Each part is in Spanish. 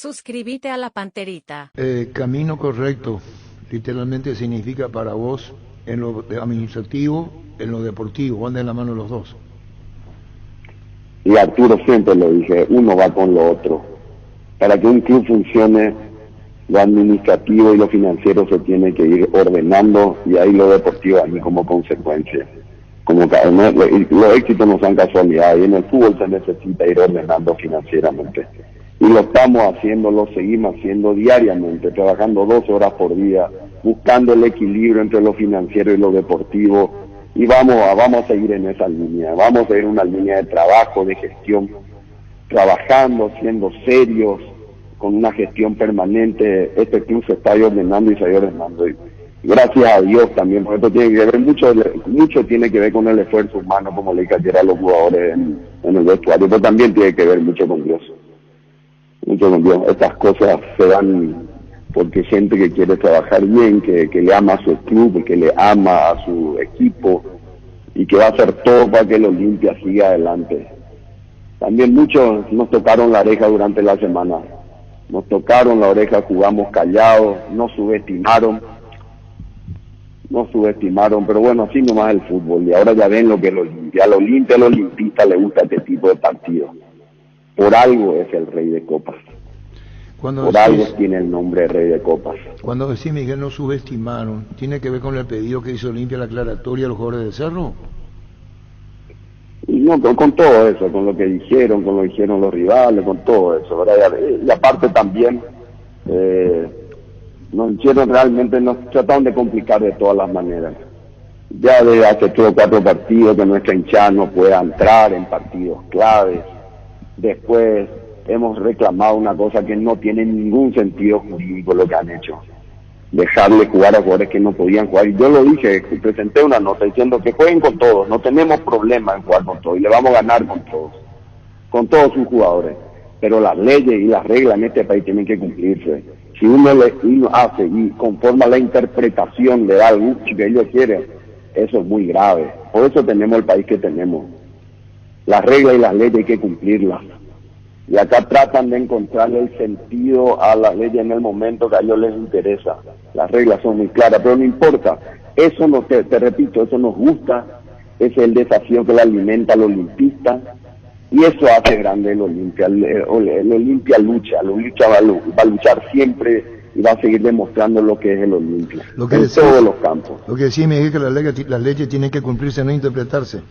Suscríbete a la Panterita. Camino correcto, literalmente significa para vos en lo administrativo, en lo deportivo, van de la mano los dos. Y Arturo siempre lo dije, uno va con lo otro. Para que un club funcione, lo administrativo y lo financiero se tiene que ir ordenando y ahí lo deportivo ahí como consecuencia. Como que los éxitos no son casualidad y en el fútbol se necesita ir ordenando financieramente. Y lo estamos haciendo, lo seguimos haciendo diariamente, trabajando 12 horas por día, buscando el equilibrio entre lo financiero y lo deportivo. Y vamos a seguir en esa línea, vamos a seguir una línea de trabajo, de gestión, trabajando, siendo serios, con una gestión permanente. Este club se está ordenando y se está ordenando. Y gracias a Dios también, porque esto tiene que ver mucho tiene que ver con el esfuerzo humano, como le dije ayer a los jugadores en el vestuario, pero también tiene que ver mucho con Dios. Mucho con Dios. Estas cosas se dan porque gente que quiere trabajar bien, que le ama a su club, que le ama a su equipo y que va a hacer todo para que el Olimpia siga adelante. También muchos nos tocaron la oreja durante la semana. Nos tocaron la oreja, jugamos callados, nos subestimaron, pero bueno, así nomás el fútbol. Y ahora ya ven lo que es el Olimpia. Al olimpista le gusta este tipo de partidos. Por algo es el Rey de Copas. Por algo tiene el nombre de Rey de Copas. Cuando decís, Miguel, no subestimaron, ¿tiene que ver con el pedido que hizo Olimpia, la aclaratoria a los jugadores del Cerro? No, con todo eso, con lo que dijeron los rivales, con todo eso, ¿verdad? Y aparte también nos hicieron realmente, nos trataron de complicar de todas las maneras. Ya de hace 3 o 4 partidos que nuestra hinchada no pueda entrar en partidos claves. Después hemos reclamado una cosa que no tiene ningún sentido jurídico lo que han hecho. Dejarle jugar a jugadores que no podían jugar. Y yo lo dije, presenté una nota diciendo que jueguen con todos, no tenemos problema en jugar con todos y le vamos a ganar con todos sus jugadores. Pero las leyes y las reglas en este país tienen que cumplirse. Si uno hace y conforma la interpretación, le da al gusto que ellos quieren, eso es muy grave. Por eso tenemos el país que tenemos. Las reglas y las leyes hay que cumplirlas. Y acá tratan de encontrarle el sentido a las leyes en el momento que a ellos les interesa. Las reglas son muy claras, pero no importa. Eso no te repito, eso nos gusta. Ese es el desafío que le alimenta al olimpista. Y eso hace grande el Olimpia. El Olimpia lucha, va a luchar siempre y va a seguir demostrando lo que es el Olimpia. En todos los campos. Lo que decía Miguel es que las leyes tienen que cumplirse, no interpretarse.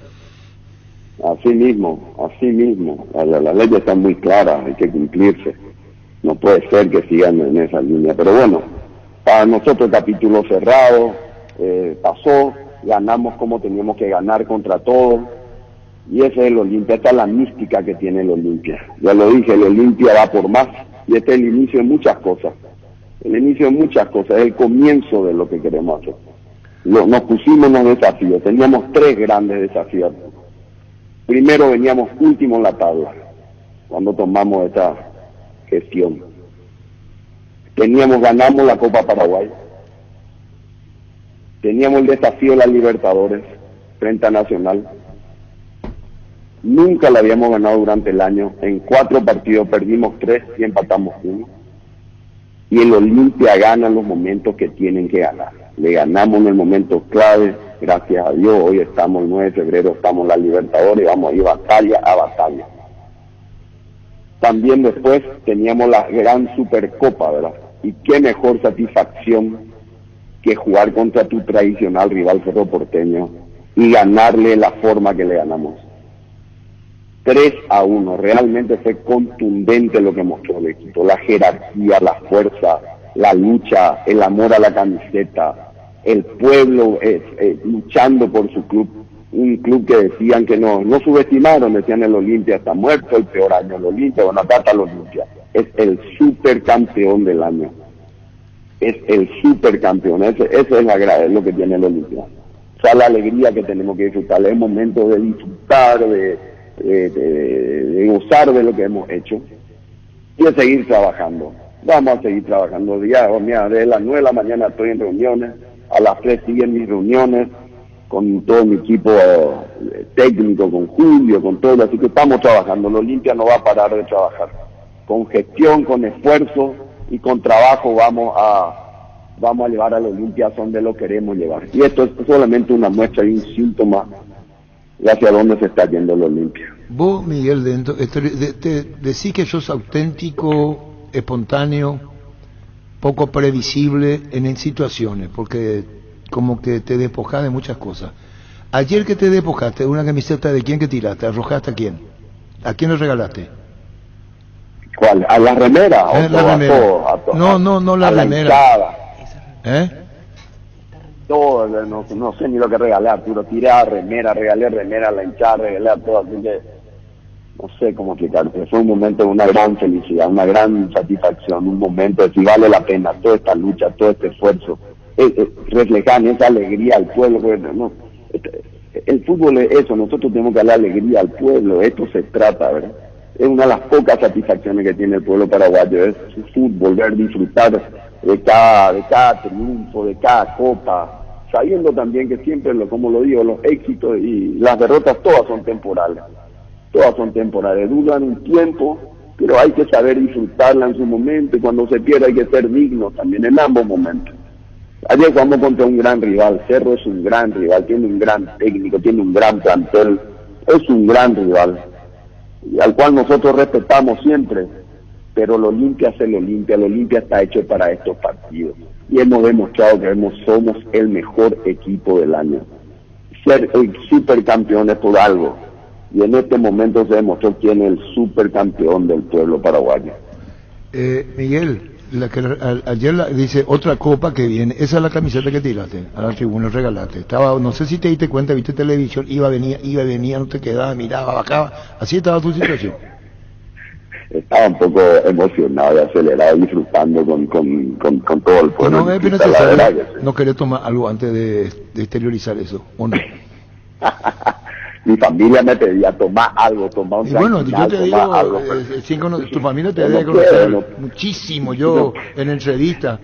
Así mismo, las leyes están muy claras, hay que cumplirse, no puede ser que sigan en esa línea, pero bueno, para nosotros capítulo cerrado, pasó, ganamos como teníamos que ganar contra todos, y ese es el Olimpia, esta es la mística que tiene el Olimpia, ya lo dije, el Olimpia va por más, y este es el inicio de muchas cosas, es el comienzo de lo que queremos hacer. Nos pusimos unos desafíos, teníamos 3 grandes desafíos. Primero veníamos último en la tabla, cuando tomamos esta gestión. Ganamos la Copa Paraguay. Teníamos el desafío de la Libertadores frente a Nacional. Nunca la habíamos ganado durante el año. En 4 partidos perdimos 3 y empatamos 1. Y el Olimpia gana en los momentos que tienen que ganar. Le ganamos en el momento clave. Gracias a Dios, hoy estamos el 9 de febrero, estamos en la Libertadores y vamos a ir batalla a batalla. También después teníamos la gran Supercopa, ¿verdad? Y qué mejor satisfacción que jugar contra tu tradicional rival Cerro Porteño y ganarle la forma que le ganamos. 3-1, realmente fue contundente lo que mostró el equipo, la jerarquía, la fuerza, la lucha, el amor a la camiseta. El pueblo luchando por su club, un club que decían que no subestimaron, decían el Olimpia está muerto, el peor año del Olimpia, bueno, acá está el Olimpia, es el supercampeón del año, es el supercampeón, eso es lo que tiene el Olimpia, o sea, la alegría que tenemos que disfrutar, es momento de disfrutar, de gozar de lo que hemos hecho y de seguir trabajando. Vamos a seguir trabajando desde las 9 de la mañana estoy en reuniones, a las 3 siguen mis reuniones con todo mi equipo técnico, con Julio, con todo, así que estamos trabajando. El Olimpia no va a parar de trabajar. con gestión, con esfuerzo y con trabajo vamos a llevar al Olimpia donde lo queremos llevar. Y esto es solamente una muestra y un síntoma de hacia dónde se está yendo el Olimpia. Vos, Miguel, decís que sos auténtico, espontáneo, poco previsible en situaciones, porque como que te despojás de muchas cosas. Ayer que te despojaste de una camiseta, ¿de quién que tiraste? ¿Arrojaste a quién? ¿A quién le regalaste? ¿Cuál? ¿A la remera? La remera. No la remera. Todo, no sé ni lo que regalé, Arturo. Tiré a remera, regalé remera a la hinchada, regalé a todo, así que no sé cómo explicarte. Fue un momento de una gran felicidad, una gran satisfacción, un momento de si vale la pena toda esta lucha, todo este esfuerzo, reflejar en esa alegría al pueblo. No, el fútbol es eso, nosotros tenemos que darle alegría al pueblo, esto se trata, ¿verdad? Es una de las pocas satisfacciones que tiene el pueblo paraguayo, es su fútbol, ver disfrutar de cada triunfo, de cada copa, sabiendo también que siempre, como lo digo, los éxitos y las derrotas todas son temporales, duran un tiempo, pero hay que saber disfrutarla en su momento, y cuando se pierde hay que ser digno también en ambos momentos. Ayer jugamos contra un gran rival, Cerro es un gran rival, tiene un gran técnico, tiene un gran plantel, es un gran rival, y al cual nosotros respetamos siempre, pero el Olimpia es el Olimpia está hecho para estos partidos, y hemos demostrado que somos el mejor equipo del año, ser el supercampeones por algo, y en este momento se demostró quién es el supercampeón del pueblo paraguayo. Miguel, ayer dice otra copa que viene, esa es la camiseta que tiraste a la tribuna, regalaste, no sé si te diste cuenta, viste televisión, iba, venía, no te quedaba, miraba, bajaba, así estaba tu situación. Estaba un poco emocionado y acelerado, disfrutando con todo el pueblo. No es no querés tomar algo antes de exteriorizar eso, ¿o no? Mi familia me pedía tomar algo, tomar un y bueno, yo te digo, algo, tu familia te debe conocer muchísimo, yo en entrevista,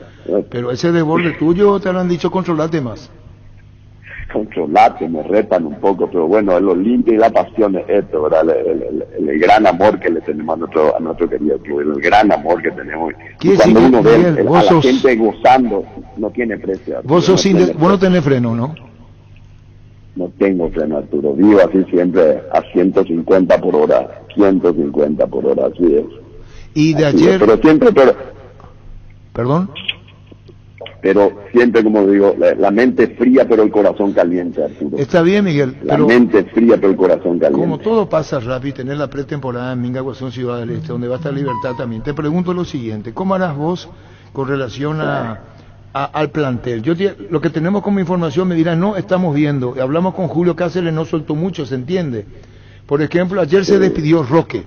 pero ese desborde tuyo te lo han dicho, controlate más. Controlate, me retan un poco, pero bueno, el Olimpia y la pasión es esto, ¿verdad? El gran amor que le tenemos a nuestro querido club, el gran amor que tenemos. Y cuando uno ve a la gente gozando, no tiene precio. Vos no tenés freno, ¿no? No tengo freno, Arturo. Vivo así siempre a 150 por hora, así es. Y de así ayer... Es, pero siempre, ¿Perdón? Pero siempre, como digo, la mente fría pero el corazón caliente, Arturo. Está bien, Miguel. La mente fría pero el corazón caliente. Como todo pasa rápido, tener la pretemporada en Minga, Guasón, Ciudad del Este, donde va a estar Libertad también. Te pregunto lo siguiente, ¿cómo harás vos con relación al plantel? Lo que tenemos como información me dirán, no, estamos viendo, hablamos con Julio Cáceres, no soltó mucho, se entiende. Por ejemplo, ayer se despidió Roque.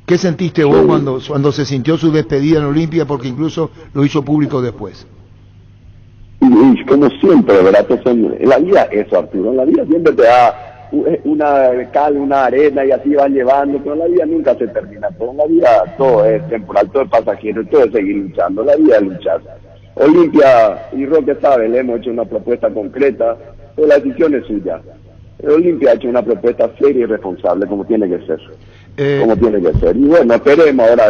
¿Qué sentiste vos cuando se sintió su despedida en Olimpia? Porque incluso lo hizo público después. Y como siempre, ¿verdad? En la vida eso, Arturo, en la vida siempre te da una cal, una arena y así van llevando, pero en la vida nunca se termina todo, en la vida todo es temporal, todo es pasajero, todo es seguir luchando, la vida es luchar. Olimpia, y Roque sabe, le hemos hecho una propuesta concreta, pero la decisión es suya. Olimpia ha hecho una propuesta seria y responsable, como tiene que ser. Y bueno, esperemos ahora,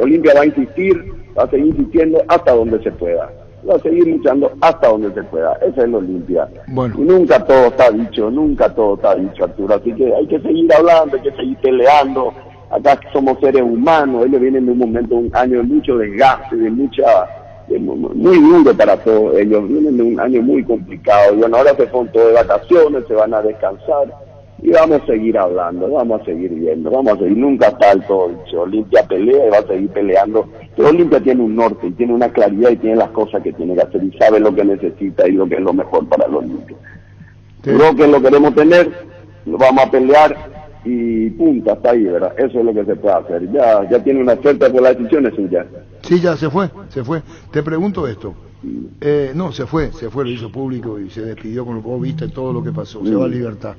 Olimpia va a insistir, va a seguir insistiendo hasta donde se pueda. Va a seguir luchando hasta donde se pueda. Ese es el Olimpia. Bueno. Y nunca todo está dicho, Arturo. Así que hay que seguir hablando, hay que seguir peleando. Acá somos seres humanos. Ellos vienen de un año de mucho desgaste, muy duro para todos ellos. Vienen de un año muy complicado. Y bueno, ahora se fueron todos de vacaciones, se van a descansar. Y vamos a seguir hablando, vamos a seguir viendo, nunca está el todo dicho. Olimpia pelea y va a seguir peleando, pero Olimpia tiene un norte, y tiene una claridad y tiene las cosas que tiene que hacer y sabe lo que necesita y lo que es lo mejor para el Olimpia. Sí. Creo que lo queremos tener, lo vamos a pelear y punta, hasta ahí, ¿verdad? Eso es lo que se puede hacer. Ya tiene una oferta por las decisiones suyas. Sí, ya se fue. Te pregunto esto. No, se fue, lo hizo público y se despidió, como vos viste todo lo que pasó, se va a Libertad.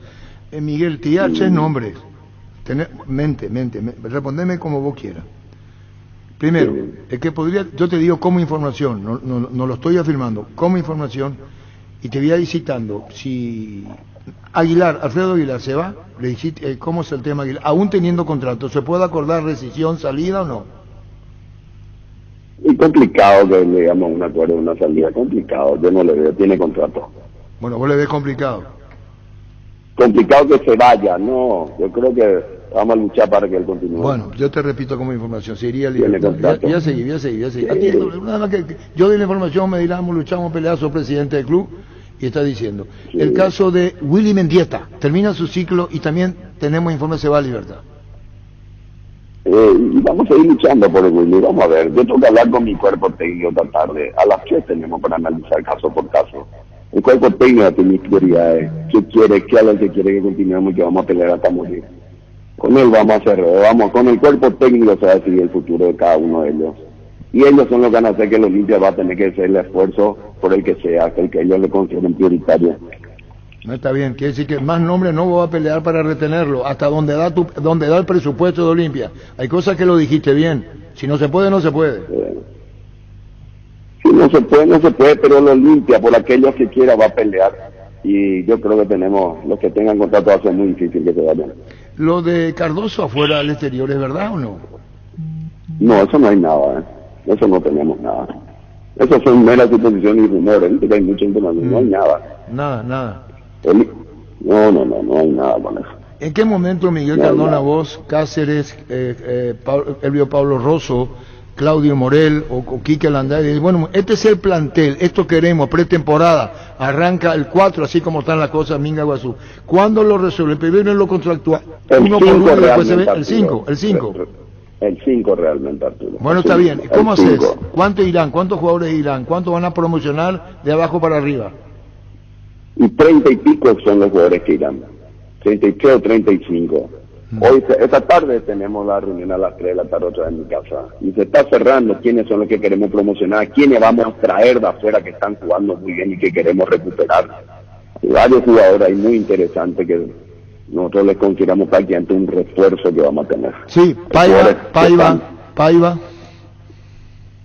Miguel, te da 3 nombres. Respondeme como vos quieras. Primero, es que yo te digo como información, no lo estoy afirmando, como información, y te voy a ir citando. Si Alfredo Aguilar se va, ¿cómo es el tema Aguilar? Aún teniendo contrato, ¿se puede acordar rescisión, salida o no? Y complicado que le digamos un acuerdo, una salida, complicado, yo no le veo, tiene contrato. Bueno, vos le ves complicado. Complicado que se vaya, no, yo creo que vamos a luchar para que él continúe. Bueno, yo te repito como información, si iría Tiene libertad. contrato. Ya seguí. Sí. Atiendo, nada más que yo doy la información, me dirán, luchamos, peleamos, soy presidente del club, y está diciendo. Sí. El caso de Willy Mendieta, termina su ciclo y también tenemos informe, se va a libertad. Y vamos a ir luchando por el Willy, vamos a ver, yo tengo que hablar con mi cuerpo técnico esta tarde, a las 3 tenemos para analizar caso por caso. El cuerpo técnico tiene mis prioridades, qué quiere, qué es lo que quiere que continuemos y que vamos a pelear hasta morir. Con él vamos a hacer, con el cuerpo técnico se va a decidir el futuro de cada uno de ellos. Y ellos son los que van a hacer que el Olimpia va a tener que hacer el esfuerzo por el que sea, el que ellos le consideren prioritario. No está bien, quiere decir que más nombres no va a pelear para retenerlo, hasta donde da el presupuesto de Olimpia. Hay cosas que lo dijiste bien, si no se puede, no se puede. Si no se puede, pero el Olimpia, por aquellos que quiera, va a pelear. Y yo creo que tenemos, los que tengan contrato va a ser muy difícil que se vayan. Lo de Cardoso afuera al exterior, ¿es verdad o no? No, eso no hay nada, eso no tenemos nada. Eso son meras suposiciones y rumores, ¿eh? Hay mucha información, no hay nada. Nada. No hay nada con eso. ¿En qué momento Miguel Cardona, vos, Cáceres, Elvio Pablo Rosso, Claudio Morel o Quique Landay dicen, bueno, este es el plantel, esto queremos, pretemporada, arranca el 4, así como están las cosas en Minga Guazú? ¿Cuándo lo resuelven? Primero en lo contractual, uno por uno y después se ve el 5. El 5 realmente, Arturo. Bueno, está bien. ¿Cómo haces? ¿Cuánto irán? ¿Cuántos jugadores irán? ¿Cuántos van a promocionar de abajo para arriba? Y 30 y pico son los jugadores que irán. 33 o 35. Hoy, esta tarde tenemos la reunión a las 3 de la tarde otra vez en mi casa. Y se está cerrando quiénes son los que queremos promocionar, quiénes vamos a traer de afuera que están jugando muy bien y que queremos recuperar. Hay varios jugadores ahí muy interesantes que nosotros les consideramos prácticamente un refuerzo que vamos a tener. Sí, Paiva.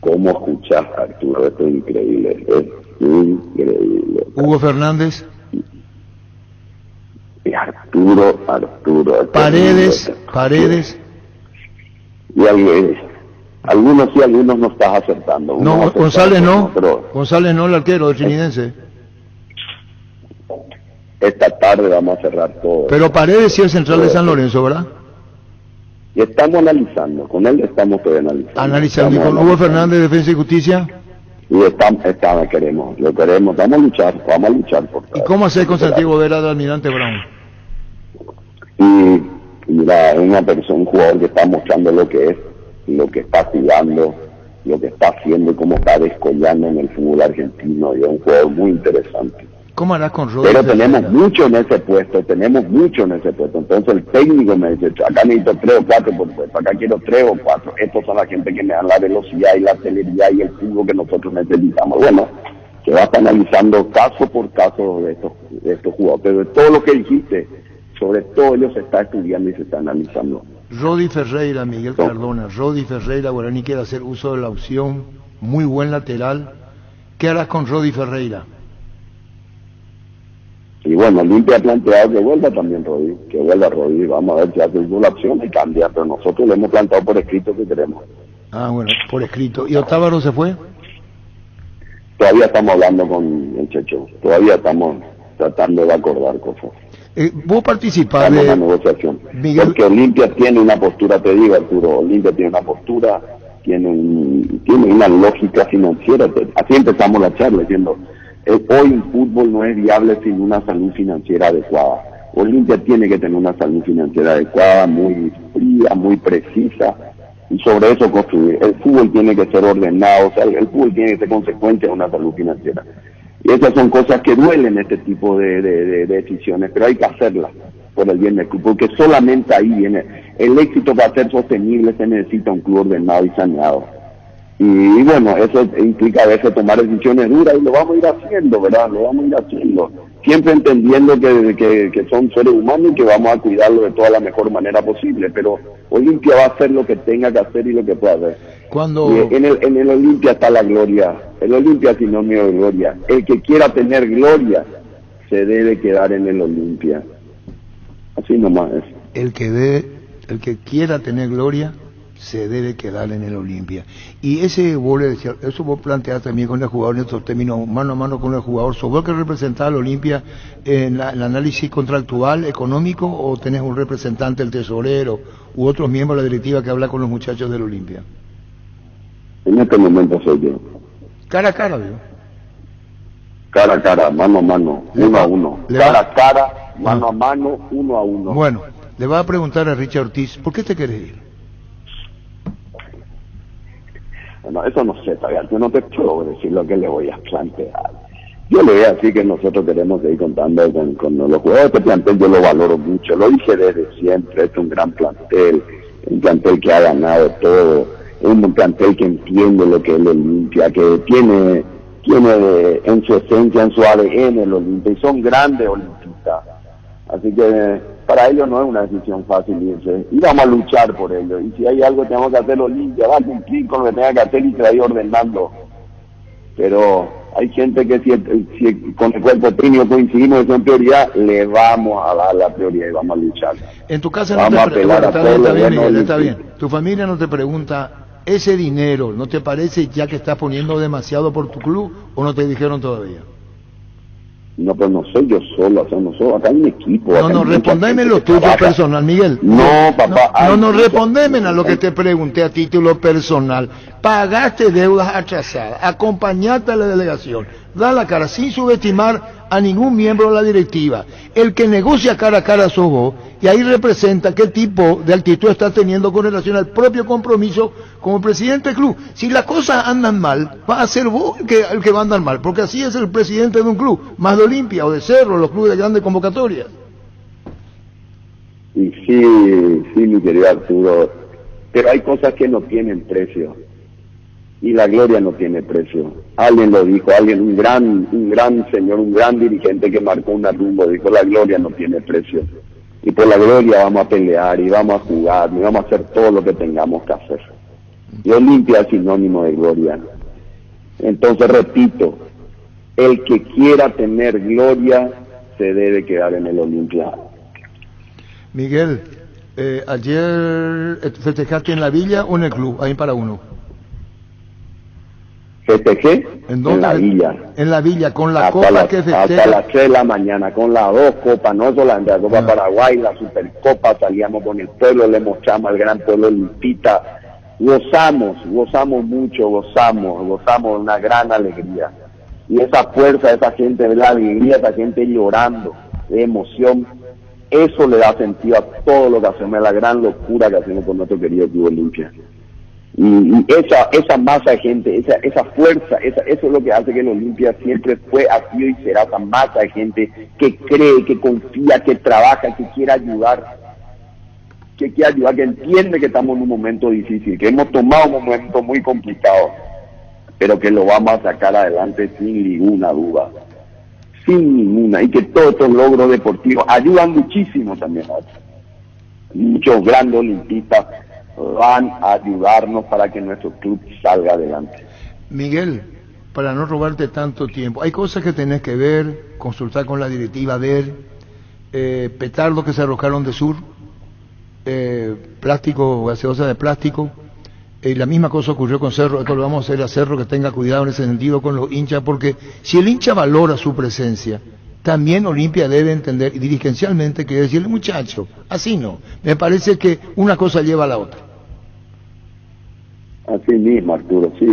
¿Cómo escuchás, Arturo? Esto es increíble, increíble. Hugo Fernández. Y Arturo. Paredes. Y algunos sí, algunos no estás acertando. No, González no. González no, el arquero del Trinidенse. Esta tarde vamos a cerrar todo. Pero Paredes sí es central de San Lorenzo, ¿verdad? Y estamos analizando, con él estamos todavía analizando. ¿Y con Hugo Fernández, Defensa y Justicia? Y lo queremos, vamos a luchar por todo. ¿Y cómo hacer con Santiago Vera de Almirante Brown? Y mira, es un jugador que está mostrando lo que es, lo que está jugando, lo que está haciendo y cómo está descollando en el fútbol argentino, y es un jugador muy interesante. ¿Cómo harás con Rodri? Pero tenemos mucho en ese puesto, entonces el técnico me dice, acá necesito 3 o 4 por puesto, acá quiero 3 o 4, estos son la gente que me dan la velocidad y la celeridad y el fútbol que nosotros necesitamos. Bueno, se va a estar analizando caso por caso de estos jugadores, pero de todo lo que dijiste, sobre todo ellos se está estudiando y se está analizando. Rodi Ferreira, Miguel Cardona, Rodi Ferreira, Guaraní quiere hacer uso de la opción, muy buen lateral. ¿Qué harás con Rodi Ferreira? Y bueno, Olimpia ha planteado que vuelva también Rodi, vamos a ver si hace una opción y cambia, pero nosotros le hemos planteado por escrito que queremos. Ah, bueno, por escrito. ¿Y Otávaro se fue? Todavía estamos hablando con el Checho, todavía estamos tratando de acordar cosas. ¿Vos participás de la negociación? Miguel... Porque Olimpia tiene una postura, te digo, Arturo, Olimpia tiene una postura, tiene una lógica financiera, así empezamos la charla diciendo... Hoy el fútbol no es viable sin una salud financiera adecuada. Olimpia tiene que tener una salud financiera adecuada, muy fría, muy precisa, y sobre eso construir. El fútbol tiene que ser ordenado, o sea, el fútbol tiene que ser consecuencia de una salud financiera. Y esas son cosas que duelen, este tipo de decisiones, pero hay que hacerlas por el bien del club, porque solamente ahí viene. El éxito para ser sostenible se necesita un club ordenado y saneado. Y bueno, eso implica a veces tomar decisiones duras y lo vamos a ir haciendo, ¿verdad? Siempre entendiendo que son seres humanos y que vamos a cuidarlo de toda la mejor manera posible, pero Olimpia va a hacer lo que tenga que hacer y lo que pueda hacer. Y en el Olimpia está la gloria, el Olimpia es sinónimo de gloria. El que quiera tener gloria se debe quedar en el Olimpia. Así nomás es. El que quiera tener gloria se debe quedar en el Olimpia. Y ese vos le decía, eso vos planteás también con el jugador en estos términos, mano a mano con el jugador. ¿Sos vos que representás al Olimpia en el análisis contractual, económico, o tenés un representante, el tesorero, u otros miembros de la directiva que habla con los muchachos del Olimpia? En este momento soy yo. Cara a cara, ¿vio? Cara a cara, mano a mano, uno a uno. Cara a cara, mano a mano, uno a uno. Bueno, le vas a preguntar a Richard Ortiz, ¿por qué te querés ir? Bueno, eso no sé, todavía yo no te puedo decir lo que le voy a plantear. Yo le voy a decir que nosotros queremos seguir contando con los jugadores. Este plantel yo lo valoro mucho, lo dije desde siempre, es un gran plantel, un plantel que ha ganado todo, es un plantel que entiende lo que es el Olimpia, que tiene en su esencia, en su ADN el Olimpia, y son grandes olimpistas. Así que para ellos no es una decisión fácil irse, y vamos a luchar por ello, y si hay algo que tenemos que hacer Olimpia, va a cumplir con lo que tenga que hacer y se va a ir ordenando. Pero hay gente que si con el cuerpo técnico coincidimos en prioridad, le vamos a dar la prioridad y vamos a luchar. En tu casa vamos no a te apelar a todo lo bueno. Está bien. Tu familia no te pregunta, ese dinero, ¿no te parece ya que estás poniendo demasiado por tu club, o no te dijeron todavía? No, pues no soy yo solo, acá hay un equipo. No, respondeme lo tuyo personal, Miguel. No, papá. No, respondeme a lo que te pregunté a título personal. Pagaste deudas atrasadas, acompañaste a la delegación, da la cara sin subestimar a ningún miembro de la directiva. El que negocia cara a cara sos vos, y ahí representa qué tipo de actitud estás teniendo con relación al propio compromiso como presidente del club. Si las cosas andan mal, va a ser vos el que va a andar mal, porque así es el presidente de un club, más de Olimpia o de Cerro, los clubes de grandes convocatorias. Y sí, mi querido Arturo, pero hay cosas que no tienen precio, y la gloria no tiene precio. Alguien lo dijo, un gran señor, un gran dirigente que marcó un rumbo, dijo: la gloria no tiene precio, y por la gloria vamos a pelear, y vamos a jugar, y vamos a hacer todo lo que tengamos que hacer. Y Olimpia es sinónimo de gloria. Entonces, repito, el que quiera tener gloria se debe quedar en el Olimpia. Miguel, ayer festejaste en la villa o en el club, ahí para uno. ¿Festejé? ¿En la villa. En la villa, con la copa que festeja. Hasta las 3 de la mañana, con las 2 copas, no solamente la Copa Paraguay, la Supercopa, salíamos con el pueblo, le mostramos al gran pueblo limpita. Gozamos mucho, gozamos una gran alegría. Y esa fuerza, esa gente, la alegría, esa gente llorando, de emoción, eso le da sentido a todo lo que hacemos, la gran locura que hacemos con nuestro querido Club Olimpia. Y esa masa de gente, esa fuerza, eso es lo que hace que el Olimpia siempre fue, ha sido y será esa masa de gente que cree, que confía, que trabaja, que quiere ayudar, que entiende que estamos en un momento difícil, que hemos tomado un momento muy complicado, pero que lo vamos a sacar adelante sin ninguna duda, y que todos estos logros deportivos ayudan muchísimo también. Muchos grandes olimpistas van a ayudarnos para que nuestro club salga adelante. Miguel, para no robarte tanto tiempo, hay cosas que tenés que ver, consultar con la directiva, ver, petardos que se arrojaron de sur, plástico, gaseosa de plástico, la misma cosa ocurrió con Cerro. Esto lo vamos a hacer a Cerro, que tenga cuidado en ese sentido con los hinchas, porque si el hincha valora su presencia, también Olimpia debe entender, y dirigencialmente, que decirle: muchacho, así no, me parece que una cosa lleva a la otra. Así mismo, Arturo, sí,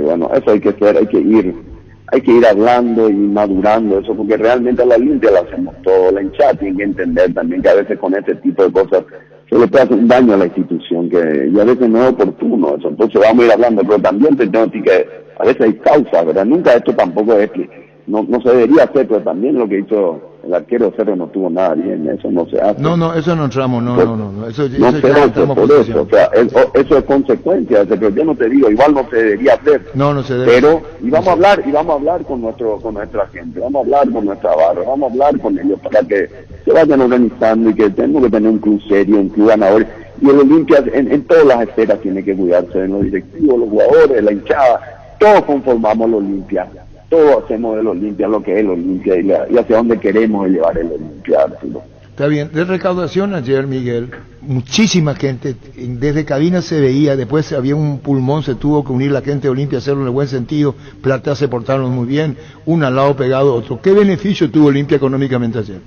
bueno, eso hay que ir hablando y madurando eso, porque realmente a la Olimpia lo hacemos todo. La hinchada tiene que entender también que a veces con este tipo de cosas se le puede hacer un daño a la institución, y a veces no es oportuno eso. Entonces vamos a ir hablando, pero también tengo que a veces hay causas, ¿verdad? Nunca esto tampoco es que no se debería hacer, pero también lo que hizo el arquero Cerro no tuvo nada bien, eso no se hace. No, eso no entramos, no, eso no se hace por eso, o sea, eso es consecuencia, pero yo no te digo, igual no se debería hacer. No se debe. Pero, y vamos a hablar con nuestra gente, vamos a hablar con nuestra barra, vamos a hablar con ellos para que se vayan organizando, y que tenemos que tener un club serio, un club ganador, y el Olimpia en todas las esferas tiene que cuidarse, en los directivos, los jugadores, la hinchada, todos conformamos el Olimpia. Todos hacemos del Olimpia lo que es el Olimpia, y hacia dónde queremos llevar el Olimpia, Arturo. Está bien. De recaudación ayer, Miguel, muchísima gente, desde cabina se veía, después había un pulmón, se tuvo que unir la gente de Olimpia, hacerlo en el buen sentido, Plata se portaron muy bien, uno al lado pegado a otro. ¿Qué beneficio tuvo Olimpia económicamente ayer?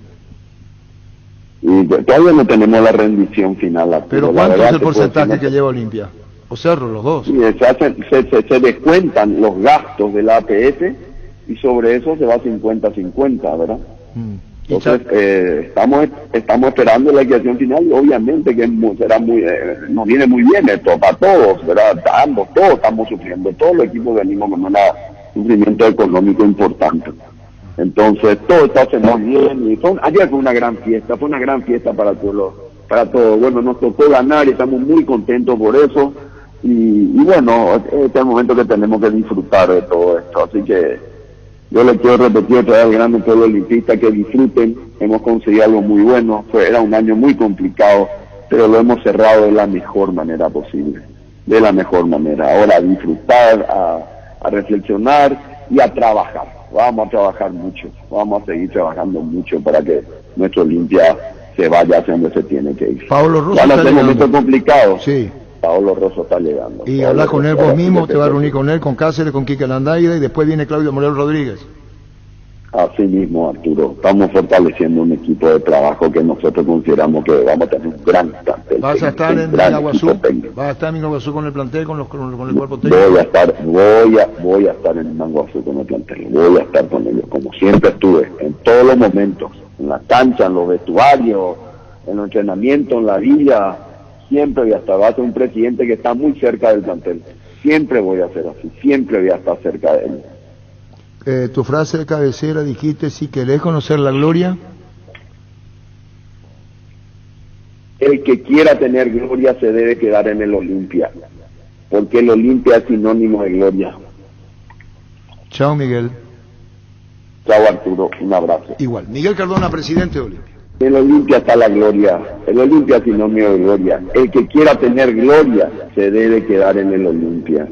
Y todavía no tenemos la rendición final. Arturo. ¿Pero cuánto es el porcentaje que lleva Olimpia? O Cerro, los dos. Sí, se descuentan los gastos de la APS y sobre eso se va 50-50, ¿verdad? Entonces, estamos esperando la liquidación final y obviamente que será nos viene muy bien esto para todos, ¿verdad? Todos estamos sufriendo, todos los equipos venimos con un sufrimiento económico importante. Entonces, todo está haciendo bien y ayer fue una gran fiesta para el pueblo, para todos. Bueno, nos tocó ganar y estamos muy contentos por eso y bueno, este es el momento que tenemos que disfrutar de todo esto, así que yo le quiero repetir otra vez al grande pueblo olimpista que disfruten, hemos conseguido algo muy bueno, era un año muy complicado, pero lo hemos cerrado de la mejor manera posible, de la mejor manera. Ahora a disfrutar, a reflexionar y a trabajar. Vamos a trabajar mucho, vamos a seguir trabajando mucho para que nuestro Olimpia se vaya hacia donde se tiene que ir. Pablo Rosso van a ser momentos complicados. Sí. Pablo Rosso está llegando. Y habla con él vos mismo, te va a reunir con él, con Cáceres, con Quique Landaida y después viene Claudio Morel Rodríguez. Así mismo, Arturo. Estamos fortaleciendo un equipo de trabajo que nosotros consideramos que vamos a tener un gran plantel. ¿Vas a estar en Minaguazú? ¿Vas a estar en Minaguazú con el plantel, con el cuerpo técnico? Voy a estar en Minaguazú con el plantel. Voy a estar con ellos, como siempre estuve, en todos los momentos. En la cancha, en los vestuarios, en los entrenamientos, en la villa. Siempre voy a estar. Va a ser un presidente que está muy cerca del plantel. Siempre voy a ser así. Siempre voy a estar cerca de él. Tu frase de cabecera dijiste, si querés conocer la gloria. El que quiera tener gloria se debe quedar en el Olimpia, porque el Olimpia es sinónimo de gloria. Chao, Miguel. Chao, Arturo, un abrazo. Igual. Miguel Cardona, presidente de Olimpia. En el Olimpia está la gloria, el Olimpia es sinónimo de gloria. El que quiera tener gloria se debe quedar en el Olimpia.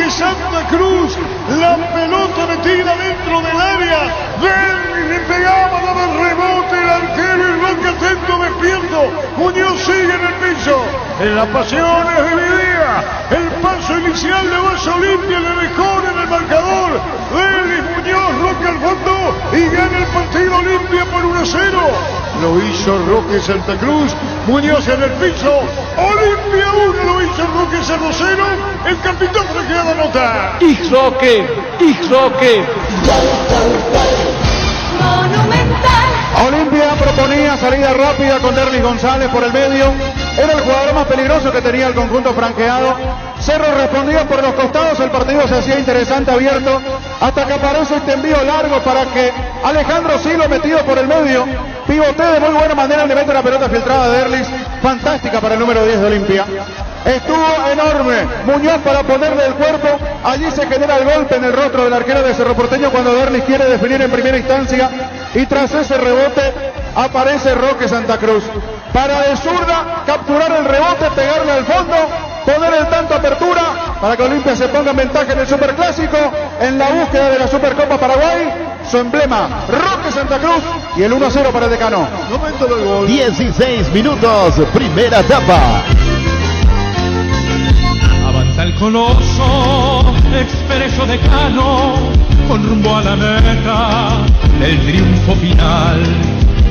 Santa Cruz, la pelota metida dentro del área, Derby le pegaba, daba el rebote, el arquero y Roque atento despierto, Muñoz sigue en el piso, en las pasiones dividía, el paso inicial de Base Olimpia, le mejor en el marcador, Derby, Muñoz, Roque al fondo y gana el partido Olimpia por 1-0. Lo hizo Roque Santa Cruz, Muñoz en el piso, Olimpia 1, lo hizo Roque 0-0, el capitán se queda de anotar. Ixoque. Olimpia proponía salida rápida con Derlis González por el medio, era el jugador más peligroso que tenía el conjunto franqueado. Cerro respondía por los costados, el partido se hacía interesante, abierto, hasta que aparece este envío largo para que Alejandro Silo, metido por el medio, pivotea de muy buena manera, le mete la pelota filtrada de Derlis, fantástica para el número 10 de Olimpia. Estuvo enorme Muñoz para ponerle el cuerpo, allí se genera el golpe en el rostro del arquero de Cerro Porteño cuando Derlis quiere definir en primera instancia, y tras ese rebote aparece Roque Santa Cruz para de zurda capturar el rebote, pegarle al fondo, poner el tanto apertura para que Olimpia se ponga en ventaja en el Superclásico, en la búsqueda de la Supercopa Paraguay. Su emblema, Roque Santa Cruz, y el 1-0 para el Decano. Momento del gol. 16 minutos, primera etapa. Avanza el coloso, expreso Decano, con rumbo a la meta, el triunfo final,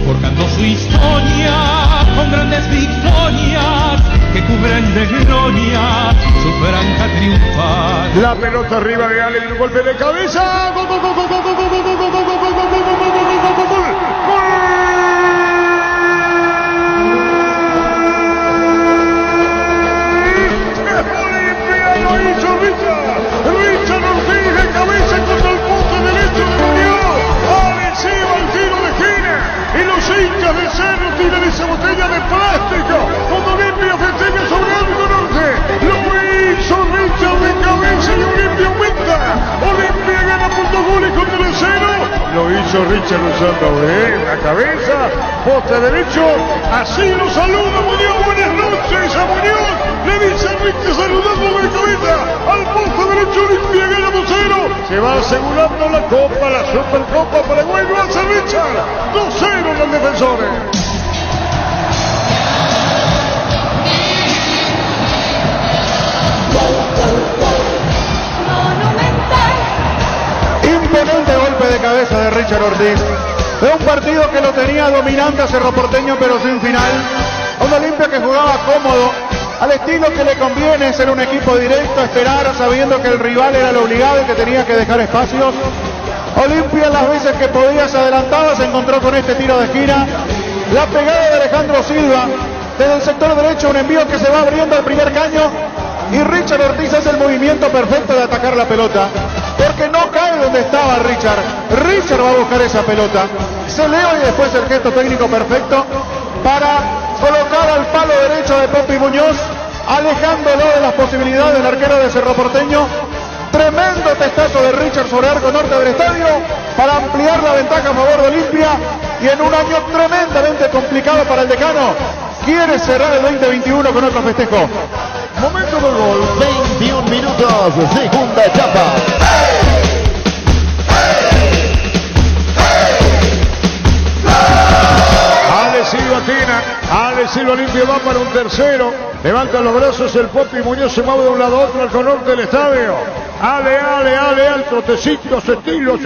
forjando su historia con grandes victorias que cubren de gloria su franja triunfal. La pelota arriba de Ale, un golpe de cabeza. ¡Gol, gol, gol, gol, gol, gol, gol, gol, gol, gol, gol, gol, gol, gol, gol, gol, gol! Olimpia lo hizo Richard Ortiz de cabeza contra el poste derecho de Muñoz. Ale se va al tiro de esquina y los hinchas del Cerro tiran esa botella de plástico cuando Olimpia festeja sobre Arco Norte. Lo hizo Richard de cabeza y Olimpia aumenta. Olimpia gana por 2 goles contra el Cerro. Lo hizo Richard usando la cabeza, poste derecho. Así lo saluda Muñoz. Buenas noches a Muñoz. Le dice a Richard saludando de cabeza al poste derecho. Olimpia gana 2-0. Se va asegurando la Copa, la Supercopa Paraguay. Lo hace Richard. 2-0 los defensores. Imponente golpe de cabeza de Richard Ortiz. De un partido que lo tenía dominante a Cerro Porteño, pero sin final. Un Olimpia que jugaba cómodo, al estilo que le conviene, ser un equipo directo, esperar sabiendo que el rival era el obligado y que tenía que dejar espacios. Olimpia, las veces que podía se adelantaba, se encontró con este tiro de esquina. La pegada de Alejandro Silva desde el sector derecho, un envío que se va abriendo al primer caño y Richard Ortiz hace el movimiento perfecto de atacar la pelota, porque no cae donde estaba Richard. Richard va a buscar esa pelota, se eleva y después el gesto técnico perfecto para colocar al palo derecho de Popi Muñoz, alejándolo de las posibilidades del arquero de Cerro Porteño. Tremendo testazo de Richard sobre Arco Norte del estadio para ampliar la ventaja a favor de Olimpia, y en un año tremendamente complicado para el decano quiere cerrar el 2021 con otro festejo. Momento del gol. 21 minutos, segunda etapa. Ale Silva Tina, Ale Silva Olimpia va para un tercero. Levanta los brazos el Popi Muñoz, se mueve de un lado a otro al Norte del estadio. Ale, al trotecito, su estilo,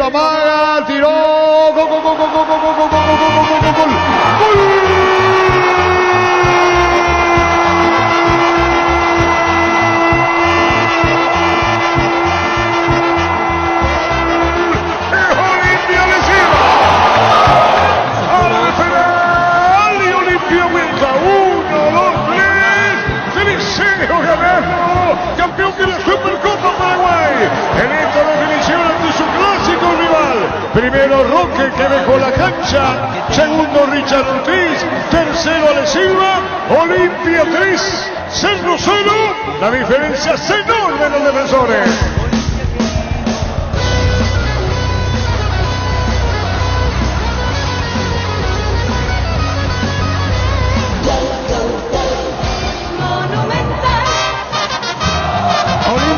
amaga, tiró, gol. Campeón de la Supercopa Paraguay. En esta definición ante su clásico rival. Primero Roque, que dejó la cancha. Segundo Richard Ortiz. Tercero Ale Silva. Olimpia 3, Cerro 0. La diferencia es enorme en los defensores.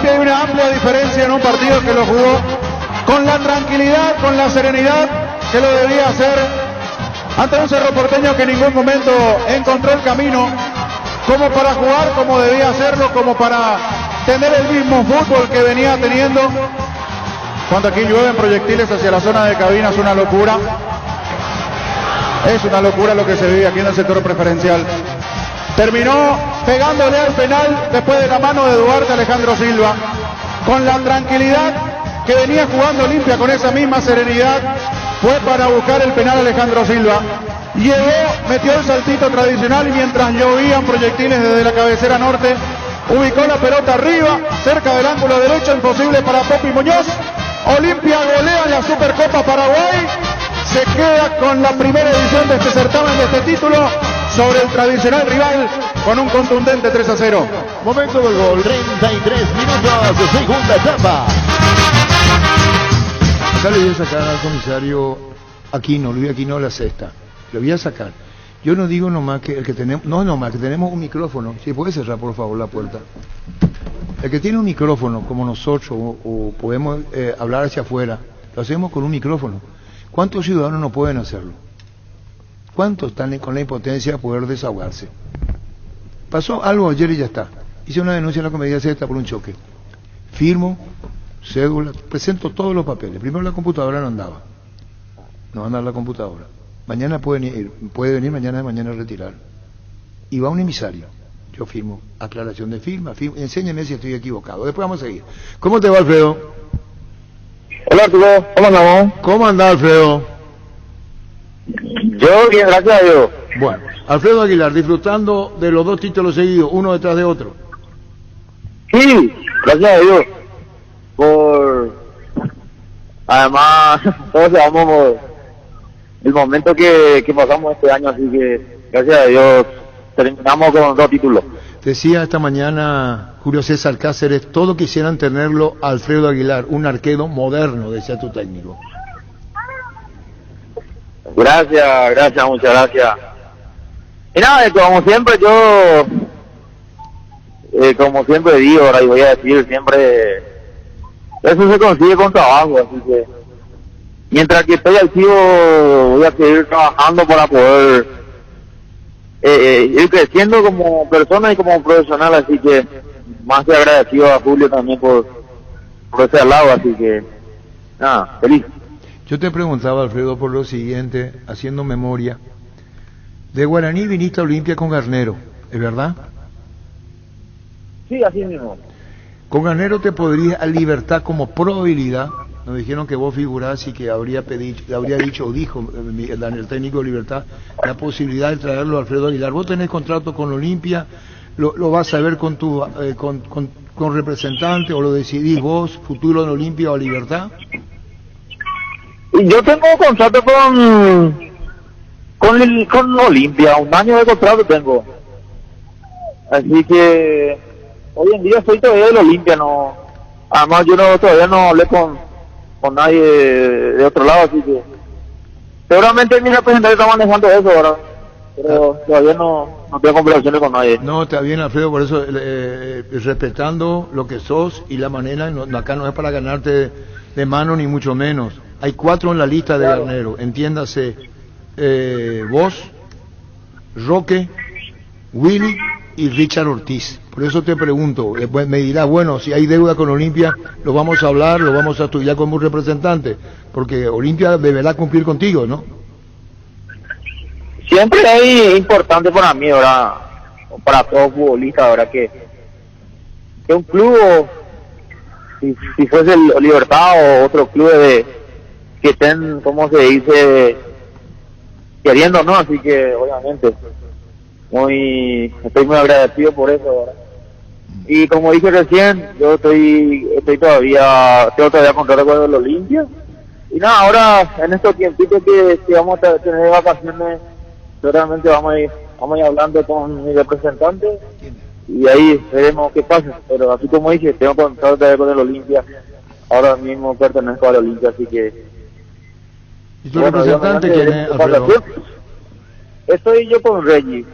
Hay una amplia diferencia en un partido que lo jugó con la tranquilidad, con la serenidad que lo debía hacer ante un Cerro Porteño que en ningún momento encontró el camino como para jugar como debía hacerlo, como para tener el mismo fútbol que venía teniendo. Cuando aquí llueven proyectiles hacia la zona de cabina es una locura. Es una locura lo que se vive aquí en el sector preferencial. Terminó pegándole al penal después de la mano de Duarte Alejandro Silva. Con la tranquilidad que venía jugando Olimpia, con esa misma serenidad, fue para buscar el penal Alejandro Silva. Llegó, metió el saltito tradicional y mientras llovían proyectiles desde la cabecera norte, ubicó la pelota arriba, cerca del ángulo derecho, imposible para Popi Muñoz. Olimpia golea en la Supercopa Paraguay. Se queda con la primera edición de este certamen, de este título, sobre el tradicional rival, con un contundente 3-0. Momento del gol. 33 minutos, segunda etapa. Acá le voy a sacar al comisario Aquino, Luis Aquino, la cesta. Le voy a sacar. Yo no digo nomás que el que tenemos, no nomás que tenemos un micrófono. Si puede cerrar por favor la puerta. El que tiene un micrófono como nosotros o podemos hablar hacia afuera, lo hacemos con un micrófono. ¿Cuántos ciudadanos no pueden hacerlo? ¿Cuántos están con la impotencia de poder desahogarse? Pasó algo ayer y ya está. Hice una denuncia en la comisaría sexta por un choque. Firmo, cédula, presento todos los papeles. Primero la computadora no andaba. No anda la computadora. Mañana puede venir mañana a retirar. Y va un emisario. Yo firmo. Aclaración de firma. Enséñeme si estoy equivocado. Después vamos a seguir. ¿Cómo te va, Alfredo? Hola, Arturo. ¿Cómo andamos? ¿Cómo anda, Alfredo? Yo bien, gracias a Dios. Bueno, Alfredo Aguilar, disfrutando de los 2 títulos seguidos, uno detrás de otro. Sí, gracias a Dios. Además, todos sabemos el momento que pasamos este año, así que gracias a Dios terminamos con 2 títulos. Decía esta mañana Julio César Cáceres, todos quisieran tenerlo a Alfredo Aguilar, un arquero moderno, decía tu técnico. Gracias, muchas gracias. Y nada, como siempre como siempre digo, ahora y voy a decir, siempre eso se consigue con trabajo, así que mientras que estoy activo voy a seguir trabajando para poder ir creciendo como persona y como profesional, así que más que agradecido a Julio también por ese lado, así que nada, feliz. Yo te preguntaba, Alfredo, por lo siguiente, haciendo memoria, de Guaraní viniste a Olimpia con Garnero, ¿es verdad? Sí, así mismo. Con Garnero te podría a Libertad como probabilidad, nos dijeron que vos figurás y que habría dicho o dijo el técnico de Libertad la posibilidad de traerlo a Alfredo Aguilar. Vos tenés contrato con Olimpia, lo vas a ver con tu con representante o lo decidís vos, futuro en Olimpia o Libertad. Y yo tengo contrato con Olimpia, 1 año de contrato tengo. Así que hoy en día soy todavía del Olimpia, no. Además yo todavía no hablé con nadie de otro lado, así que seguramente mi representante está manejando eso ahora, pero todavía no tengo conversaciones con nadie. No, está bien, Alfredo, por eso respetando lo que sos y la manera, acá no es para ganarte de mano ni mucho menos. Hay 4 en la lista de Garnero, entiéndase, vos, Roque, Willy y Richard Ortiz. Por eso te pregunto, después me dirás, bueno, si hay deuda con Olimpia, lo vamos a hablar, lo vamos a estudiar como un representante, porque Olimpia deberá cumplir contigo, ¿no? Siempre es importante para mí, ¿verdad? Para todo futbolista, ¿verdad? Que un club, si fuese el Libertad o otro club que estén, ¿cómo se dice? Queriendo, ¿no? Así que, obviamente, estoy muy agradecido por eso, ¿verdad? Y como dije recién, yo tengo todavía contrato con el Olimpia. Y nada, ahora en estos tiempitos que vamos a tener vacaciones, seguramente vamos a ir hablando con mi representante y ahí veremos qué pasa. Pero así como dije, tengo contrato todavía con el Olimpia. Ahora mismo pertenezco al Olimpia, así que... ¿Y tu representante quién es, Alfredo? Estoy yo con Reggie.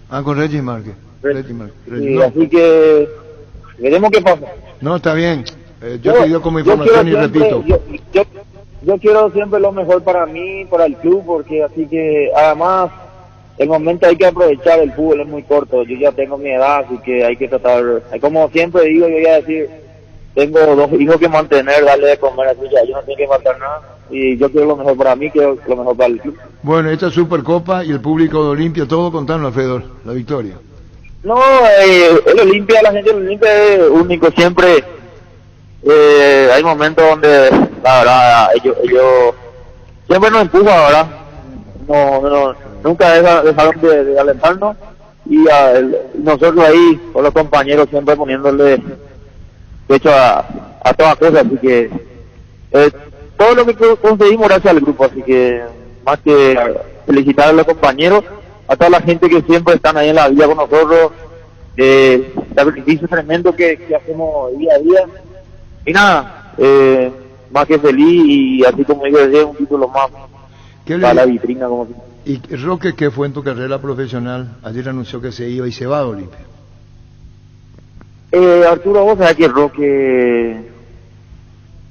Ah, con Reggie Márquez. Sí, no. Así que veremos qué pasa. No, está bien. Yo te digo como información y repito. Yo quiero siempre lo mejor para mí, para el club, porque así que además el momento hay que aprovechar, el fútbol es muy corto, yo ya tengo mi edad, así que hay que tratar, como siempre digo, yo voy a decir, tengo 2 hijos que mantener, darle de comer, así que yo no tengo que faltar nada, y yo quiero lo mejor para mí, quiero lo mejor para el club. Bueno, esta Supercopa y el público de Olimpia, todo contanos, Alfredo, la victoria. No, el Olimpia, la gente del Olimpia es único, siempre hay momentos donde, la verdad, ellos siempre nos empujan, ¿verdad? Nunca dejaron de alentarnos, y nosotros ahí, con los compañeros, siempre poniéndole pecho a todas cosas, así que todo lo que conseguimos gracias al grupo, así que más que felicitar a los compañeros, a toda la gente que siempre están ahí en la vida con nosotros, el sacrificio tremendo que hacemos día a día, y nada, más que feliz, y así como digo, es un título más para la vitrina. Como... ¿Y Roque qué fue en tu carrera profesional? Ayer anunció que se iba y se va a Olimpia. Arturo, vos sabés que Roque,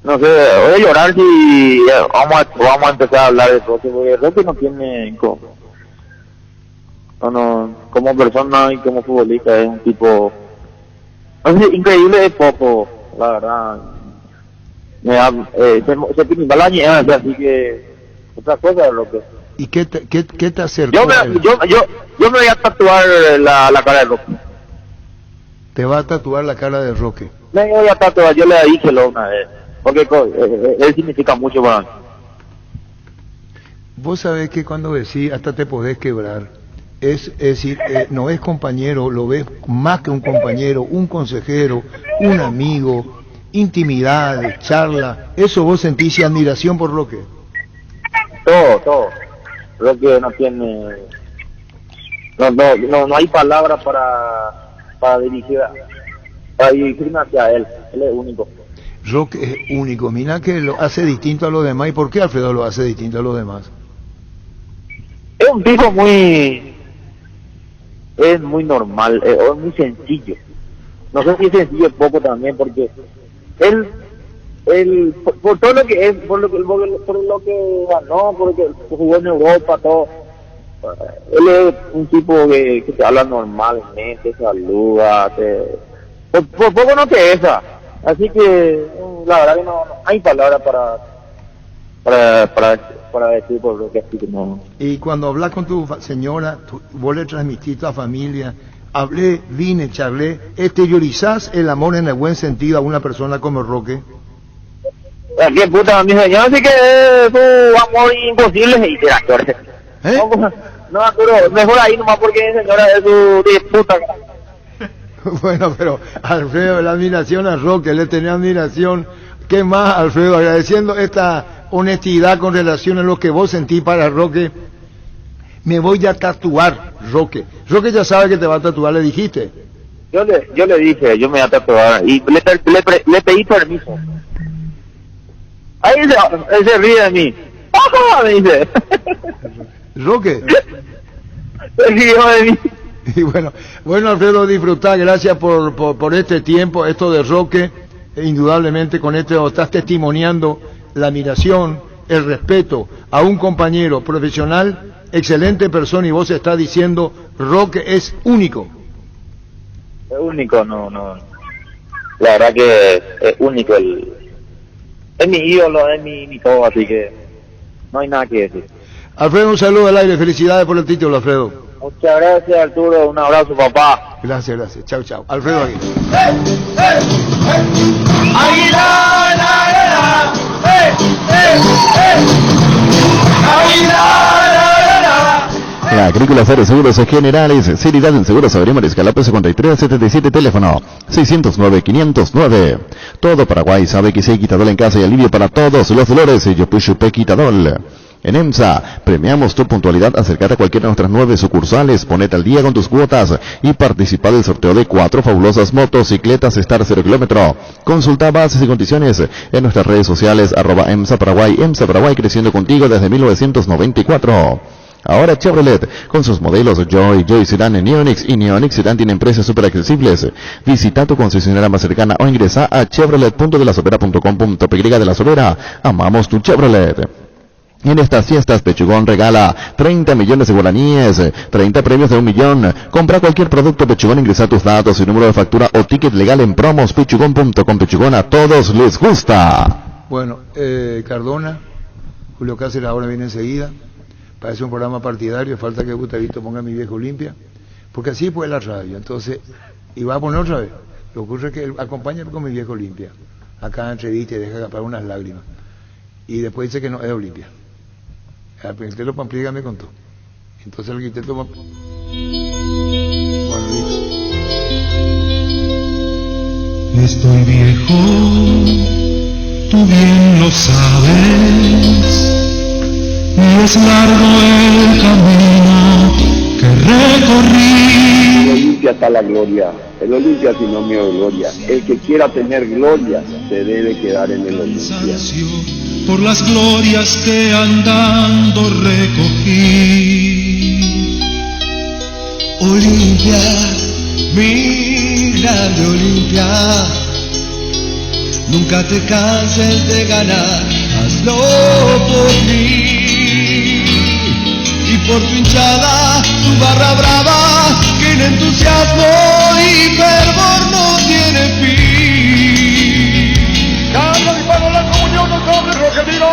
no sé, voy a llorar si vamos a empezar a hablar de Roque, porque Roque no tiene como persona y como futbolista, es un tipo, no sé, increíble de poco, la verdad. Se pinta la nieve, así que otra cosa de Roque. ¿Y qué te acercó? Yo me voy a tatuar la cara de Roque. te va a tatuar la cara de Roque. Me voy a tatuar, yo le dije una vez, porque él significa mucho para mí. Vos sabés que cuando decís hasta te podés quebrar, es decir, no es compañero, lo ves más que un compañero, un consejero, un amigo, intimidad, charla, eso vos sentís admiración por Roque. Todo. Roque no tiene, no hay palabras para dirigirme hacia él es único. Roque es único, mira que lo hace distinto a los demás. ¿Y por qué Alfredo lo hace distinto a los demás? Es un tipo es muy normal, es muy sencillo. No sé si es sencillo poco también, porque él por todo lo que es, por lo que ganó, por lo que jugó en Europa, todo. Él es un tipo que te habla normalmente, saluda, por poco no te esa. Así que la verdad que no hay palabras para decir por lo que así que no. Y cuando hablas con tu señora, vos le transmitís a la familia, hablé, vine, charlé, exteriorizás el amor en el buen sentido a una persona como Roque. Qué puta, mi señora, así que es un amor imposible y interactuar. No, pero mejor ahí nomás porque mi señora es su disputa. Bueno, pero Alfredo, la admiración a Roque, le tenía admiración. ¿Qué más, Alfredo? Agradeciendo esta honestidad con relación a lo que vos sentís para Roque. Me voy a tatuar, Roque. Roque ya sabe que te va a tatuar, le dijiste. Yo le dije, yo me voy a tatuar y le pedí permiso. Ahí él se ríe de mí. ¡Ajá! Me dice. Roque. Se rió de mí. Y bueno Alfredo, disfrutá, gracias por este tiempo, esto de Roque, indudablemente con esto estás testimoniando la admiración, el respeto a un compañero profesional, excelente persona, y vos estás diciendo, Roque es único. Es único, no. La verdad que es único, es mi ídolo, es mi todo, así que no hay nada que decir. Alfredo, un saludo al aire, felicidades por el título, Alfredo. Muchas gracias, Arturo, un abrazo, papá. Gracias, chau. Alfredo Aguilar. Agrícola Fer Seguros Generales, seriedad en seguros, abrimos Escalapé 5377, teléfono 609-509. Todo Paraguay sabe que si hay Quitadol en casa y alivio para todos los dolores, yo Yupushupé Quitadol. En EMSA, premiamos tu puntualidad. Acércate a cualquiera de nuestras 9 sucursales, ponete al día con tus cuotas y participa del sorteo de 4 fabulosas motocicletas Star 0 kilómetro. Consulta bases y condiciones en nuestras redes sociales, @EMSA Paraguay, EMSA Paraguay, creciendo contigo desde 1994. Ahora Chevrolet, con sus modelos Joy Sedan, Neonix y Neonix Sedan tienen precios súper accesibles. Visita tu concesionaria más cercana o ingresa a chevrolet.delasobera.com.py de la Sobera. Amamos tu Chevrolet. En estas fiestas, Pechugón regala 30 millones de guaraníes, 30 premios de 1 millón. Compra cualquier producto Pechugón, ingresa tus datos y número de factura o ticket legal en promos, pechugón.com. Pechugón, a todos les gusta. Bueno, Cardona, Julio Cáceres ahora viene enseguida. Parece un programa partidario, falta que Gustavito ponga Mi Viejo Olimpia, porque así fue la radio. Entonces, y va a poner otra vez. Lo que ocurre es que él acompaña con Mi Viejo Olimpia. Acá entrevista y deja escapar unas lágrimas. Y después dice que no es Olimpia. El arquitecto Pampliega me contó. Entonces el arquitecto bueno, listo. Estoy viejo, tú bien lo sabes, y es largo el camino que recorrí. El Olimpia está la gloria, el Olimpia es sinónimo de gloria. El que quiera tener gloria se debe quedar en el Olimpia. Por las glorias que andando recogí. Olimpia, mi grande Olimpia, nunca te canses de ganar, hazlo por mí. Y por tu hinchada, tu barra brava, que en entusiasmo y fervor no tiene fin. Carlos disparó la comunión, no sobre Roque tiró.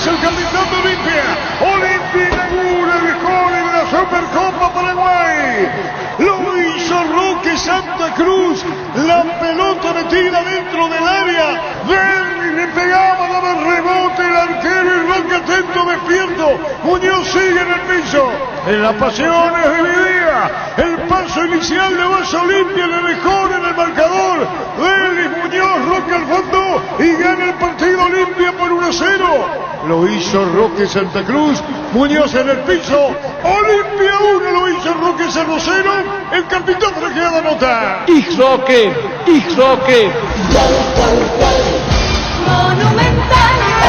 es el capitán de Olimpia. Olimpia inaugura el gol en la Supercopa Paraguay. Lo hizo Roque Santa Cruz. La pelota metida dentro del área. Derlis le pegaba, daba rebote el arquero y Roque atento, despierto. Muñoz sigue en el piso. En las pasiones dividía. El paso inicial de Base Olimpia le dejó en el marcador. Derlis, Muñoz, Roque al fondo y gana el partido Olimpia por 1-0. Lo hizo Roque Santa Cruz. Muñoz en el piso. Olimpia 1, lo hizo Roque 0-0. El capitán franqueado anota. X-Roque.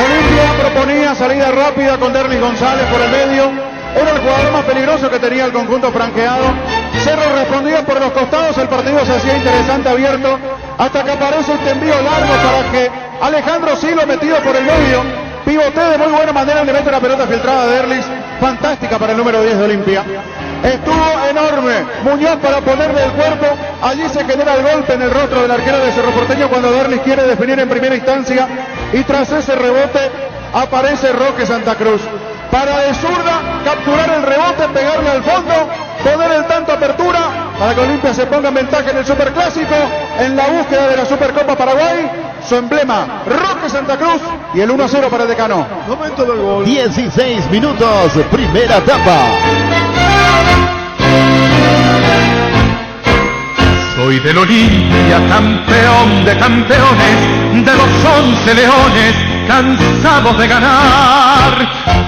Olimpia proponía salida rápida con Derlis González por el medio. Era el jugador más peligroso que tenía el conjunto franqueado. Cerro respondía por los costados, el partido se hacía interesante, abierto, hasta que aparece este envío largo para que Alejandro Silva, metido por el medio, pivotea de muy buena manera, le mete la pelota filtrada a Derlis, fantástica para el número 10 de Olimpia. Estuvo enorme Muñoz para ponerle el cuerpo, allí se genera el golpe en el rostro del arquero de Cerro Porteño cuando Derlis quiere definir en primera instancia, y tras ese rebote aparece Roque Santa Cruz para de zurda capturar el rebote, pegarle al fondo, poner el tanto apertura para que Olimpia se ponga en ventaja en el Superclásico, en la búsqueda de la Supercopa Paraguay. Su emblema, Roque Santa Cruz, y el 1-0 para el Decano. Momento del gol. 16 minutos, primera etapa. Soy del Olimpia, campeón de campeones, de los 11 leones, cansados de ganar.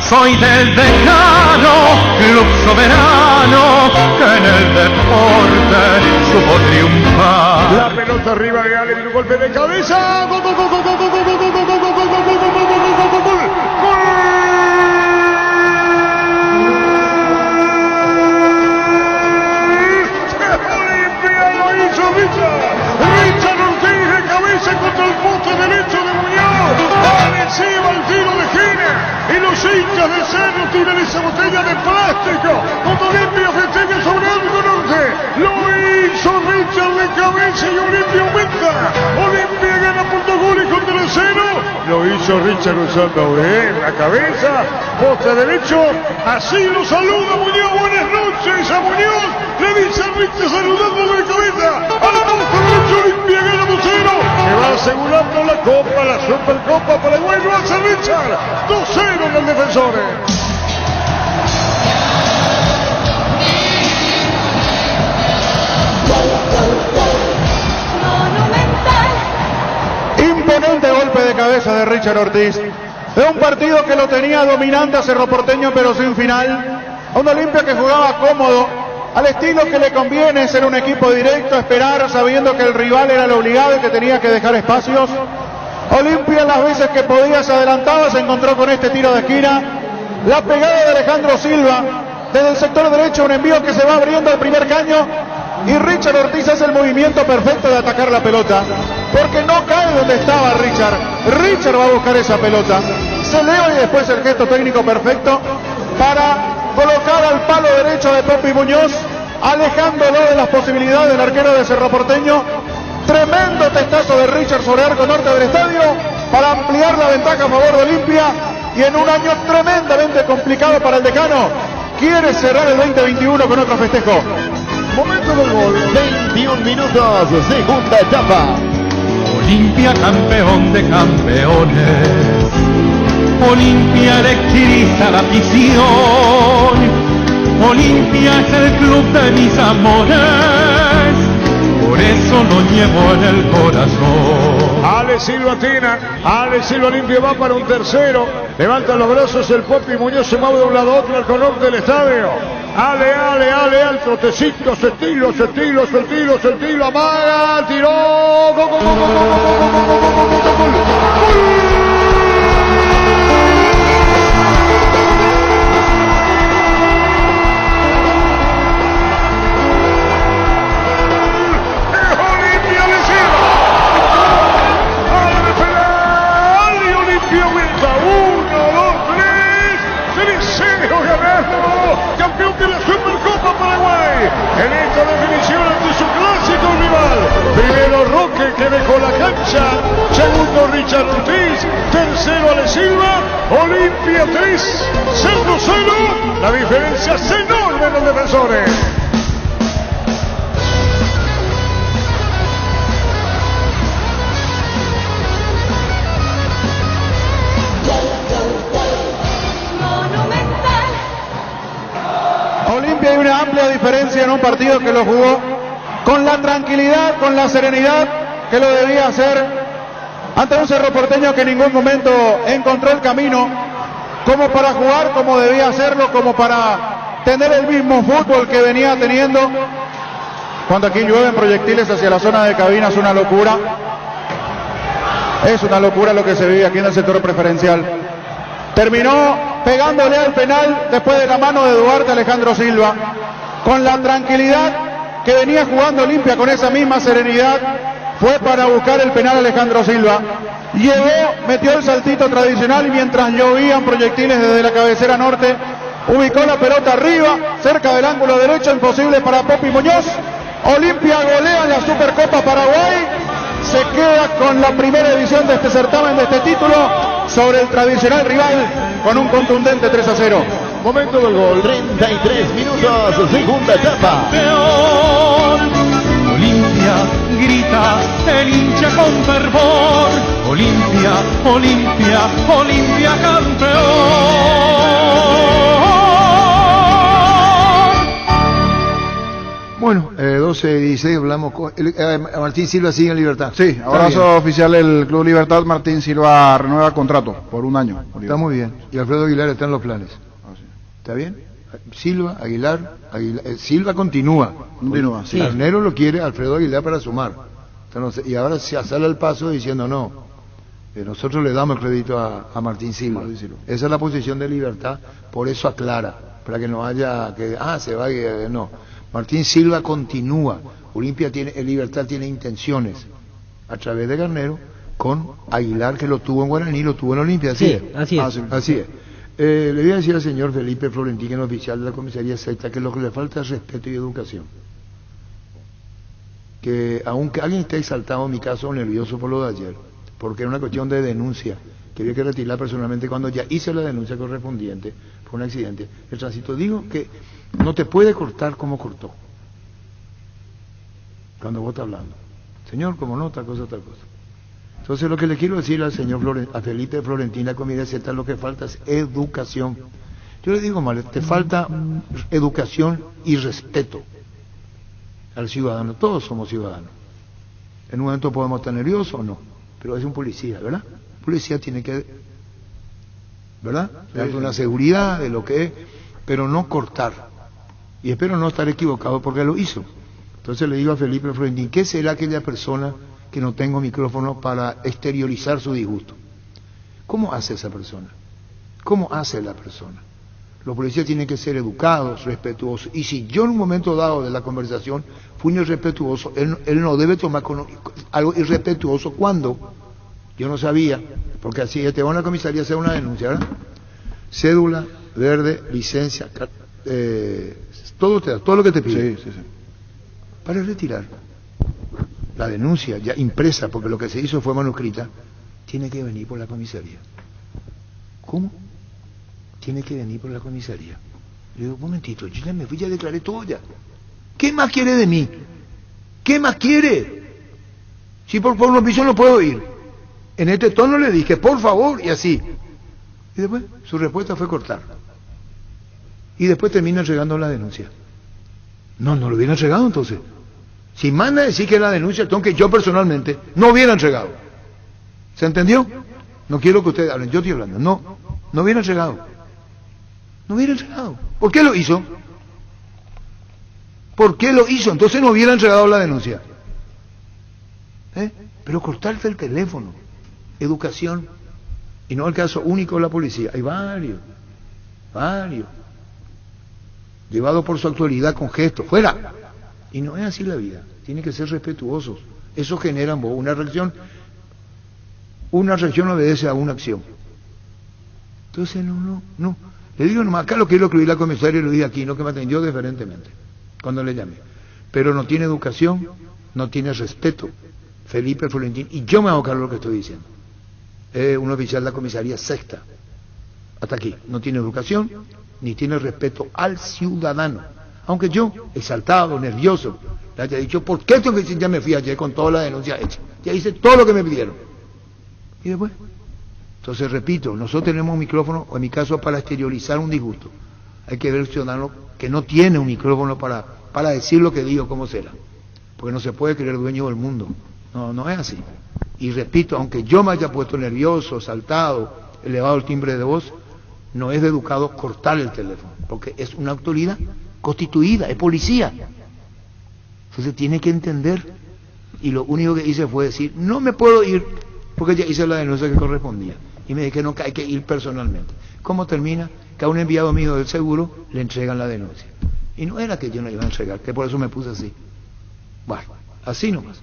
Soy del Decano, club soberano, que en el deporte supo triunfar. La pelota arriba de Ale, un golpe de cabeza. ¡Gol! Richard Ortiz de cabeza contra el poste derecho de Muñoz. Encima el tiro de esquina. Y los hinchas de Cerro tiran esa botella de plástico. Cuando Olimpia festeja sobre Algo Norte. Lo hizo Richard de cabeza y Olimpia aumenta. Olimpia gana por 2 goles contra 0. Lo hizo Richard usando bien la cabeza. Poste derecho. Así lo saluda Muñoz. Buenas noches a Muñoz. Le dice a Richard saludando de cabeza. Olimpia gana 2-0, que va asegurando la Copa, la Supercopa Paraguay, lo hace Richard, 2-0 en el Defensores. Imponente golpe de cabeza de Richard Ortiz, de un partido que lo tenía dominante a Cerro Porteño pero sin final, a un Olimpia que jugaba cómodo, al estilo que le conviene, ser un equipo directo, esperar sabiendo que el rival era el obligado y que tenía que dejar espacios. Olimpia las veces que podía se adelantaba, se encontró con este tiro de esquina, la pegada de Alejandro Silva desde el sector derecho, un envío que se va abriendo al primer caño y Richard Ortiz hace el movimiento perfecto de atacar la pelota, porque no cae donde estaba Richard. Richard va a buscar esa pelota, se eleva y después el gesto técnico perfecto para colocar al palo derecho de Popi Muñoz, alejándolo de las posibilidades del arquero de Cerro Porteño. Tremendo testazo de Richard sobre arco norte del estadio para ampliar la ventaja a favor de Olimpia, y en un año tremendamente complicado para el Decano, quiere cerrar el 2021 con otro festejo. Momento del gol. 21 minutos, segunda etapa. Olimpia, campeón de campeones. Olimpia electriza la afición. Olimpia es el club de mis amores. Por eso lo llevo en el corazón. Ale Silva Tina, Ale Silva Olimpia va para un tercero. Levanta los brazos el Popi Muñoz, se mueve de un lado a otro al color del estadio. Ale, al trotecito, su estilo, amaga, tiró, gol. Campeón de la Supercopa Paraguay, en esta definición ante su clásico rival. Primero Roque, que dejó la cancha, segundo Richard Ortiz, tercero Ale Silva, Olimpia 3, Cerro 0. La diferencia es enorme en los defensores. Olimpia hay una amplia diferencia en un partido que lo jugó con la tranquilidad, con la serenidad que lo debía hacer ante un Cerro Porteño que en ningún momento encontró el camino como para jugar como debía hacerlo, como para tener el mismo fútbol que venía teniendo. Cuando aquí llueven proyectiles hacia la zona de cabina es una locura. Es una locura lo que se vive aquí en el sector preferencial. Terminó pegándole al penal después de la mano de Duarte Alejandro Silva. Con la tranquilidad que venía jugando Olimpia, con esa misma serenidad, fue para buscar el penal Alejandro Silva. Llegó, metió el saltito tradicional y mientras llovían proyectiles desde la cabecera norte, ubicó la pelota arriba, cerca del ángulo derecho, imposible para Popi Muñoz. Olimpia golea en la Supercopa Paraguay. Se queda con la primera edición de este certamen, de este título, sobre el tradicional rival, con un contundente 3-0. Momento del gol. 33 minutos, segunda etapa. Campeón. Olimpia, grita el hincha con fervor. Olimpia, Olimpia, Olimpia campeón. Bueno, 12-16 hablamos con Martín Silva sigue en Libertad. Sí, ahora es oficial el Club Libertad. Martín Silva renueva contrato por un año. Está muy bien. Y Alfredo Aguilar está en los planes. ¿Está bien? Silva, Aguilar, Silva continúa. Continúa, sí. Carnero lo quiere Alfredo Aguilar para sumar. Entonces, y ahora se sale al paso diciendo no. Nosotros le damos el crédito a Martín Silva. Esa es la posición de Libertad, por eso aclara, para que no haya que se va no. Martín Silva continúa. Olimpia tiene, Libertad tiene intenciones a través de Garnero con Aguilar, que lo tuvo en Guaraní, lo tuvo en Olimpia. Así es. Así es. Le voy a decir al señor Felipe Florentín, el oficial de la comisaría sexta, que lo que le falta es respeto y educación. Que aunque alguien esté exaltado, en mi caso nervioso por lo de ayer, porque era una cuestión de denuncia que había que retirar personalmente cuando ya hice la denuncia correspondiente por un accidente. El tránsito digo que no te puede cortar como cortó cuando vos estás hablando. Señor, como no, tal cosa. Entonces lo que le quiero decir al señor a Felipe Florentina, comida Z, lo que falta es educación. Yo le digo mal, te falta educación y respeto al ciudadano. Todos somos ciudadanos. En un momento podemos estar nerviosos o no, pero es un policía, ¿verdad? El policía tiene que, ¿verdad? Darle una seguridad de lo que es, pero no cortar. Y espero no estar equivocado porque lo hizo. Entonces le digo a Felipe Florentín, ¿qué será aquella persona que no tengo micrófono para exteriorizar su disgusto? ¿Cómo hace esa persona? ¿Cómo hace la persona? Los policías tienen que ser educados, respetuosos. Y si yo en un momento dado de la conversación fui irrespetuoso, él no debe tomar algo irrespetuoso cuando yo no sabía, porque así te va a la comisaría a hacer una denuncia, ¿verdad? Cédula, verde, licencia, todo te da, todo lo que te pide. Sí. Para retirar la denuncia ya impresa, porque lo que se hizo fue manuscrita, tiene que venir por la comisaría. ¿Cómo? Tiene que venir por la comisaría. Le digo, un momentito, yo ya me fui, ya declaré todo ya. ¿Qué más quiere de mí? ¿Qué más quiere? Si por un piso no puedo ir. En este tono le dije, por favor, y así. Y después su respuesta fue cortar. Y después termina entregando la denuncia. No lo hubiera entregado entonces. Si manda a decir que la denuncia, entonces yo personalmente no hubiera entregado. ¿Se entendió? No quiero que ustedes hablen, yo estoy hablando. No hubiera entregado. No hubiera entregado. ¿Por qué lo hizo? ¿Por qué lo hizo? Entonces no hubiera entregado la denuncia. Pero cortarte el teléfono, educación, y no el caso único de la policía. Hay varios. Llevado por su autoridad con gestos, fuera. Y no es así la vida, tiene que ser respetuosos. Eso genera una reacción. Una reacción obedece a una acción. Entonces no. Le digo nomás, acá lo quiero escribir la comisaria y lo dije aquí, no que me atendió diferentemente cuando le llamé. Pero no tiene educación, no tiene respeto. Felipe Florentín, y yo me hago cargo de lo que estoy diciendo. Es un oficial de la comisaría sexta. Hasta aquí. No tiene educación, ni tiene respeto al ciudadano. Aunque yo, exaltado, nervioso, le haya dicho, ¿por qué tengo que decir? Ya me fui ayer con toda la denuncia hecha. Ya hice todo lo que me pidieron. Y después. Entonces, repito, nosotros tenemos un micrófono, o en mi caso, para exteriorizar un disgusto. Hay que ver el ciudadano que no tiene un micrófono para decir lo que digo, cómo será. Porque no se puede creer dueño del mundo. No, no es así. Y repito, aunque yo me haya puesto nervioso, saltado, elevado el timbre de voz, no es de educado cortar el teléfono, porque es una autoridad constituida, es policía. Entonces tiene que entender, y lo único que hice fue decir, no me puedo ir, porque ya hice la denuncia que correspondía, y me dijeron que hay que ir personalmente. ¿Cómo termina? Que a un enviado mío del seguro le entregan la denuncia. Y no era que yo no iba a entregar, que por eso me puse así. Bueno, así nomás.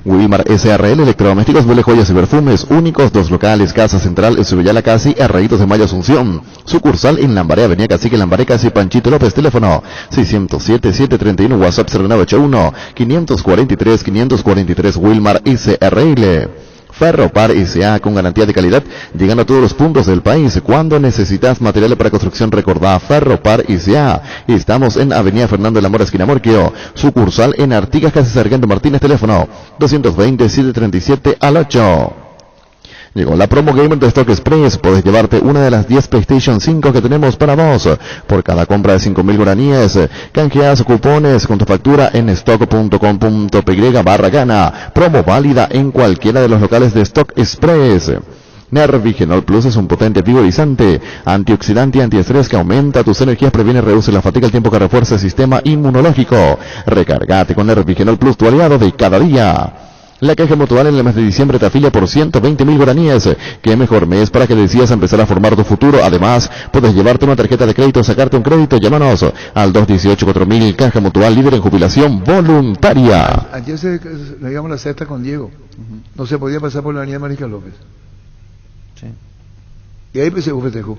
Wilmar SRL, electrodomésticos, huele, joyas y perfumes, únicos, 2 locales, Casa Central, Subillala Casi, Herreritos de Mayo Asunción, sucursal en Lambaré, Avenida Cacique, Lambaré Casi, Panchito López, teléfono 607-731, WhatsApp 0981-543-543, Wilmar SRL. Ferropar S.A. con garantía de calidad, llegando a todos los puntos del país. Cuando necesitas materiales para construcción, recordá Ferropar S.A. Estamos en Avenida Fernando de la Mora, esquina Morquio. Sucursal en Artigas, casi Sargento Martínez, teléfono 220-737-8. Llegó la promo gamer de Stock Express. Puedes llevarte una de las 10 PlayStation 5 que tenemos para vos. Por cada compra de 5.000 guaraníes, canjeas cupones con tu factura en stock.com.py/gana. Promo válida en cualquiera de los locales de Stock Express. Nervigenol Plus es un potente vigorizante, antioxidante y antiestrés que aumenta tus energías, previene y reduce la fatiga al tiempo que refuerza el sistema inmunológico. Recargate con Nervigenol Plus, tu aliado de cada día. La Caja Mutual en el mes de diciembre te afilia por 120.000 guaraníes. Qué mejor mes para que decidas empezar a formar tu futuro. Además, puedes llevarte una tarjeta de crédito o sacarte un crédito. Llámanos al 218-4000. Caja Mutual, líder en jubilación voluntaria. Ayer le digamos la cesta con Diego. No se podía pasar por la avenida Mariscal López. Sí. Y ahí se festejó.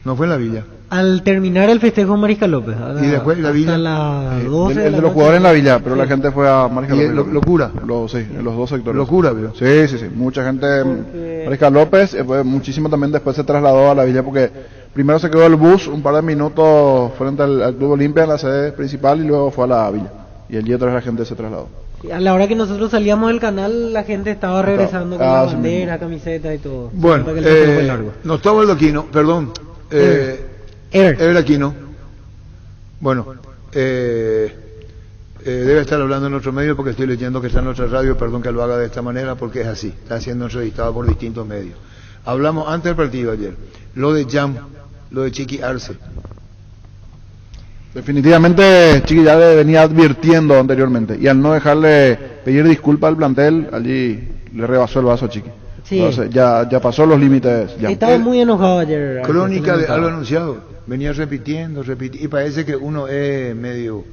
No fue en la villa. Al terminar el festejo en Mariscal López. Y después la villa. Las 12 de el la de los noche. jugadores en la villa, pero la gente fue a Mariscal Y López. locura. Sí, en los dos sectores. Locura, veo. Sí. Mucha gente en Mariscal López, muchísimo también después se trasladó a la villa porque primero se quedó el bus un par de minutos frente al Club Olimpia en la sede principal y luego fue a la villa. Y el día 3 la gente se trasladó. A la hora que nosotros salíamos del canal, la gente estaba regresando con la bandera, camiseta y todo. Bueno, Para que el festejo fue largo. no estaba el Aquino, perdón. Ever Aquino. Bueno, debe estar hablando en otro medio porque estoy leyendo que está en otra radio, perdón que lo haga de esta manera porque es así, está siendo entrevistado por distintos medios. Hablamos antes del partido ayer, lo de Jam, lo de Chiqui Arce. Definitivamente Chiqui ya le venía advirtiendo anteriormente y al no dejarle pedir disculpas al plantel, allí le rebasó el vaso a Chiqui. Sí. Entonces ya pasó los límites. Ya. Estaba muy enojado ayer. Crónica de algo anunciado, venía repitiendo, y parece que uno es medio,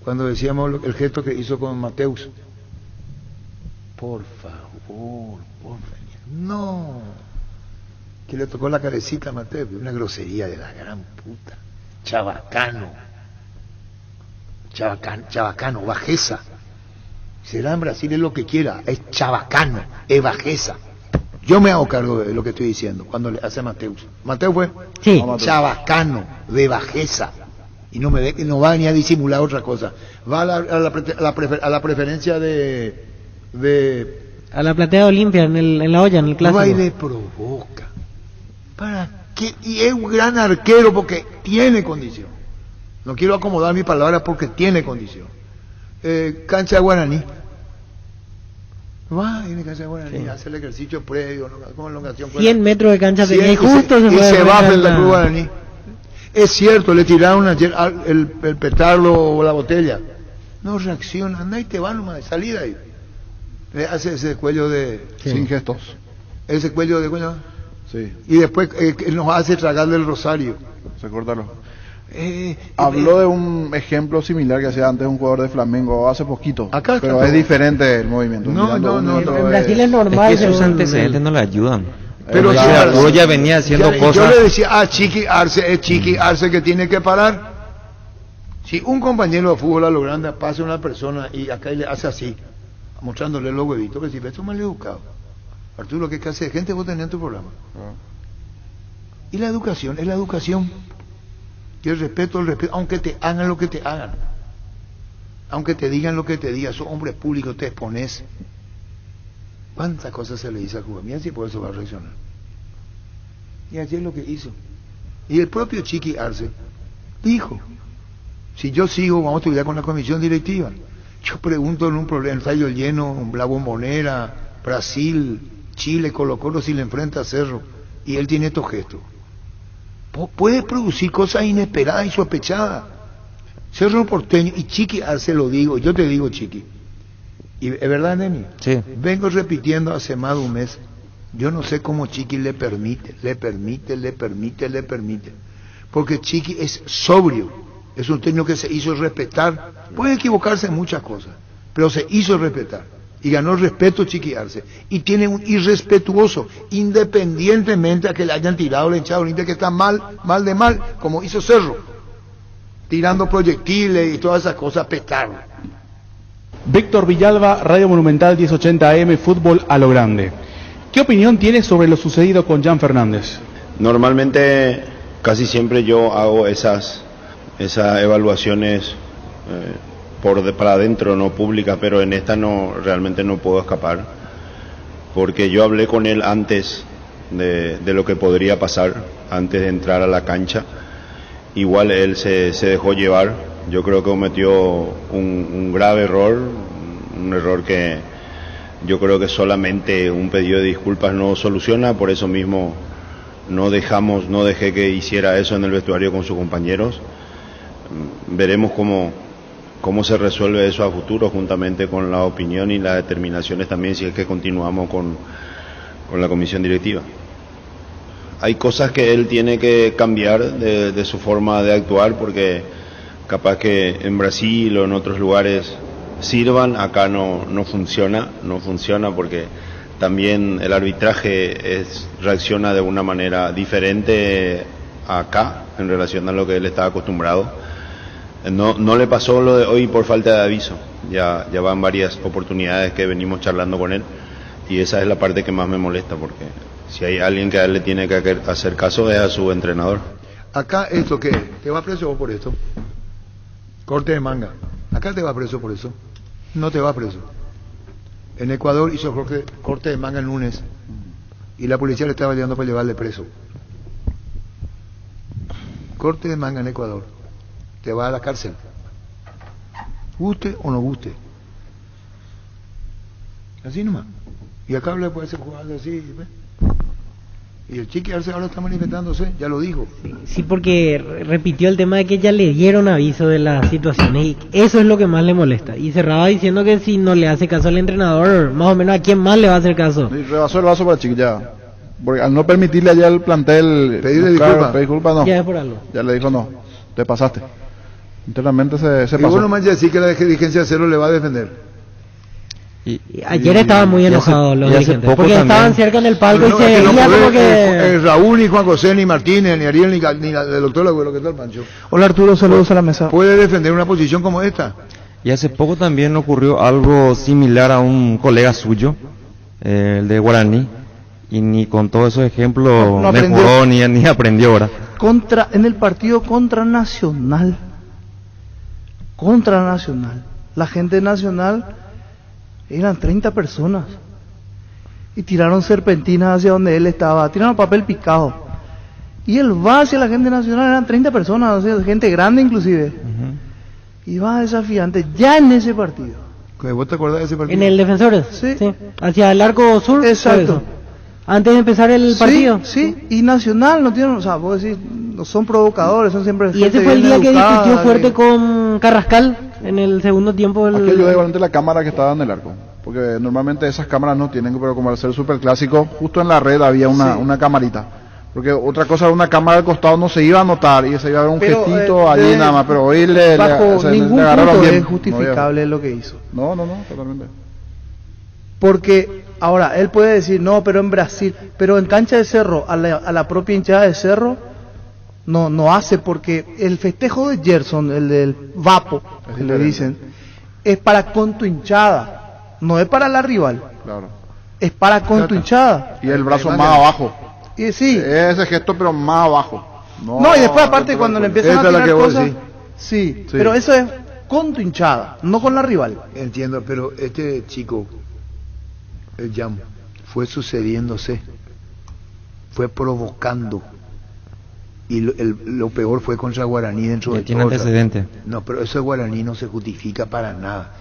cuando decíamos el gesto que hizo con Mateus. Por favor, no, que le tocó la cabecita a Mateus, una grosería de la gran puta, chabacano, bajeza. Será en Brasil es lo que quiera, es chabacano, es bajeza. Yo me hago cargo de lo que estoy diciendo cuando le hace Mateus. Mateus fue chabacano, de bajeza. Y no va ni a disimular otra cosa. Va a la preferencia de a la platea de Olimpia, en la olla, en el clásico. Va y le provoca. ¿Para qué? Y es un gran arquero porque tiene condición. No quiero acomodar mi palabra porque tiene condición. Cancha de Guaraní. Va en cancha de Guaraní, hace el ejercicio previo, como elongación. 100 metros de cancha tenía y justo se va frente al Club Guaraní. Es cierto, le tiraron ayer el petardo o la botella. No reacciona, anda y te va nomás de salida ahí. Le hace ese cuello de... Sin gestos. Ese cuello de... Bueno, sí. Y después nos hace tragarle el rosario. Se corta los... Habló de un ejemplo similar que hacía antes un jugador de Flamengo hace poquito, acá pero todo. Es diferente el movimiento. No, en Brasil es normal. Es que sus antecedentes no le ayudan. Pero ya venía haciendo cosas. Yo le decía, Chiqui Arce, es Chiqui Arce que tiene que parar. Si un compañero de fútbol a lo grande pasa a una persona y acá le hace así, mostrándole los huevitos, que si esto es mal educado. Arturo, ¿qué clase de gente vos tenés en tu programa? Y la educación es la educación. Y el respeto, aunque te hagan lo que te hagan. Aunque te digan lo que te digan, sos hombre público, te expones. ¿Cuántas cosas se le dice al jugador? Mira si por eso va a reaccionar. Y así es lo que hizo. Y el propio Chiqui Arce dijo, si yo sigo, vamos a estudiar con la comisión directiva. Yo pregunto en un problema, el Estadio Lleno, la Bombonera, Brasil, Chile, Colo-Colo, si le enfrenta a Cerro, y él tiene estos gestos. Puede producir cosas inesperadas y sospechadas. Cerro Porteño, y Chiqui Arce lo digo, yo te digo, Chiqui, y es verdad, Nemi, sí. Vengo repitiendo hace más de un mes, yo no sé cómo Chiqui le permite, porque Chiqui es sobrio, es un técnico que se hizo respetar, puede equivocarse en muchas cosas, pero se hizo respetar, y ganó respeto Chiqui Arce, y tiene un irrespetuoso, independientemente a que le hayan tirado la hinchada Olimpia, que está mal, como hizo Cerro, tirando proyectiles y todas esas cosas, petardo. Víctor Villalba, Radio Monumental 1080 AM, Fútbol a lo Grande. ¿Qué opinión tienes sobre lo sucedido con Jan Fernández? Normalmente, casi siempre yo hago esas evaluaciones para adentro, no públicas, pero en esta realmente no puedo escapar, porque yo hablé con él antes de lo que podría pasar, antes de entrar a la cancha. Igual él se dejó llevar. Yo creo que cometió un grave error, un error que yo creo que solamente un pedido de disculpas no soluciona. Por eso mismo no dejé que hiciera eso en el vestuario con sus compañeros. Veremos cómo se resuelve eso a futuro, juntamente con la opinión y las determinaciones también, si es que continuamos con la comisión directiva. Hay cosas que él tiene que cambiar de su forma de actuar, porque capaz que en Brasil o en otros lugares sirvan, acá no funciona porque también el arbitraje reacciona de una manera diferente acá en relación a lo que él estaba acostumbrado. No le pasó lo de hoy por falta de aviso, ya van varias oportunidades que venimos charlando con él, y esa es la parte que más me molesta, porque si hay alguien que a él le tiene que hacer caso es a su entrenador. Acá esto que te va preso vos por esto, corte de manga, acá te va preso por eso, no te va preso. En Ecuador hizo corte de manga el lunes y la policía le estaba llevando para llevarle preso. Corte de manga en Ecuador, te va a la cárcel, guste o no guste, así nomás. Y acá le puede ser jugando así, ¿ves? Y el Chiqui Arce ahora está manifestándose, ya lo dijo. Sí, porque repitió el tema de que ya le dieron aviso de las situaciones y eso es lo que más le molesta. Y cerraba diciendo que si no le hace caso al entrenador, más o menos a quién más le va a hacer caso. Y rebasó el vaso para Chiqui ya. Porque al no permitirle allá al plantel pedir disculpas, no. Ya es por algo. Ya le dijo no, te pasaste. Internamente se pasó. Y pasó. bueno, más ya decir que la dirigencia Cerro le va a defender. Ayer estaban muy enojados los dirigentes porque también estaban cerca en el palco y se veía como que Raúl, ni Juan José, ni Martínez, ni Ariel, ni el doctor Lagüero, que tal Pancho. Hola Arturo, saludos a la mesa. ¿Puede defender una posición como esta? Y hace poco también ocurrió algo similar a un colega suyo, el de Guaraní, y ni con todos esos ejemplos mejoró ni aprendió ahora. En el partido contra Nacional, la gente de Nacional eran 30 personas y tiraron serpentinas hacia donde él estaba, tiraron papel picado y él va hacia la gente nacional, eran 30 personas, o sea, gente grande inclusive, y va desafiante ya en ese partido. ¿Vos te acordás de ese partido? En el Defensores, sí. Hacia el arco sur. Exacto. Antes de empezar el partido. Sí, y Nacional no tienen, o sea, vos decís, no son provocadores, son siempre. Y ese fue el día que discutió fuerte con Carrascal en el segundo tiempo. Aquello de igualmente la cámara que estaba en el arco, porque normalmente esas cámaras no tienen, pero como al ser súper clásico, justo en la red había una camarita. Porque otra cosa, una cámara al costado no se iba a notar y se iba a ver un gestito allí nada más, pero hoy bajo ningún punto es justificable lo que hizo. No, totalmente. Porque ahora él puede decir no, pero en Brasil, pero en cancha de Cerro, a la propia hinchada de Cerro no hace, porque el festejo de Gerson, el del Vapo, que le dicen, es para con tu hinchada, no es para la rival. Claro. Es para con tu hinchada. Y el brazo más abajo. Y sí. Ese gesto, pero más abajo. No, y después aparte cuando le empiezan a tirar cosas... Sí, pero eso es con tu hinchada, no con la rival. Entiendo, pero este chico, el Jam, fue sucediéndose, fue provocando. Y lo peor fue contra Guaraní dentro de tiene antecedente. No, pero eso de Guaraní no se justifica para nada.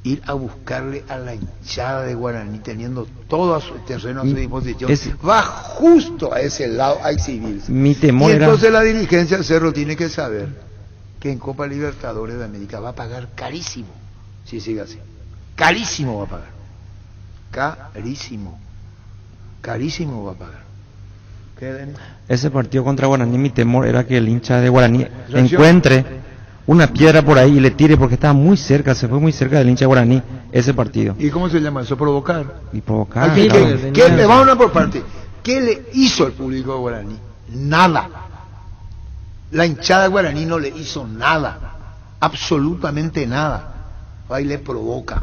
Ir a buscarle a la hinchada de Guaraní teniendo todo a su terreno a su disposición, va justo a ese lado a exhibirse. Mi temor y entonces era... la dirigencia del Cerro tiene que saber que en Copa Libertadores de América va a pagar carísimo si sigue así. Carísimo va a pagar. Carísimo va a pagar. ¿Qué, Denis? Ese partido contra Guaraní, mi temor era que el hincha de Guaraní encuentre una piedra por ahí y le tire, porque estaba muy cerca, se fue muy cerca del hincha de Guaraní ese partido. ¿Y cómo se llama eso? ¿Provocar? Y provocar. ¿Qué le va una por parte? ¿Qué le hizo el público de Guaraní? Nada. La hinchada de Guaraní no le hizo nada, absolutamente nada. Ahí le provoca.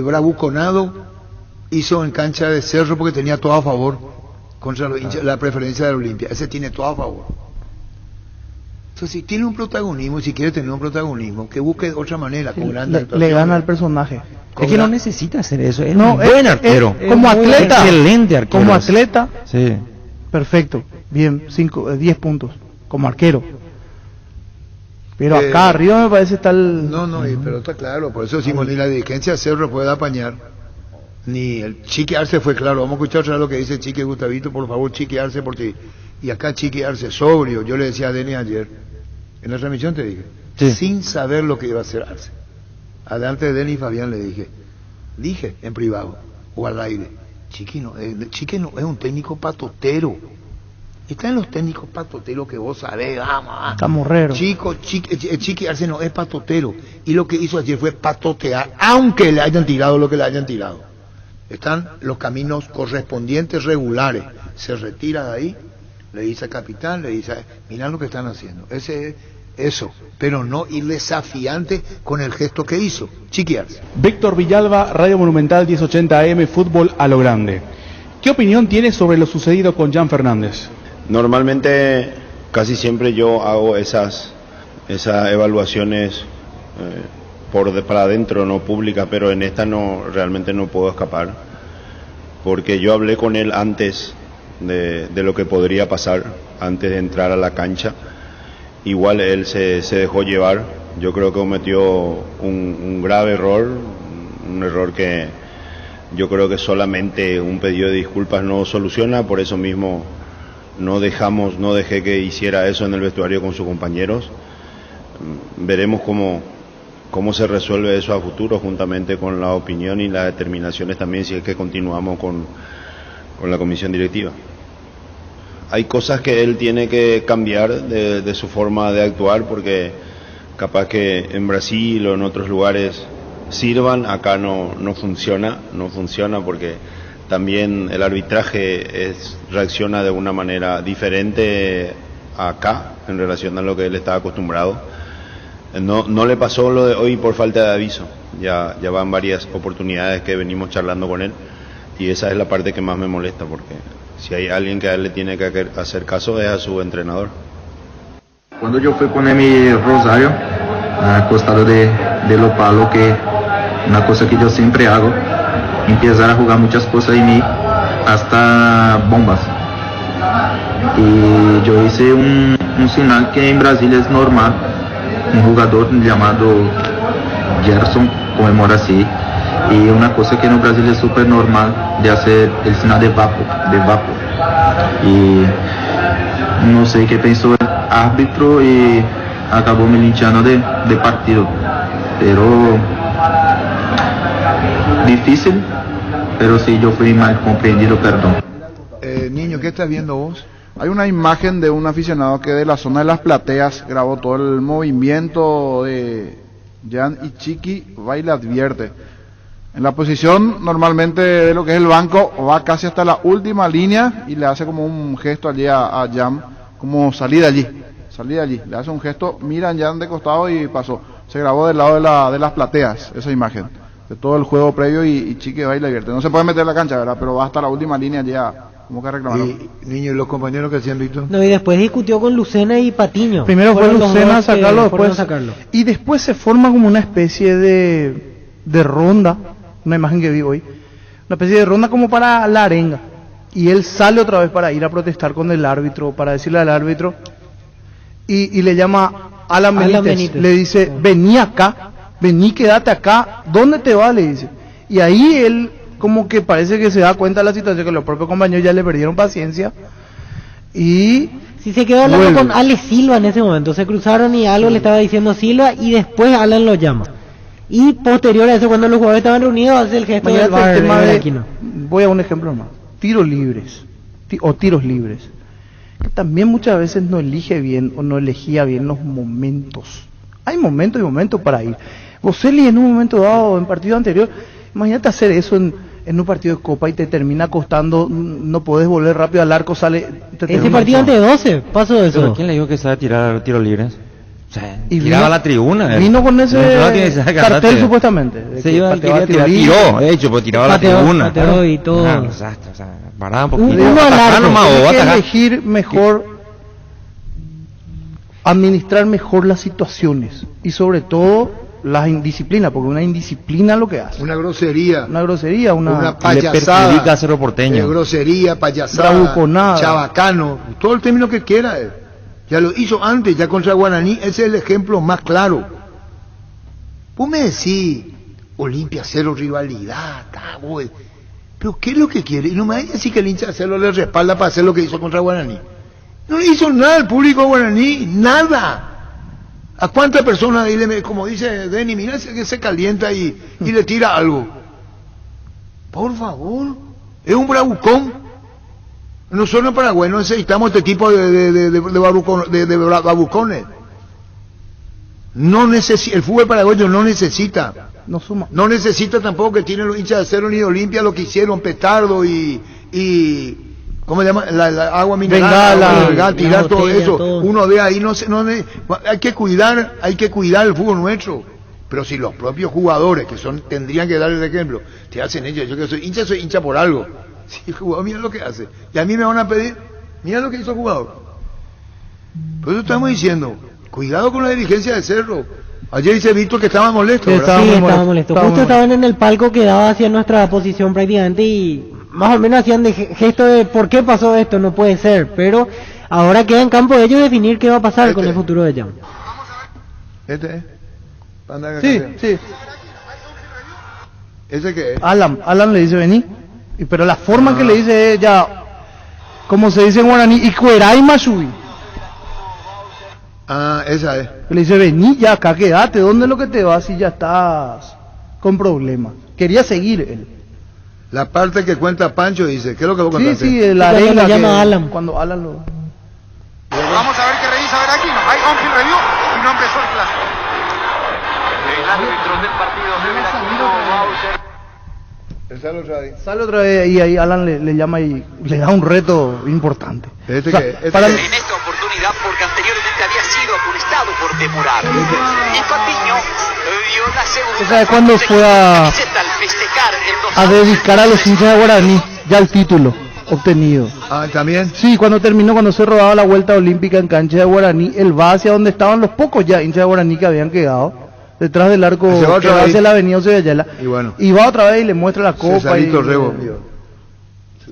Bravuconado hizo en cancha de Cerro porque tenía todo a favor contra los hinchas, la preferencia de la Olimpia. Ese tiene todo a favor. Entonces, si tiene un protagonismo, si quiere tener un protagonismo, que busque de otra manera, con grandes actuaciones. Le gana al personaje. Es que no necesita hacer eso, es no, un buen arquero. Como atleta. Excelente arquero. Como atleta. Sí. Perfecto. Bien, 10 puntos. Como arquero. Pero acá arriba me parece tal... No, pero está claro, por eso decimos, ni la dirigencia Cerro puede apañar, ni el Chiqui Arce fue claro. Vamos a escuchar otra vez lo que dice Chiqui Gustavito, por favor, Chiqui Arce, porque... Y acá Chiqui Arce, sobrio, yo le decía a Denis ayer, en la transmisión te dije, sin saber lo que iba a hacer Arce. Adelante de Denis y Fabián le dije en privado, o al aire, Chiqui no es un técnico patotero. Está en los técnicos patoteros que vos sabés, vamos. Camorrero. Chiqui Arce no es patotero. Y lo que hizo ayer fue patotear, aunque le hayan tirado lo que le hayan tirado. Están los caminos correspondientes regulares. Se retira de ahí, le dice al capitán, le dice, mirá lo que están haciendo. Eso, pero no ir desafiante con el gesto que hizo. Chiqui Arce. Víctor Villalba, Radio Monumental 1080 AM, fútbol a lo grande. ¿Qué opinión tiene sobre lo sucedido con Jan Fernández? Normalmente, casi siempre yo hago esas evaluaciones para adentro, no pública, pero en esta realmente no puedo escapar, porque yo hablé con él antes de lo que podría pasar, antes de entrar a la cancha. Igual él se dejó llevar. Yo creo que cometió un grave error, un error que yo creo que solamente un pedido de disculpas no soluciona. Por eso mismo no dejé que hiciera eso en el vestuario con sus compañeros. Veremos cómo se resuelve eso a futuro, juntamente con la opinión y las determinaciones también, si es que continuamos con la comisión directiva. Hay cosas que él tiene que cambiar de su forma de actuar, porque capaz que en Brasil o en otros lugares sirvan, acá no funciona porque también el arbitraje reacciona de una manera diferente acá en relación a lo que él estaba acostumbrado. No le pasó lo de hoy por falta de aviso. Ya van varias oportunidades que venimos charlando con él, y esa es la parte que más me molesta, porque si hay alguien que a él le tiene que hacer caso es a su entrenador. Cuando yo fui poner mi rosario al costado de lo palo, que una cosa que yo siempre hago, empezar a jugar muchas cosas en mí, hasta bombas. Y yo hice un sinal que en Brasil es normal, un jugador llamado Gerson conmemora así, y una cosa que en Brasil es súper normal de hacer el sinal de vapor. Y no sé qué pensó el árbitro y acabó me linchando de partido, pero difícil, pero sí, yo fui mal comprendido, perdón. Niño, ¿qué estás viendo vos? Hay una imagen de un aficionado que de la zona de las plateas grabó todo el movimiento de Jan y Chiqui, va y le advierte. En la posición normalmente de lo que es el banco, va casi hasta la última línea y le hace como un gesto allí a Jan, como salí de allí, le hace un gesto, mira a Jan de costado y pasó. Se grabó del lado de las plateas, esa imagen. de todo el juego previo y Chique va y le divierte. No se puede meter en la cancha, ¿verdad? Pero va hasta la última línea ya, como que reclamaron. Y niños, ¿y los compañeros que hacían, Víctor? No, y después discutió con Lucena y Patiño. Primero fue Fueron los Lucena a dos que sacarlo, fueron a después, sacarlo. y después se forma como una especie de ronda, una imagen que vi hoy, una especie de ronda como para la arenga. Y él sale otra vez para ir a protestar con el árbitro, para decirle al árbitro, y le llama Alan Benítez, le dice, vení acá, vení, quédate acá, ¿dónde te vas? Le dice. Y ahí él como que parece que se da cuenta de la situación, que los propios compañeros ya le perdieron paciencia, y Sí, se quedó hablando con Ale Silva en ese momento, se cruzaron y algo le estaba diciendo Silva, y después Alan lo llama. Y posterior a eso, cuando los jugadores estaban reunidos, hace el gesto del bar, el tema de de, Aquino. voy a un ejemplo más, tiros libres, o tiros libres, que también muchas veces no elige bien o no elegía bien los momentos. Hay momentos y momentos para ir. Boselli en un momento dado, en partido anterior, imagínate hacer eso en un partido de Copa y te termina costando, no podés volver rápido al arco, sale... Ese partido antes de 12, pasó eso. ¿Pero quién le dijo que sabe tirar tiros libres? O sea, Y tiraba vino- a la tribuna. vino con ese tiene que saber cartel cantante. supuestamente, de Se que iba, pateaba quería tiro tirar, libre. tiró, de hecho, pues tiraba a la Pateó, tribuna. pateó y todo. Ah, un desastre, o sea, paraba un poquito. Uno al Atajar arco, nomás, o hay que atajar. elegir mejor, administrar mejor las situaciones y sobre todo la indisciplina, porque una indisciplina lo que hace. Una grosería. Una grosería, una payasada. Le perjudica a Cerro Porteño. Grosería, payasada, Bravuconada. chabacano, todo el término que quiera. Ya lo hizo antes, ya contra Guaraní, ese es el ejemplo más claro. Vos me decís, Olimpia cero rivalidad, güey. Pero ¿qué es lo que quiere? Y no me vayas a decir que el hincha de Cerro le respalda para hacer lo que hizo contra Guaraní. No le hizo nada al público de Guaraní, nada. ¿A cuántas personas, como dice Denny, mira que se calienta y le tira algo? Por favor, es un bravucón. Nosotros en Paraguay no necesitamos este tipo de babucones. No el fútbol paraguayo no necesita. No suma. No necesita tampoco que tienen los hinchas de Cerro ni de Olimpia lo que hicieron, petardo y ¿cómo se llama? La agua mineral, Bengala, tirar todo botella, eso. todo. Uno ve ahí, hay que cuidar el fútbol nuestro. Pero si los propios jugadores, que tendrían que dar el ejemplo, te hacen ellos, yo que soy hincha por algo. Si el jugador, mira lo que hace. Y a mí me van a pedir, mira lo que hizo el jugador. Por eso estamos diciendo, cuidado con la dirigencia de Cerro. Ayer dice Víctor que estaba molesto, ¿verdad? Sí, estaba molesto. Justo estaban en el palco que daba hacia nuestra posición prácticamente y más o menos hacían de gesto de ¿por qué pasó esto? No puede ser, pero ahora queda en campo de ellos definir qué va a pasar con el futuro de Jam. Sí. ¿Ese qué es? Alan le dice vení, pero la forma que le dice ella, como se dice en guaraní, Icueray Mashubi. Esa es. Le dice vení ya acá, quédate, ¿dónde es lo que te vas si ya estás con problemas? Quería seguir él. La parte que cuenta Pancho dice, ¿qué es lo que vos contaste? Sí, la Cuando arena lo llama que- Alan. Cuando Alan lo... Vamos a ver qué revisa ver aquí. Hay on-field review y no empezó el clásico. El árbitro del partido de Aquino, Bauser. Sale otra vez y ahí Alan le llama y le da un reto importante. O sea, para- En esta oportunidad, porque anteriormente había sido amonestado por demorar. Y Patiño vio la segunda. o sea, cuando fue camiseta al festejar el a dedicar a los hinchas de Guaraní ya el título obtenido. ¿También? Sí, cuando se rodaba la vuelta olímpica en cancha de Guaraní, él va hacia donde estaban los pocos ya hinchas de Guaraní que habían quedado, detrás del arco Se va que otra va vez. hacia la avenida Oceyayala, Y bueno, y va otra vez y le muestra la copa. Cesarito y, Rebo.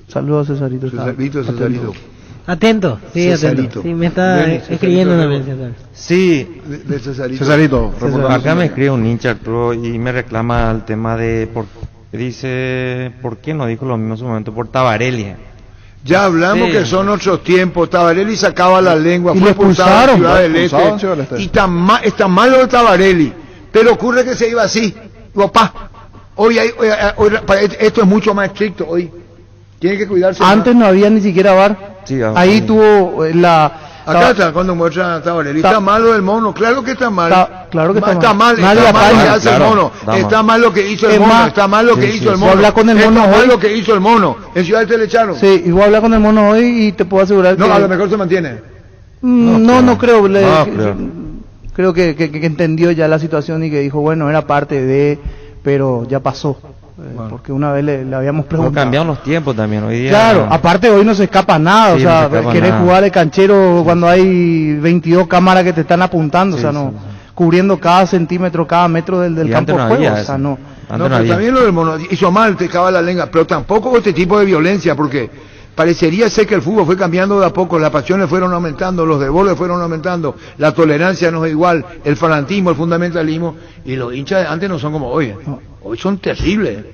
Saludos a Cesarito. Cesarito. Atento, sí, Cesarito. atento. Sí, me está Ven, escribiendo Cesarito también, César. Sí, De Cesarito. Cesarito, acá me escribe un hincha Arturo y me reclama el tema de dice, ¿por qué no dijo lo mismo en su momento? Por Tabarelli. Ya hablamos Sí. que son otros tiempos. Tabarelli sacaba la lengua, Y fue lo expulsado en expulsaron, Ciudad del lo expulsaron en Este. Ciudad del Este. Y está mal lo de Tabarelli. Pero ocurre que se iba así. Papá, hoy esto es mucho más estricto hoy. Tiene que cuidarse Antes no había ni siquiera VAR. Sí, Ahí tuvo Acá está cuando muestra a Tabarelli. Está mal lo del mono, claro que está mal. Claro que está Está mal. mal, Nadie está mal lo que apaña. hace el Claro, mono. está Está mal. mal lo que hizo el Es mono. más, Está mal lo que sí, hizo el sí. mono. Habla con el Está mono mal hoy. lo que hizo el mono. En Ciudad del le echaron. Sí, y voy a hablar con el mono hoy y te puedo asegurar No, que... a lo mejor se mantiene. No creo. No creo. Creo que entendió ya la situación y que dijo, bueno, era parte de... pero ya pasó. Porque una vez le habíamos preguntado. Cambiaron los tiempos también hoy día. Claro, aparte hoy no se escapa nada, sí, o sea, no querés nada. jugar de canchero cuando hay 22 cámaras que te están apuntando, Sí, o sea, no, sí, cubriendo cada centímetro, cada metro del campo de juego, o sea, no. No, pero también lo del mono hizo mal, te cava la lengua, pero tampoco este tipo de violencia, porque parecería ser que el fútbol fue cambiando de a poco, las pasiones fueron aumentando, los desbordes fueron aumentando, la tolerancia no es igual, el fanatismo, el fundamentalismo, y los hinchas de antes no son como hoy, hoy son terribles,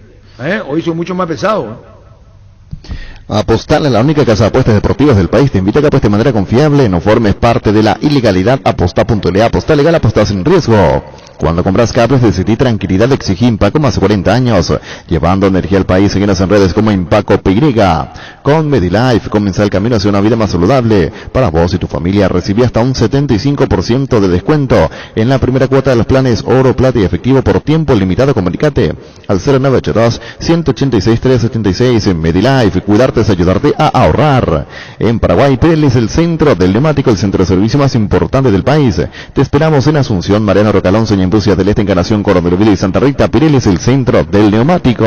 hoy son mucho más pesados. Apostarle, la única casa de apuestas deportivas del país, te invita a que apuestes de manera confiable, no formes parte de la ilegalidad. Aposta.le, aposta legal, aposta sin riesgo. Cuando compras cables, decidí tranquilidad, exigí Impaco más de 40 años, llevando energía al país. Síguenos en redes como Impaco PY. Con Medilife, comienza el camino hacia una vida más saludable. Para vos y tu familia, recibí hasta un 75% de descuento en la primera cuota de los planes Oro, Plata y Efectivo por tiempo limitado. Comunicate al 0982-186-376. En Medilife, cuidarte es ayudarte a ahorrar. En Paraguay, Pirelli es el centro del neumático, el centro de servicio más importante del país. Te esperamos en Asunción, Mariano Rocalonso y Industrias del Este, Encarnación, Coronel Vila y Santa Rita. Pirelli es el centro del neumático.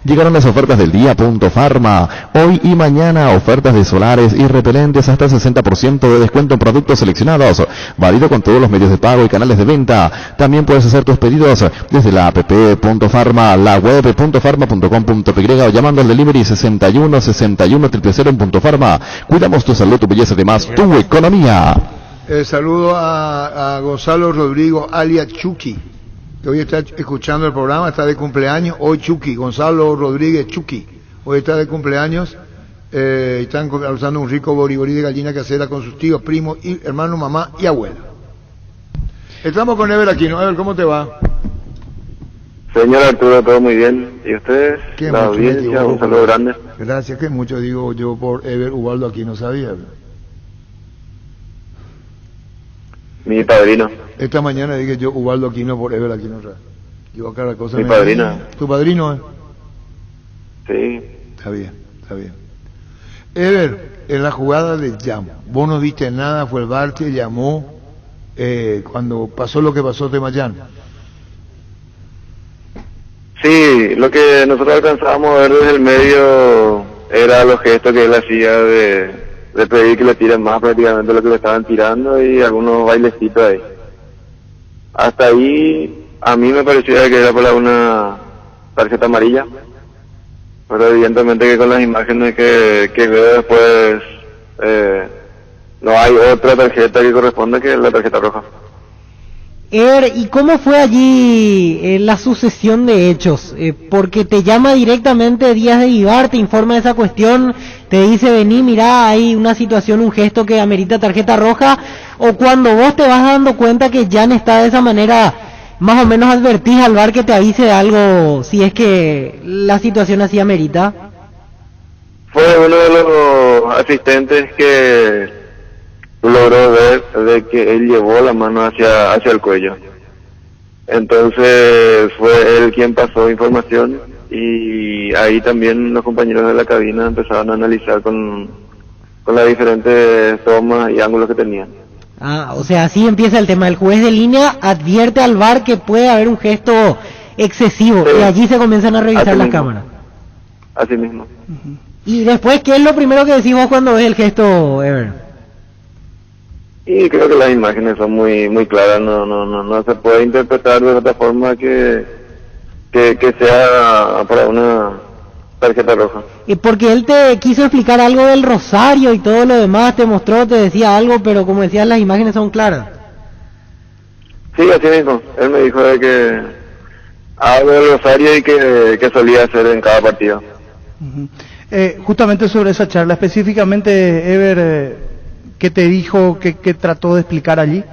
Llegaron las ofertas del día. Farma. Hoy y mañana, ofertas de solares y repelentes hasta 60% de descuento en productos seleccionados. Válido con todos los medios de pago y canales de venta. También puedes hacer tus pedidos desde la app.farma, la web .farma.com.py o llamando al delivery 61 61 000 en .farma. Cuidamos tu salud, tu belleza, además tu economía. Saludo a Gonzalo Rodrigo, alias Chucky, que hoy está escuchando el programa, está de cumpleaños, hoy Chucky, Gonzalo Rodríguez Chucky, hoy está de cumpleaños, están usando un rico boriborí de gallina casera con sus tíos, primos, y hermanos, mamá y abuela. Estamos con Ever aquí, ¿no? Ever, ¿cómo te va? Señor Arturo, todo muy bien. ¿Y ustedes? ¿Qué La audiencia, un saludo grande. Gracias, que mucho digo yo por Ever Ubaldo aquí, no sabía. Mi padrino. Esta mañana dije yo Ubaldo Aquino por Ever Aquino. Digo acá la cosa. Mi padrino. ¿Tu padrino? Sí. Está bien, está bien. Ever, en la jugada de llamo, vos no viste nada, fue el VAR, te llamó cuando pasó lo que pasó de Mayán. Sí, lo que nosotros alcanzábamos a ver desde el medio era los gestos que él hacía de pedir que le tiren más prácticamente lo que le estaban tirando y algunos bailecitos ahí. Hasta ahí a mí me parecía que era para una tarjeta amarilla, pero evidentemente que con las imágenes que veo después no hay otra tarjeta que corresponda que la tarjeta roja. ¿Y cómo fue allí la sucesión de hechos? Porque te llama directamente Díaz de Vivar, te informa de esa cuestión, te dice, vení, mirá, hay una situación, un gesto que amerita tarjeta roja, o cuando vos te vas dando cuenta que Jan está de esa manera, más o menos advertís al VAR que te avise de algo, si es que la situación así amerita. Fue uno de los asistentes que logró ver de que él llevó la mano hacia el cuello. Entonces fue él quien pasó información y ahí también los compañeros de la cabina empezaron a analizar con las diferentes tomas y ángulos que tenían. O sea, así empieza el tema. El juez de línea advierte al VAR que puede haber un gesto excesivo, sí, y allí se comienzan a revisar las cámaras. Así mismo. Y después, ¿qué es lo primero que decís vos cuando ves el gesto, Ever? Y creo que las imágenes son muy claras, no se puede interpretar de otra forma que sea para una tarjeta roja. Y porque él te quiso explicar algo del rosario y todo lo demás, te mostró, te decía algo, pero como decías, las imágenes son claras. Sí, así mismo. Él me dijo de que algo del rosario y que solía hacer en cada partido. Justamente sobre esa charla, específicamente, Ever, ¿qué te dijo, qué trató de explicar allí?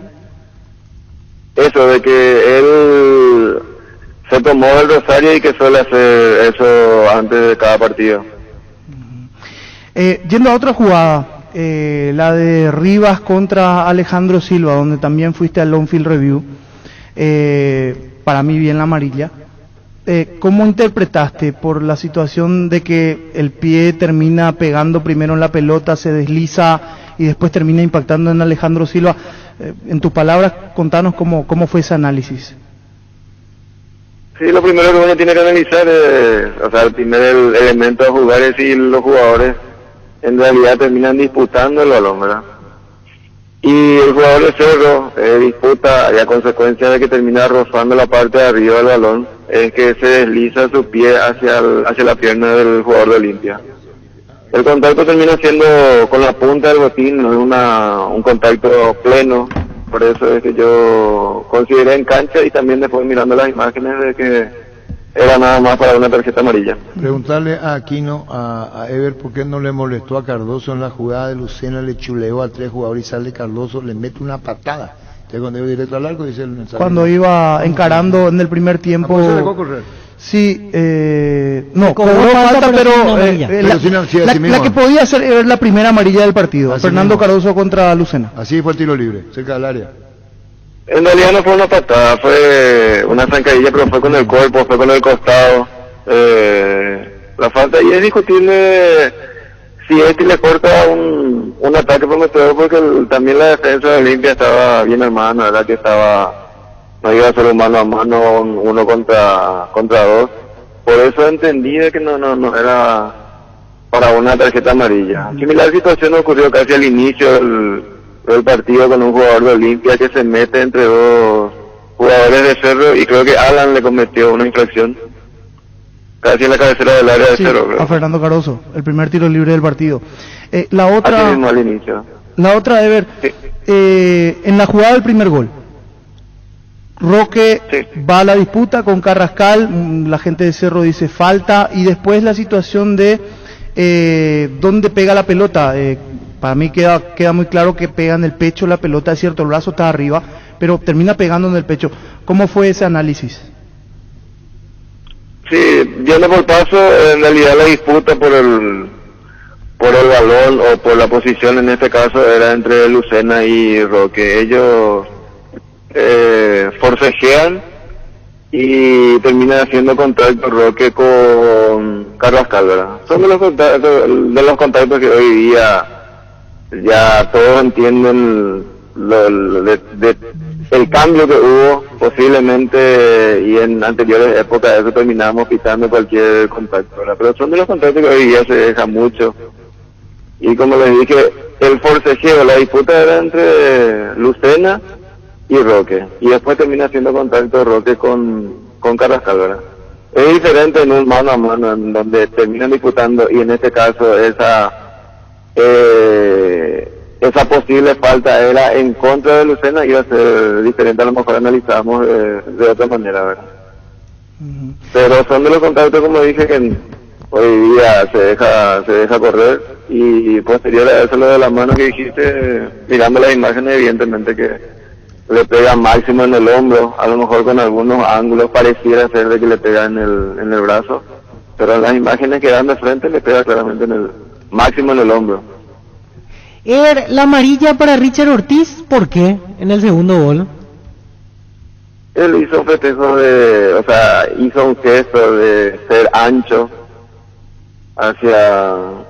Eso, de que él se tomó el rosario y que suele hacer eso antes de cada partido. Yendo a otra jugada, la de Rivas contra Alejandro Silva, donde también fuiste al on-field review, para mí bien la amarilla. ¿Cómo interpretaste por la situación de que el pie termina pegando primero en la pelota, se desliza y después termina impactando en Alejandro Silva? En tus palabras, contanos cómo fue ese análisis. Sí, lo primero que uno tiene que analizar es, o sea, el primer elemento a jugar es si los jugadores en realidad terminan disputando el balón, ¿verdad? Y el jugador de Cerro disputa, y a consecuencia de que termina rozando la parte de arriba del balón, es que se desliza su pie hacia la pierna del jugador de Olimpia. El contacto termina siendo con la punta del botín, no es un contacto pleno. Por eso es que yo consideré en cancha y también después mirando las imágenes de que era nada más para una tarjeta amarilla. Preguntarle a Aquino, a Ever, ¿por qué no le molestó a Cardoso en la jugada de Lucena? Le chuleó a 3 jugadores y sale Cardoso, le mete una patada. Entonces cuando iba directo al arco dice el mensaje. Cuando iba encarando en el primer tiempo... ¿Cómo se dejó correr? Sí, no, cobró falta, pero la que podía ser era la primera amarilla del partido, así Fernando mismo. Cardoso contra Lucena. Así fue el tiro libre, cerca del área. En realidad no fue una patada, fue una zancadilla, pero fue con el cuerpo, fue con el costado. La falta ahí es discutible si este le corta un ataque prometedor, porque también la defensa de Olimpia estaba bien armada, la verdad que no iba a ser un mano a mano, uno contra dos. Por eso entendí de que no era para una tarjeta amarilla. Similar situación ocurrió casi al inicio del partido con un jugador de Olimpia que se mete entre dos jugadores de Cerro y creo que Alan le cometió una infracción casi en la cabecera del área de Cerro, creo. A Fernando Cardoso, el primer tiro libre del partido. La otra, así mismo al inicio. La otra, Ever, sí. En la jugada del primer gol, Roque va a la disputa con Carrascal, la gente de Cerro dice falta, y después la situación de dónde pega la pelota. Para mí queda muy claro que pega en el pecho la pelota, es cierto, el brazo está arriba, pero termina pegando en el pecho. ¿Cómo fue ese análisis? Sí, viendo por paso, en realidad la disputa por el balón o por la posición en este caso era entre Lucena y Roque. Ellos forcejean y terminan haciendo contacto Roque con Carrascal, ¿verdad? Son de los contactos que hoy día ya todos entienden el cambio que hubo posiblemente, y en anteriores épocas eso terminábamos quitando cualquier contacto, ¿verdad? Pero son de los contactos que hoy día se dejan mucho. Y como les dije, el forcejeo, la disputa era entre Lucena y Roque, y después termina haciendo contacto Roque con Carrascal, ¿verdad? Es diferente en un mano a mano, en donde terminan disputando, y en este caso esa posible falta era en contra de Lucena, iba a ser diferente, a lo mejor analizamos de otra manera, ¿verdad? Pero son de los contactos, como dije, que hoy día se deja correr, y posterior a eso lo de la mano que dijiste, mirando las imágenes, evidentemente que le pega máximo en el hombro, a lo mejor con algunos ángulos pareciera ser de que le pega en el brazo, pero en las imágenes que dan de frente le pega claramente máximo en el hombro. La amarilla para Richard Ortiz, ¿por qué? En el segundo gol. Él hizo un festejo hizo un gesto de ser ancho hacia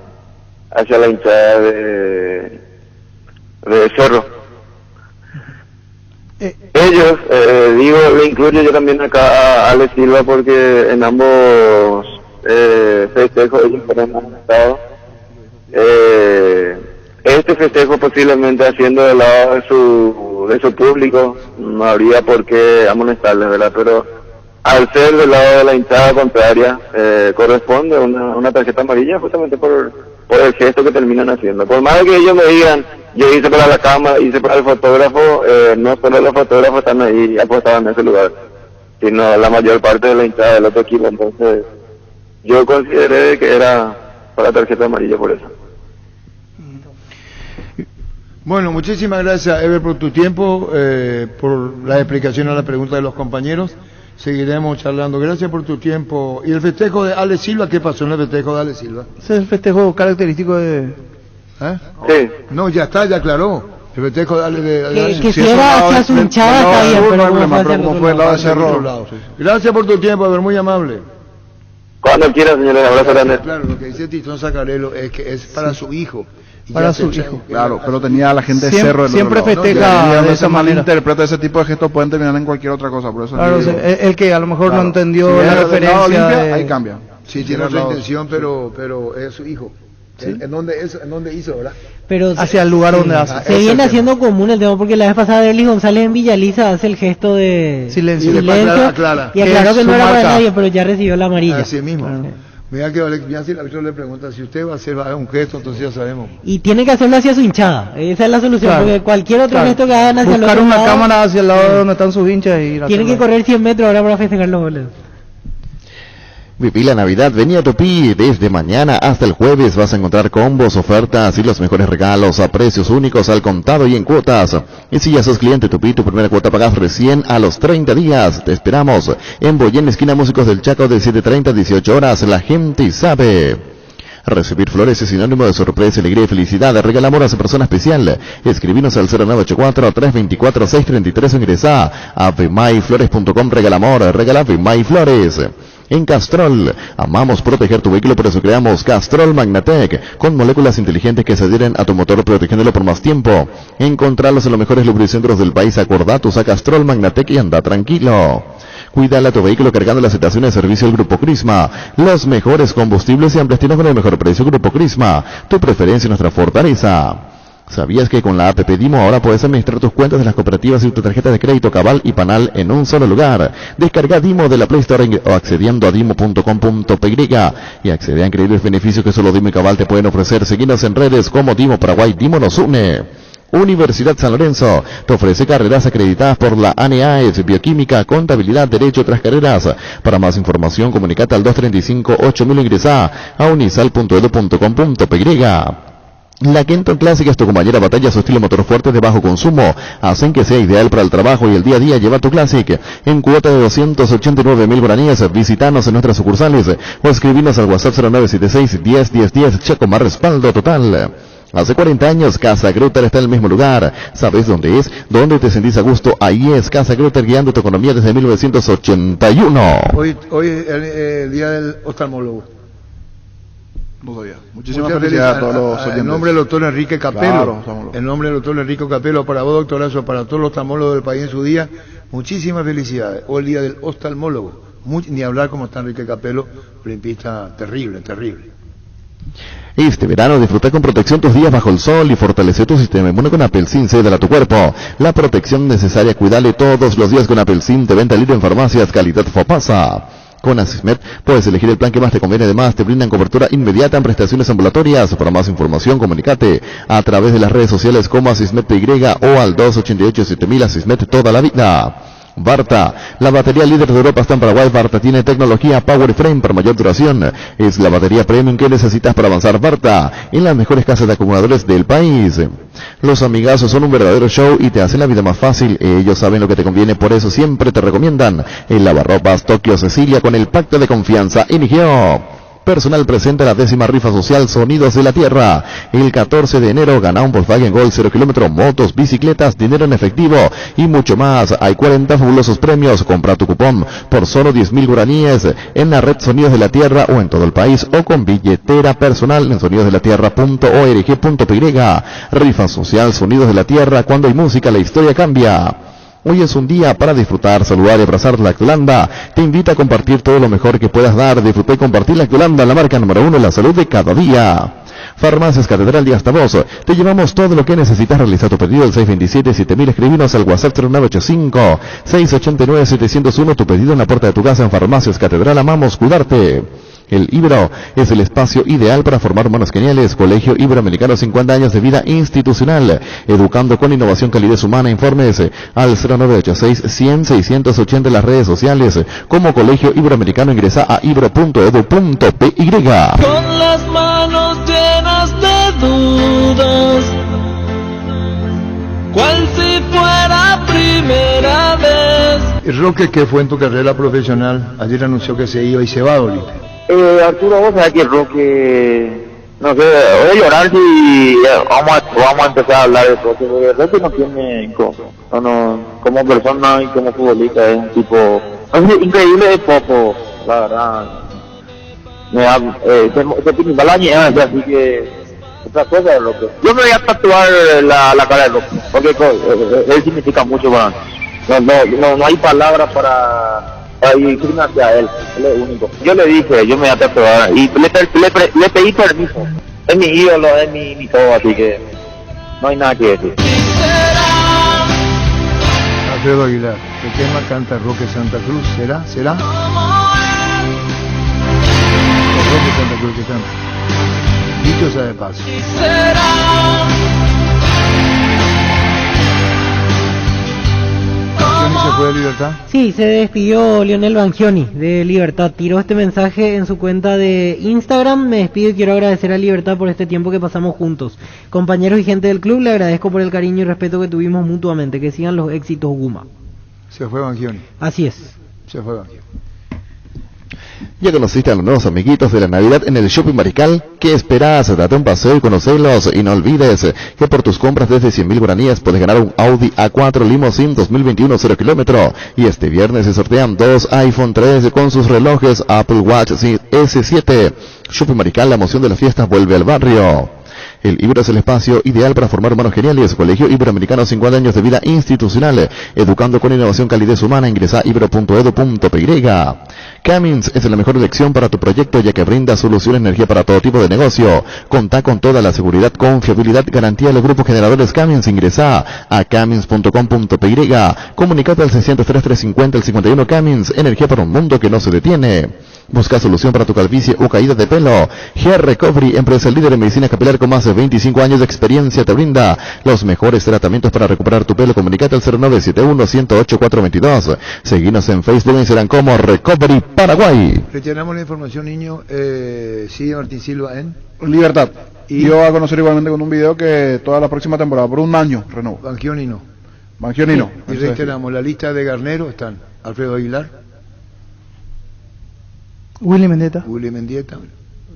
la hinchada de Cerro. Ellos, le incluyo yo también acá a Ale Silva, porque en ambos festejos ellos fueron amonestados. Este festejo posiblemente haciendo del lado de su público, no habría por qué amonestarles, ¿verdad? Pero al ser del lado de la hinchada contraria, corresponde una tarjeta amarilla justamente por el gesto que terminan haciendo. Por más que ellos me digan, yo hice para la cámara, hice para el fotógrafo, no solo los fotógrafos están ahí apostados en ese lugar, sino la mayor parte de la hinchada del otro equipo. Entonces yo consideré que era para tarjeta amarilla por eso. Bueno, muchísimas gracias, Ever, por tu tiempo, por la explicación a la pregunta de los compañeros. Seguiremos charlando. Gracias por tu tiempo. ¿Y el festejo de Ale Silva? ¿Qué pasó en el festejo de Ale Silva? Ese es el festejo característico de... Sí. No, ya aclaró. El festejo de Ale que si era hacia su hinchada está bien, pero como fue el lado de Cerro. Gracias por tu tiempo, Ever, muy amable. Cuando quiera, señores, abrazo grande. Claro, lo que dice Titón Sacarello es que es para su hijo. para su hijo. Claro, pero tenía a la gente de Siempre- Cerro del siempre otro lado. festeja de esa se manera. malinterpreta ese tipo de gestos, pueden terminar en cualquier otra cosa, por eso Claro, digo. el que a lo mejor Claro. no entendió Si la es del lado referencia Olimpia, de... ahí cambia. Sí, Si tiene es otra del lado- intención, pero es su hijo. ¿En dónde hizo, verdad? Pero hacia el lugar donde hace. se viene haciendo común el tema porque la vez pasada Derlis González en Villaliza hace el gesto de Silencio. Aclara. y aclaró que Es no su era para marca. nadie, pero ya recibió la amarilla. Así mismo. Mira que ya si el árbitro le pregunta si usted va a hacer un gesto, entonces ya sabemos. Y tiene que hacerlo hacia su hinchada. Esa es la solución, Claro. porque cualquier otro Claro. gesto que hagan hacia el Buscar otro una lado, cámara hacia el lado de donde están sus hinchas y ir a tienen que hacerlo. correr 100 metros ahora para festejar los goles. Viví la Navidad, venía a Tupí. Desde mañana hasta el jueves vas a encontrar combos, ofertas y los mejores regalos a precios únicos al contado y en cuotas. Y si ya sos cliente Tupí, tu primera cuota pagas recién a los 30 días. Te esperamos en Boyén, esquina Músicos del Chaco, de 7:30 a 18 horas. La gente sabe. Recibir flores es sinónimo de sorpresa, alegría y felicidad. Regala amor a esa persona especial. Escribinos al 0984-324-633 o ingresa a vmayflores.com. Regala amor, regala Vmay Flores. En Castrol, amamos proteger tu vehículo, por eso creamos Castrol Magnatec, con moléculas inteligentes que se adhieren a tu motor protegiéndolo por más tiempo. Encontralos en los mejores lubricentros del país. Acordate, usa Castrol Magnatec y anda tranquilo. Cuídale a tu vehículo cargando las estaciones de servicio del Grupo Crisma. Los mejores combustibles y amplias tiendas con el mejor precio. Grupo Crisma, tu preferencia y nuestra fortaleza. ¿Sabías que con la app Dimo ahora puedes administrar tus cuentas de las cooperativas y tu tarjeta de crédito Cabal y Panal en un solo lugar? Descarga Dimo de la Play Store o accediendo a dimo.com.py y accede a increíbles beneficios que solo Dimo y Cabal te pueden ofrecer. Seguinos en redes como Dimo Paraguay. Dimo nos une. Universidad San Lorenzo te ofrece carreras acreditadas por la ANEAES, Bioquímica, Contabilidad, Derecho, otras carreras. Para más información, comunicate al 235-8000 ingresa a unisal.edu.com.py. La Kenton Classic es tu compañera batalla, su estilo motor fuerte de bajo consumo hacen que sea ideal para el trabajo y el día a día. Lleva tu Classic en cuota de 289.000 guaraníes. Visítanos en nuestras sucursales o escribinos al WhatsApp 0976-101010. Checo más respaldo total. Hace 40 años Casa Grutter está en el mismo lugar. ¿Sabes dónde es? ¿Dónde te sentís a gusto? Ahí es Casa Grutter, guiando tu economía desde 1981. Hoy es el día del oftalmólogo. No sabía. Muchísimas felicidades a todos los oyentes. En nombre del doctor Enrique Capello. Claro, oftalmólogo. En nombre del doctor Enrique Capello, para vos, doctorazo, para todos los oftalmólogos del país en su día, muchísimas felicidades. Hoy el día del oftalmólogo. Ni hablar como está Enrique Capello, olimpista terrible, terrible. Este verano disfruta con protección tus días bajo el sol y fortalece tu sistema inmune con Apelsin C de tu cuerpo. La protección necesaria, cuídale todos los días con Apelsin, de venta libre en farmacias, calidad Fopasa. Con Asismet puedes elegir el plan que más te conviene. Además, te brindan cobertura inmediata en prestaciones ambulatorias. Para más información, comunícate a través de las redes sociales como Asismet PY o al 288-7000. Asismet toda la vida. Varta, la batería líder de Europa está en Paraguay. Varta tiene tecnología Power Frame para mayor duración. Es la batería premium que necesitas para avanzar. Varta, en las mejores casas de acumuladores del país. Los amigazos son un verdadero show y te hacen la vida más fácil. Ellos saben lo que te conviene, por eso siempre te recomiendan el lavarropas Tokio Cecilia con el pacto de confianza Inigeo. Personal presenta la 10ª rifa social Sonidos de la Tierra. El 14 de enero gana un Volkswagen Gol 0 km, motos, bicicletas, dinero en efectivo y mucho más. Hay 40 fabulosos premios. Compra tu cupón por solo 10.000 guaraníes en la red Sonidos de la Tierra o en todo el país o con billetera personal en sonidosdelatierra.org.py. Rifa social Sonidos de la Tierra. Cuando hay música, la historia cambia. Hoy es un día para disfrutar, saludar y abrazar Lactolanda. Te invita a compartir todo lo mejor que puedas dar. Disfrutar y compartir Lactolanda, la marca número 1 en la salud de cada día. Farmacias Catedral y hasta vos. Te llevamos todo lo que necesitas. Realizar tu pedido al 627-7000. Escribinos al WhatsApp 0985-689-701. Tu pedido en la puerta de tu casa en Farmacias Catedral. Amamos cuidarte. El Ibero es el espacio ideal para formar humanos geniales. Colegio Iberoamericano, 50 años de vida institucional, educando con innovación, calidez humana. Informes al 0986-100-680 en las redes sociales. Como Colegio Iberoamericano, ingresa a ibero.edu.py. Con las manos llenas de dudas, cual si fuera primera vez. Roque, ¿qué fue en tu carrera profesional? Ayer anunció que se iba y se va a Olimpia. Arturo, vos sabés que Roque, no sé, voy a llorar si vamos a empezar a hablar de Roque, porque Roque no tiene, como persona y como futbolista es un tipo, increíble de poco, la verdad. Se principal año, así que otra cosa, loco. Yo me voy a tatuar la cara de Roque, porque él significa mucho para mí. No hay palabras para dirigirme hacia él es único. Yo le dije, yo me voy a tatuar y le pedí permiso. Es mi ídolo, es mi todo, así que no hay nada que decir. Alfredo Aguilar, ¿qué tema canta Roque Santa Cruz? ¿Será? ¿Es Roque Santa Cruz que canta? Dicho sea de paso. ¿Se fue de Libertad? Sí, se despidió Lionel Bangioni de Libertad. Tiró este mensaje en su cuenta de Instagram. Me despido y quiero agradecer a Libertad por este tiempo que pasamos juntos. Compañeros y gente del club, le agradezco por el cariño y respeto que tuvimos mutuamente. Que sigan los éxitos, Guma. Se fue Bangioni. Así es. Se fue Bangioni. Ya conociste a los nuevos amiguitos de la Navidad en el Shopping Marical. ¿Qué esperas? Date un paseo y conocerlos. Y no olvides que por tus compras desde 100.000 guaraníes puedes ganar un Audi A4 Limousine 2021 0 kilómetro. Y este viernes se sortean 2 iPhone 13 con sus relojes Apple Watch S7. Shopping Marical, la emoción de las fiestas vuelve al barrio. El Ibero es el espacio ideal para formar humanos geniales. Colegio Iberoamericano, 50 años de vida institucional, educando con innovación, calidez humana. Ingresa a ibero.edu.py. Cummins es la mejor elección para tu proyecto, ya que brinda soluciones de energía para todo tipo de negocio. Contá con toda la seguridad, confiabilidad, garantía de los grupos generadores Cummins. Ingresa a cummins.com.py. Comunicate al 603-350 el 51 Cummins. Energía para un mundo que no se detiene. Busca solución para tu calvicie o caída de pelo. Hair Recovery, empresa líder en medicina capilar con más de 25 años de experiencia, te brinda los mejores tratamientos para recuperar tu pelo. Comunicate al 0971-108-422. Seguinos en Facebook e Instagram como Recovery Paraguay. Retiramos la información, niño. Sigue Martín Silva en Libertad. Y yo a conocer igualmente con un video que toda la próxima temporada, por un año, renuevo. Bangioni no. Bangioni no. Y reiteramos, la lista de Garnero están Alfredo Aguilar, Willy Mendieta,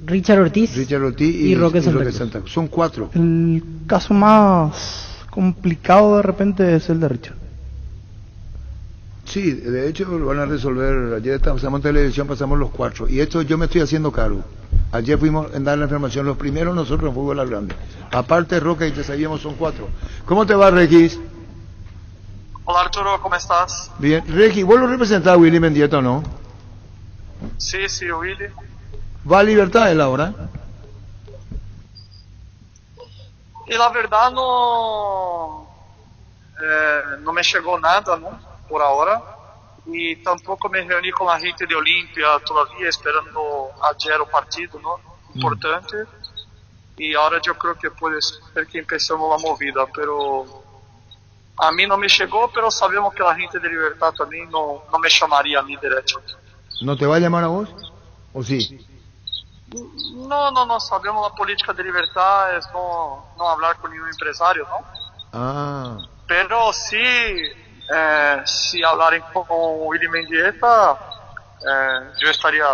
Richard Ortiz y Roque Santa Cruz. Son 4. El caso más complicado de repente es el de Richard. Sí, de hecho lo van a resolver. Ayer pasamos en televisión, pasamos los 4. Y esto yo me estoy haciendo cargo. Ayer fuimos a dar la información, los primeros nosotros en Fútbol Grande. Aparte Roque, y te sabíamos, son 4. ¿Cómo te va, Regis? Hola Arturo, ¿cómo estás? Bien, Regis, ¿vos lo representás a Willy Mendieta o no? Sí, Willy. ¿Va a Libertad él ahora? Y la verdad no me llegó nada, ¿no? Por ahora. Y tampoco me reuní con la gente de Olimpia todavía, esperando ayer el partido, ¿no? Importante. Y ahora yo creo que puede ser que empecemos la movida, pero a mí no me llegó, pero sabemos que la gente de Libertad también no me llamaría a mí derecho. ¿No te va a llamar a vos? ¿O sí? No, sabemos la política de Libertad es no hablar con ningún empresario, ¿no? Ah. Pero sí, si hablarem con Willy Mendieta, yo estaría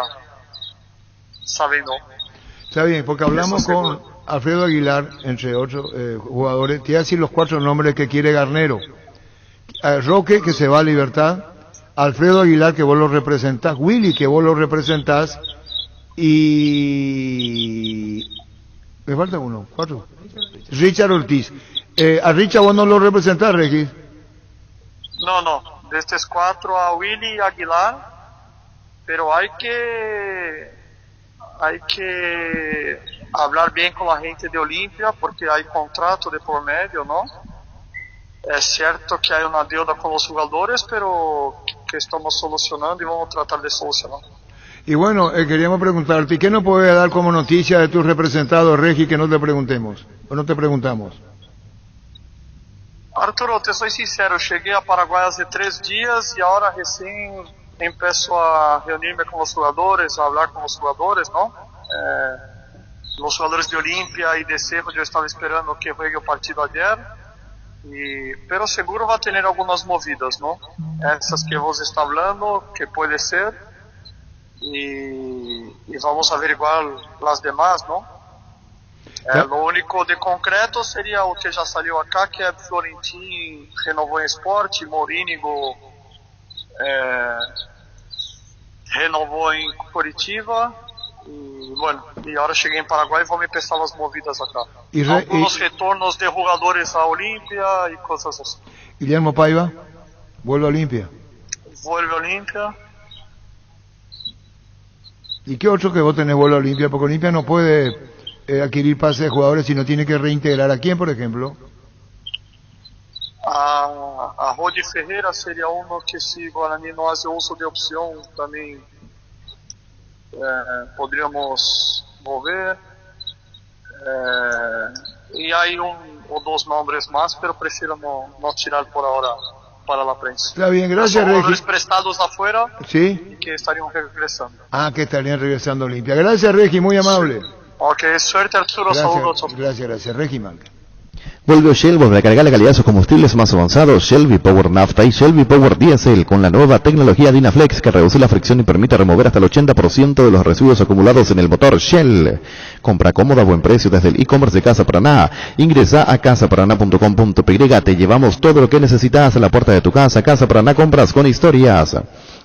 sabiendo. Está bien, porque hablamos con Alfredo Aguilar, entre otros jugadores. Te voy a decir los 4 nombres que quiere Garnero. Roque, que se va a Libertad. Alfredo Aguilar, que vos lo representás. Willy, que vos lo representás. Y... me falta uno, 4. Richard Ortiz. A Richard vos no lo representás, Regis. No. De estos 4 a Willy Aguilar. Pero hay que hablar bien con la gente de Olimpia, porque hay contrato de por medio, ¿no? Es cierto que hay una deuda con los jugadores, pero que estamos solucionando y vamos a tratar de solucionar. Y bueno, queríamos preguntarte, ¿qué nos puedes dar como noticia de tus representados, Regi, que no te preguntemos? ¿O no te preguntamos? Arturo, te soy sincero, llegué a Paraguay hace 3 días y ahora recién empiezo a reunirme con los jugadores, a hablar con los jugadores, ¿no? Los jugadores de Olimpia y de Cerro, yo estaba esperando que juegue el partido ayer. Pero seguro va a tener algunas movidas, ¿no? Esas que vos está hablando, que puede ser, y vamos a averiguar las demás, ¿no? Lo único de concreto sería o que ya salió acá, que Florentín renovó en Sport, Morínigo renovó en Curitiba, Y bueno, y ahora llegué en Paraguay y voy a empezar las movidas acá. Y Algunos retornos de jugadores a Olimpia y cosas así. Guillermo Paiva, vuelve a Olimpia. Vuelve a Olimpia. ¿Y qué otro que vos tenés vuelve a Olimpia? Porque Olimpia no puede adquirir pase de jugadores, sino tiene que reintegrar. ¿A quién, por ejemplo? A Rodi Ferreira sería uno que si Guarani no hace uso de opción también podríamos mover. Y hay un o dos nombres más, pero prefiero no tirar por ahora para la prensa. Está bien, gracias, Son Regi. jugadores prestados afuera Sí. y que estarían regresando. Ah, que estarían regresando a Olimpia. Gracias, Regi, muy amable. Ok, suerte Arturo, saludos. Gracias, Regi Manca. Vuelve Shell, vuelve a cargar la calidad de sus combustibles más avanzados, Shell V-Power Nafta y Shell V-Power Diesel, con la nueva tecnología Dynaflex que reduce la fricción y permite remover hasta el 80% de los residuos acumulados en el motor Shell. Compra cómoda a buen precio desde el e-commerce de Casa Paraná. Ingresa a casaparaná.com.py, te llevamos todo lo que necesitas a la puerta de tu casa. Casa Paraná, compras con historias.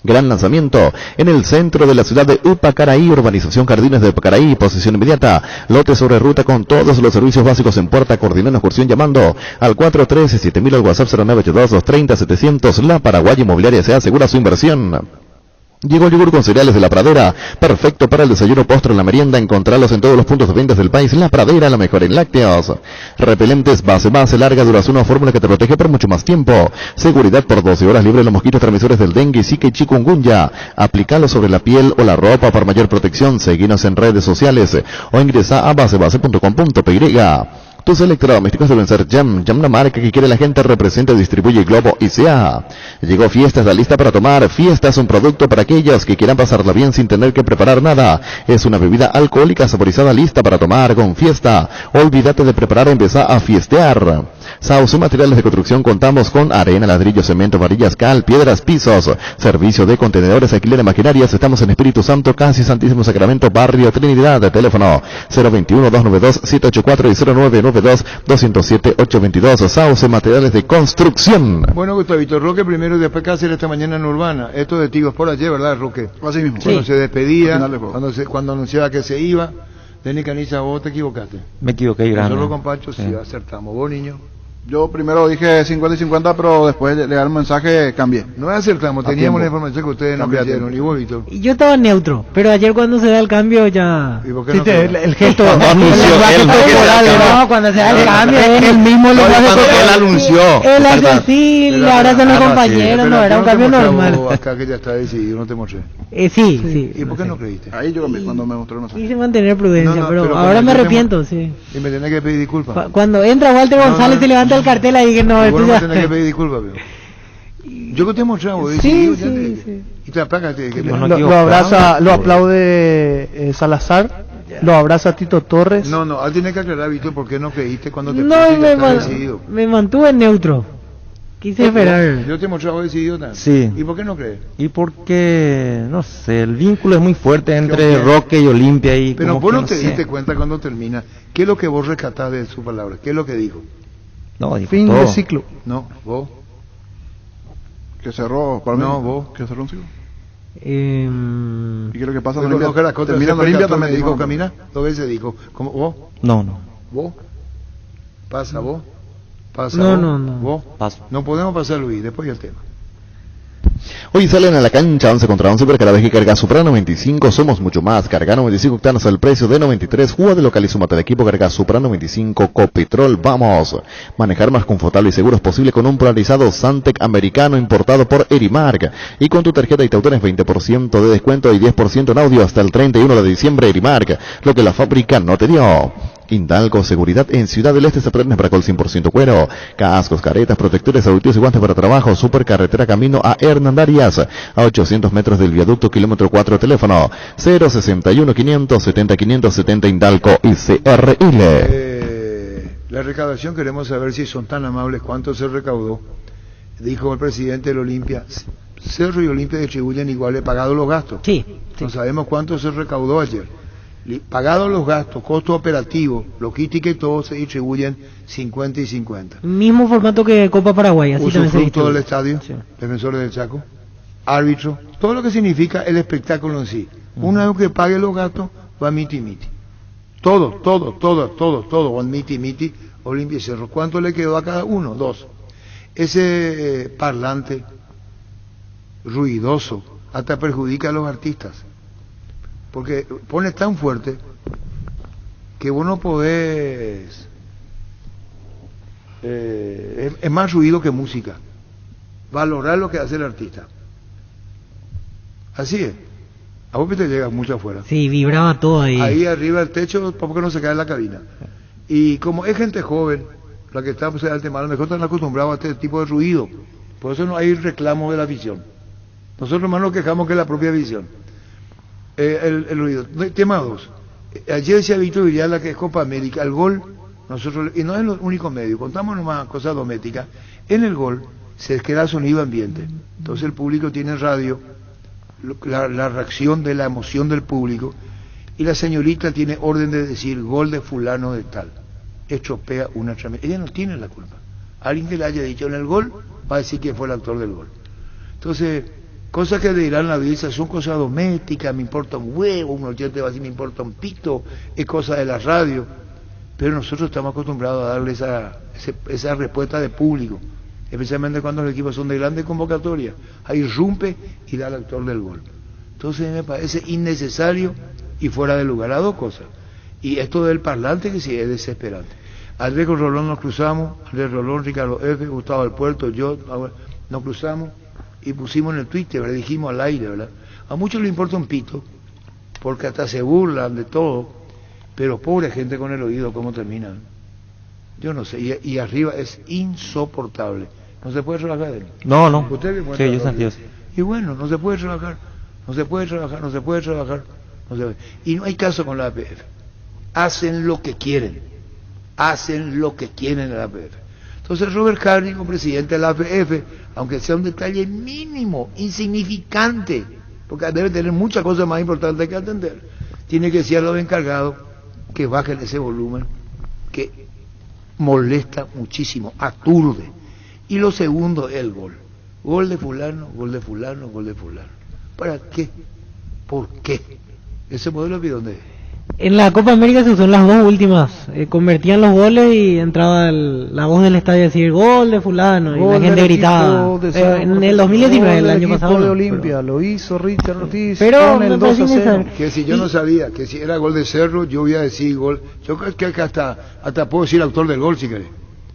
Gran lanzamiento en el centro de la ciudad de Upacaraí, urbanización Jardines de Upacaraí, posesión inmediata, lote sobre ruta con todos los servicios básicos en puerta. Coordinando excursión llamando al 413-7000 al WhatsApp 0982-230-700. La Paraguay Inmobiliaria se asegura su inversión. Llegó el yogur con cereales de La Pradera, perfecto para el desayuno, postre, la merienda. Encontrarlos en todos los puntos de ventas del país. La Pradera, la mejor en lácteos. Repelentes base, larga duración, una fórmula que te protege por mucho más tiempo. Seguridad por 12 horas, libre de los mosquitos transmisores del dengue, zika y chikungunya. Aplicalo sobre la piel o la ropa para mayor protección. Seguinos en redes sociales o ingresa a basebase.com.py. Tus electrodomésticos deben ser Jam, la marca que quiere la gente, representa, distribuye Globo y sea. Llegó Fiestas, la lista para tomar. Fiestas, un producto para aquellos que quieran pasarla bien sin tener que preparar nada. Es una bebida alcohólica saborizada lista para tomar con Fiesta. Olvídate de preparar, empieza a fiestear. Sauce Materiales de Construcción, contamos con arena, ladrillo, cemento, varillas, cal, piedras, pisos. Servicio de contenedores, alquiler de maquinarias. Estamos en Espíritu Santo, casi Santísimo Sacramento, Barrio Trinidad. Teléfono 021-292-784 y 0992-207-822. Sauce Materiales de Construcción. Bueno, Gustavito, Roque primero y después Cáceres esta mañana en Urbana. Esto de Tigos por ayer, ¿verdad, Roque? Así mismo. Cuando Sí. se despedía, Al final cuando anunciaba que se iba. Denis Caniza, vos te equivocaste. Me equivoqué grande. Nosotros con Pancho sí Sí. acertamos. ¿Vos, niño? Yo primero dije 50 y 50, pero después de leer el mensaje cambié. No acertamos, teníamos la información que ustedes no creyeron. ¿Y vos, Víctor? Yo estaba neutro, pero ayer cuando se da el cambio ya... ¿Y por qué Sí, no el, fue? el gesto... Cuando anunció el lenguaje él, corporal, que se no, cuando se da el cambio, el mismo No, lenguaje cuando corporal. él anunció. Él hace así, le abrazan los compañeros, no, era un cambio normal. Acá que ya está decidido, no te mostré. Sí. ¿Y por qué no creíste? Ahí yo cambié cuando me mostró el mensaje. Quise mantener prudencia, No, pero pero ahora cuando me yo te arrepiento, sí. Y me tenés que pedir disculpas. Cuando entra Walter González se levanta el cartel ahí que no, Y esto vos no ya... me tenés que pedir disculpas, pero. Yo que te he mostrado, vos Sí, decís, sí. y te apágate. Que Lo abraza, lo aplaude Salazar, lo abraza Tito Torres. No, ahora tienes que aclarar, Víctor, por qué no creíste cuando te No, puse y ya está decidido. me mantuve neutro. Quise esperar. Yo te he mostrado decidido también. Sí. ¿Y por qué no crees? Y porque, no sé, el vínculo es muy fuerte entre ¿Qué? Roque y Olimpia y Pero como vos que no te sé. diste cuenta cuando termina. ¿Qué es lo que vos rescatás de su palabra? ¿Qué es lo que dijo? No, dijo Fin todo. de ciclo. No, vos. Que cerró, para mí. No, vos. Que cerró un ciclo. Eh, ¿Y qué es lo que pasa? Pero no, que las cosas Termina se Olimpia rescató, también me dijo dijo. caminar. Dos veces dijo. ¿Cómo? ¿Vos? No. ¿Vos? ¿Pasa vos? ¿Pasa No, vos? no. ¿Vos? Paso. No podemos pasar, Luis, después el tema. Hoy salen a la cancha 11 contra 11, pero cada vez que cargas Supra 95 somos mucho más. Carga 95 octanos al precio de 93. Juega de local y súmate al equipo. Carga Supra 95 Copetrol. Vamos. Manejar más confortable y seguro es posible con un polarizado Santec americano importado por Erimark. Y con tu tarjeta y te obtienes 20% de descuento y 10% en audio hasta el 31 de diciembre. Erimark, lo que la fábrica no te dio. Indalco Seguridad en Ciudad del Este se prende para col 100% cuero, cascos, caretas, protectores auditivos y guantes para trabajo. Supercarretera camino a Hernandarias, a 800 metros del viaducto, kilómetro 4, teléfono 061-570-570 Indalco y CRL. La recaudación queremos saber si son tan amables, cuánto se recaudó. Dijo el presidente del Olimpia, Cerro y Olimpia distribuyen igual, he pagado los gastos. Sí. No sabemos cuánto se recaudó ayer. Pagados los gastos, costo operativo, logística y todo, se distribuyen 50 y 50. Mismo formato que Copa Paraguay, así también se Usufructo del distribuye. estadio, defensores del Chaco, árbitro, todo lo que significa el espectáculo en sí. Una vez que pague los gastos, va miti miti. Todo, van miti miti, Olimpia y Cerro. ¿Cuánto le quedó a cada uno? 2. Ese parlante ruidoso hasta perjudica a los artistas, porque pone tan fuerte que vos no podés, es más ruido que música. Valorar lo que hace el artista. Así es. A vos te llega mucho afuera. Sí, vibraba todo ahí. Ahí arriba del techo, porque no se cae en la cabina. Y como es gente joven, la que está pues, al tema, a lo mejor están acostumbrados a este tipo de ruido. Por eso no hay reclamo de la visión. Nosotros más nos quejamos que la propia visión. El ruido. Tema 2. Ayer decía Víctor Villalba que es Copa América. El gol, nosotros, y no es el único medio, contamos nomás cosas domésticas. En el gol se queda sonido ambiente. Entonces el público tiene radio, la reacción de la emoción del público, y la señorita tiene orden de decir gol de fulano de tal. Estropea una tremenda. Ella no tiene la culpa. Alguien que le haya dicho en el gol va a decir quién fue el autor del gol. Entonces, cosas que dirán la belleza son cosas domésticas, me importa un huevo, un oyente va a decir me importa un pito, es cosa de la radio, pero nosotros estamos acostumbrados a darle esa respuesta de público, especialmente cuando los equipos son de grande convocatoria, ahí irrumpe y da al autor del gol. Entonces me parece innecesario y fuera de lugar. A 2 cosas, y esto del parlante que sí es desesperante. Andrés con Rolón nos cruzamos, Andrés Rolón, Ricardo F., Gustavo del Puerto, yo, nos cruzamos y pusimos en el Twitter, ¿verdad? Dijimos al aire, ¿verdad? A muchos les importa un pito, porque hasta se burlan de todo, pero pobre gente con el oído, ¿cómo terminan? Yo no sé, y arriba es insoportable. No se puede trabajar de él. No. Usted Sí, yo sentí eso. Y bueno, no se puede trabajar. Y no hay caso con la APF. Hacen lo que quieren en la APF. Entonces Robert Carney, como presidente de la APF, aunque sea un detalle mínimo, insignificante, porque debe tener muchas cosas más importantes que atender, tiene que decir a los encargados que bajen ese volumen, que molesta muchísimo, aturde. Y lo segundo es el gol. Gol de fulano. ¿Para qué? ¿Por qué? Ese modelo de dónde es. En la Copa América se usó las 2 últimas, convertían los goles y entraba la voz del estadio a decir gol de fulano, y la gente gritaba. En el 2019, el año pasado. De Olimpia, lo hizo Richard Ortiz. Pero el 2-0. Que si yo no sabía, que si era gol de Cerro, yo voy a decir gol. Yo creo que hasta puedo decir autor del gol si querés.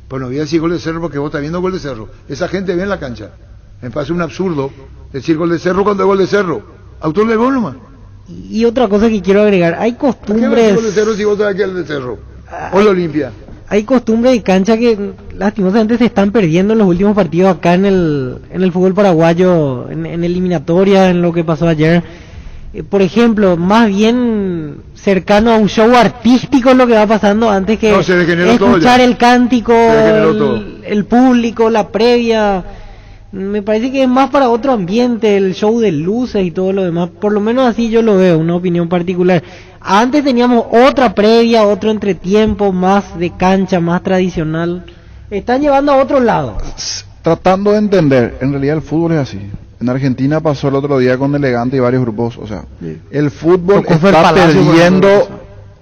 Pero no voy a decir gol de Cerro porque vos estás viendo gol de Cerro. Esa gente ve en la cancha. Me parece un absurdo decir gol de Cerro cuando es gol de Cerro. Autor del gol nomás. Y otra cosa que quiero agregar, hay costumbres... ¿Qué gol de Cerro si vos sabés que es el de Cerro? O la Olimpia. Hay costumbres de cancha que lastimosamente se están perdiendo en los últimos partidos acá en el fútbol paraguayo, en eliminatoria, en lo que pasó ayer. Por ejemplo, más bien cercano a un show artístico es lo que va pasando antes que escuchar el cántico, el público, la previa. Me parece que es más para otro ambiente, el show de luces y todo lo demás. Por lo menos así yo lo veo, una opinión particular. Antes teníamos otra previa, otro entretiempo, más de cancha, más tradicional. Están llevando a otro lado. Tratando de entender, en realidad el fútbol es así. En Argentina pasó el otro día con Elegante y varios grupos, o sea, el fútbol está perdiendo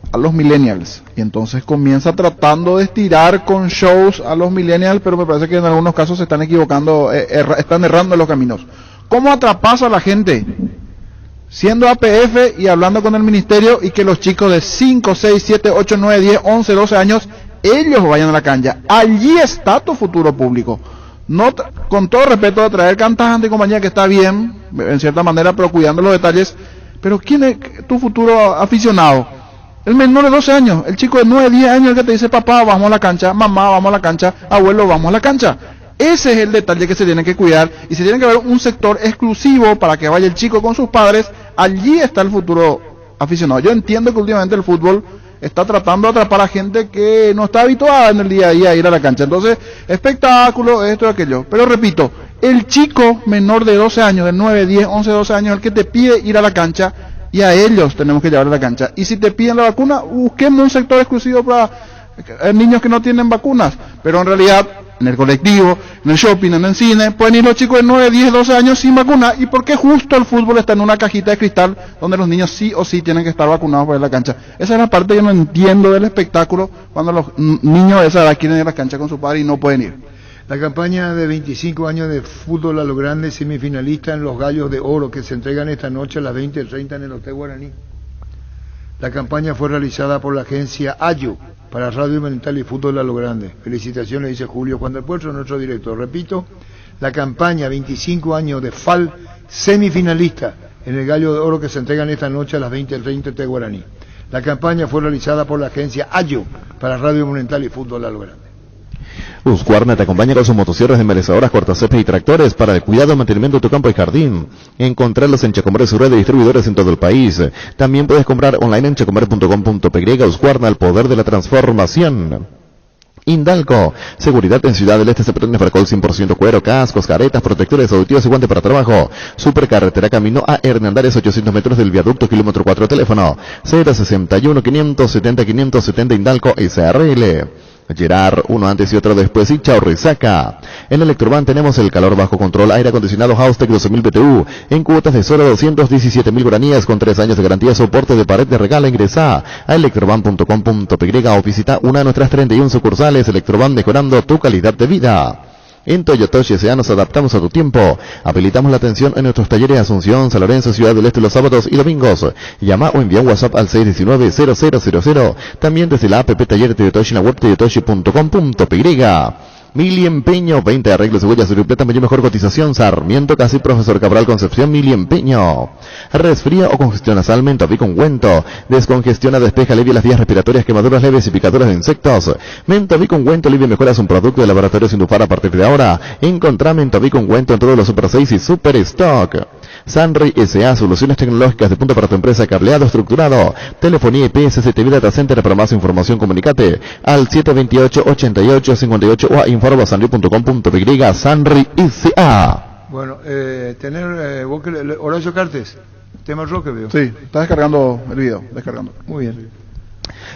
a los millennials, y entonces comienza tratando de estirar con shows a los millennials, pero me parece que en algunos casos se están equivocando, están errando en los caminos. ¿Cómo atrapas a la gente? Siendo APF y hablando con el ministerio, y que los chicos de 5, 6, 7, 8, 9, 10, 11, 12 años, ellos vayan a la cancha. Allí está tu futuro público. No, con todo respeto, a traer cantantes y compañía, que está bien, en cierta manera, pero cuidando los detalles. Pero ¿quién es tu futuro aficionado? El menor de 12 años, el chico de 9, 10 años, el que te dice, papá, vamos a la cancha, mamá, vamos a la cancha, abuelo, vamos a la cancha. Ese es el detalle que se tiene que cuidar, y se tiene que ver un sector exclusivo para que vaya el chico con sus padres. Allí está el futuro aficionado. Yo entiendo que últimamente el fútbol está tratando de atrapar a gente que no está habituada en el día a día a ir a la cancha. Entonces, espectáculo, esto y aquello. Pero repito, el chico menor de 12 años, de 9, 10, 11, 12 años, el que te pide ir a la cancha, y a ellos tenemos que llevar a la cancha. Y si te piden la vacuna, busquemos un sector exclusivo para niños que no tienen vacunas. Pero en realidad, en el colectivo, en el shopping, en el cine, pueden ir los chicos de 9, 10, 12 años sin vacunar. ¿Y por qué justo el fútbol está en una cajita de cristal donde los niños sí o sí tienen que estar vacunados para ir a la cancha? Esa es la parte que no entiendo del espectáculo, cuando los niños de esa edad quieren ir a la cancha con su padre y no pueden ir. La campaña de 25 años de fútbol a lo grande, semifinalista en los Gallos de Oro, que se entregan esta noche a las 20:30 en el Hotel Guaraní. La campaña fue realizada por la agencia Ayo para Radio Mental y Fútbol a lo Grande. Felicitaciones, dice Julio Juan del Puerto, nuestro director. Repito, la campaña 25 años de FAL semifinalista en el Gallo de Oro que se entregan esta noche a las 20:30 en Guaraní. La campaña fue realizada por la agencia Ayo para Radio Mental y Fútbol a lo Grande. Husqvarna te acompaña con sus motosierras, desmelezadoras, cortacepas y tractores para el cuidado y mantenimiento de tu campo y jardín. Encontrarlos en Chacomar, su red de distribuidores en todo el país. También puedes comprar online en chacomar.com.py. Husqvarna, el poder de la transformación. Indalco, seguridad en Ciudad del Este, se pretende Farcol 100% cuero, cascos, caretas, protectores auditivos y guantes para trabajo. Supercarretera camino a Hernandarias, 800 metros del viaducto, kilómetro 4, teléfono 061 570 570 Indalco SRL. Gerard, uno antes y otro después, y chao resaca. En Electroban tenemos el calor bajo control, aire acondicionado Haustec 12.000 BTU, en cuotas de solo 217.000 guaraníes, con 3 años de garantía, soporte de pared de regalo. Ingresa a electroban.com.py o visita una de nuestras 31 sucursales. Electroban, mejorando tu calidad de vida. En Toyotoshi S.A. nos adaptamos a tu tiempo. Habilitamos la atención en nuestros talleres de Asunción, San Lorenzo, Ciudad del Este los sábados y domingos. Llama o envía un WhatsApp al 619-0000. También desde la app Taller Toyotoshi en la web toyotoshi.com.py. Mili Empeño, 20 arreglos de huellas, Plata, mayor mejor cotización, Sarmiento, casi Profesor Cabral Concepción. Mili Empeño. Resfría o congestión nasal, Mentavir con ungüento. Descongestiona, despeja, alivia las vías respiratorias, quemaduras leves y picaduras de insectos. Mentavir con ungüento, alivia y mejora, es un producto de Laboratorios Indufar. A partir de ahora, encontrá Mentavir con ungüento en todos los Super 6 y Super Stock. Sunray S.A. Soluciones tecnológicas de punta para tu empresa, cableado estructurado, telefonía IP, CCTV Data Center. Para más información comunicate al 728-8858 o a info@sanrio.com.py. Sunray S.A. Bueno, vos que Horacio Cartes, tema rock veo. Sí, está descargando el video, descargando. Muy bien.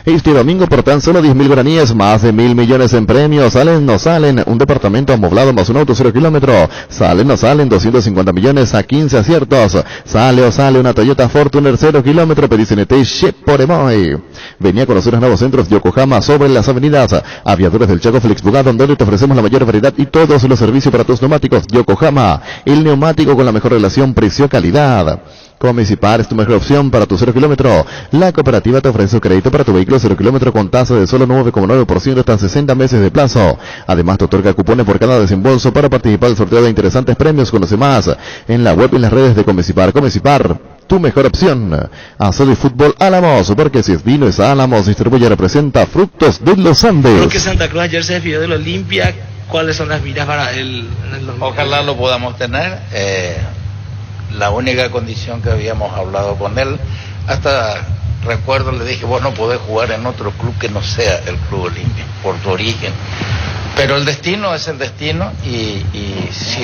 Este domingo por tan solo 10.000 guaraníes, más de 1.000 millones en premios. Salen, no salen, un departamento amoblado más un auto 0 kilómetro. Salen, no salen, 250 millones a 15 aciertos. Sale o sale una Toyota Fortuner 0 kilómetro, pedís NT Ship por Emoy. Venía a conocer los nuevos centros Yokohama sobre las avenidas Aviadores del Chaco, Félix Bugado, donde te ofrecemos la mayor variedad y todos los servicios para tus neumáticos. Yokohama, el neumático con la mejor relación precio-calidad. Comecipar es tu mejor opción para tu 0 kilómetro. La cooperativa te ofrece un crédito para tu vehículo 0 kilómetro con tasa de solo 9,9% hasta 60 meses de plazo. Además, te otorga cupones por cada desembolso para participar del sorteo de interesantes premios. Conoce más en la web y en las redes de Comecipar. Comecipar, tu mejor opción. Asado y Fútbol Álamos, porque si es vino es Álamos. Distribuye y representa Frutos de los Andes. Creo que Santa Cruz ayer se despidió del Olimpia. ¿Cuáles son las miras para él en el 2020? Ojalá lo podamos tener. La única condición que habíamos hablado con él, hasta recuerdo le dije, vos no podés jugar en otro club que no sea el Club Olimpia, por tu origen. Pero el destino es el destino y si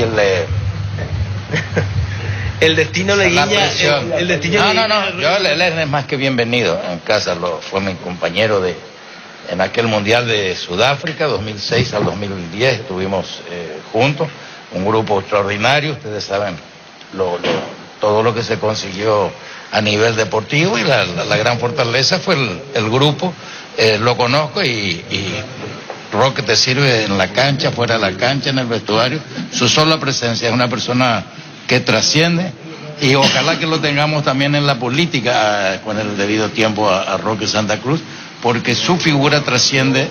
el destino le guiña, el destino No, yo él es más que bienvenido en casa, fue mi compañero en aquel Mundial de Sudáfrica, 2006 al 2010, estuvimos juntos, un grupo extraordinario, ustedes saben todo lo que se consiguió a nivel deportivo y la gran fortaleza fue el grupo. Lo conozco y Roque te sirve en la cancha, fuera de la cancha, en el vestuario. Su sola presencia es una persona que trasciende y ojalá que lo tengamos también en la política con el debido tiempo a Roque Santa Cruz, porque su figura trasciende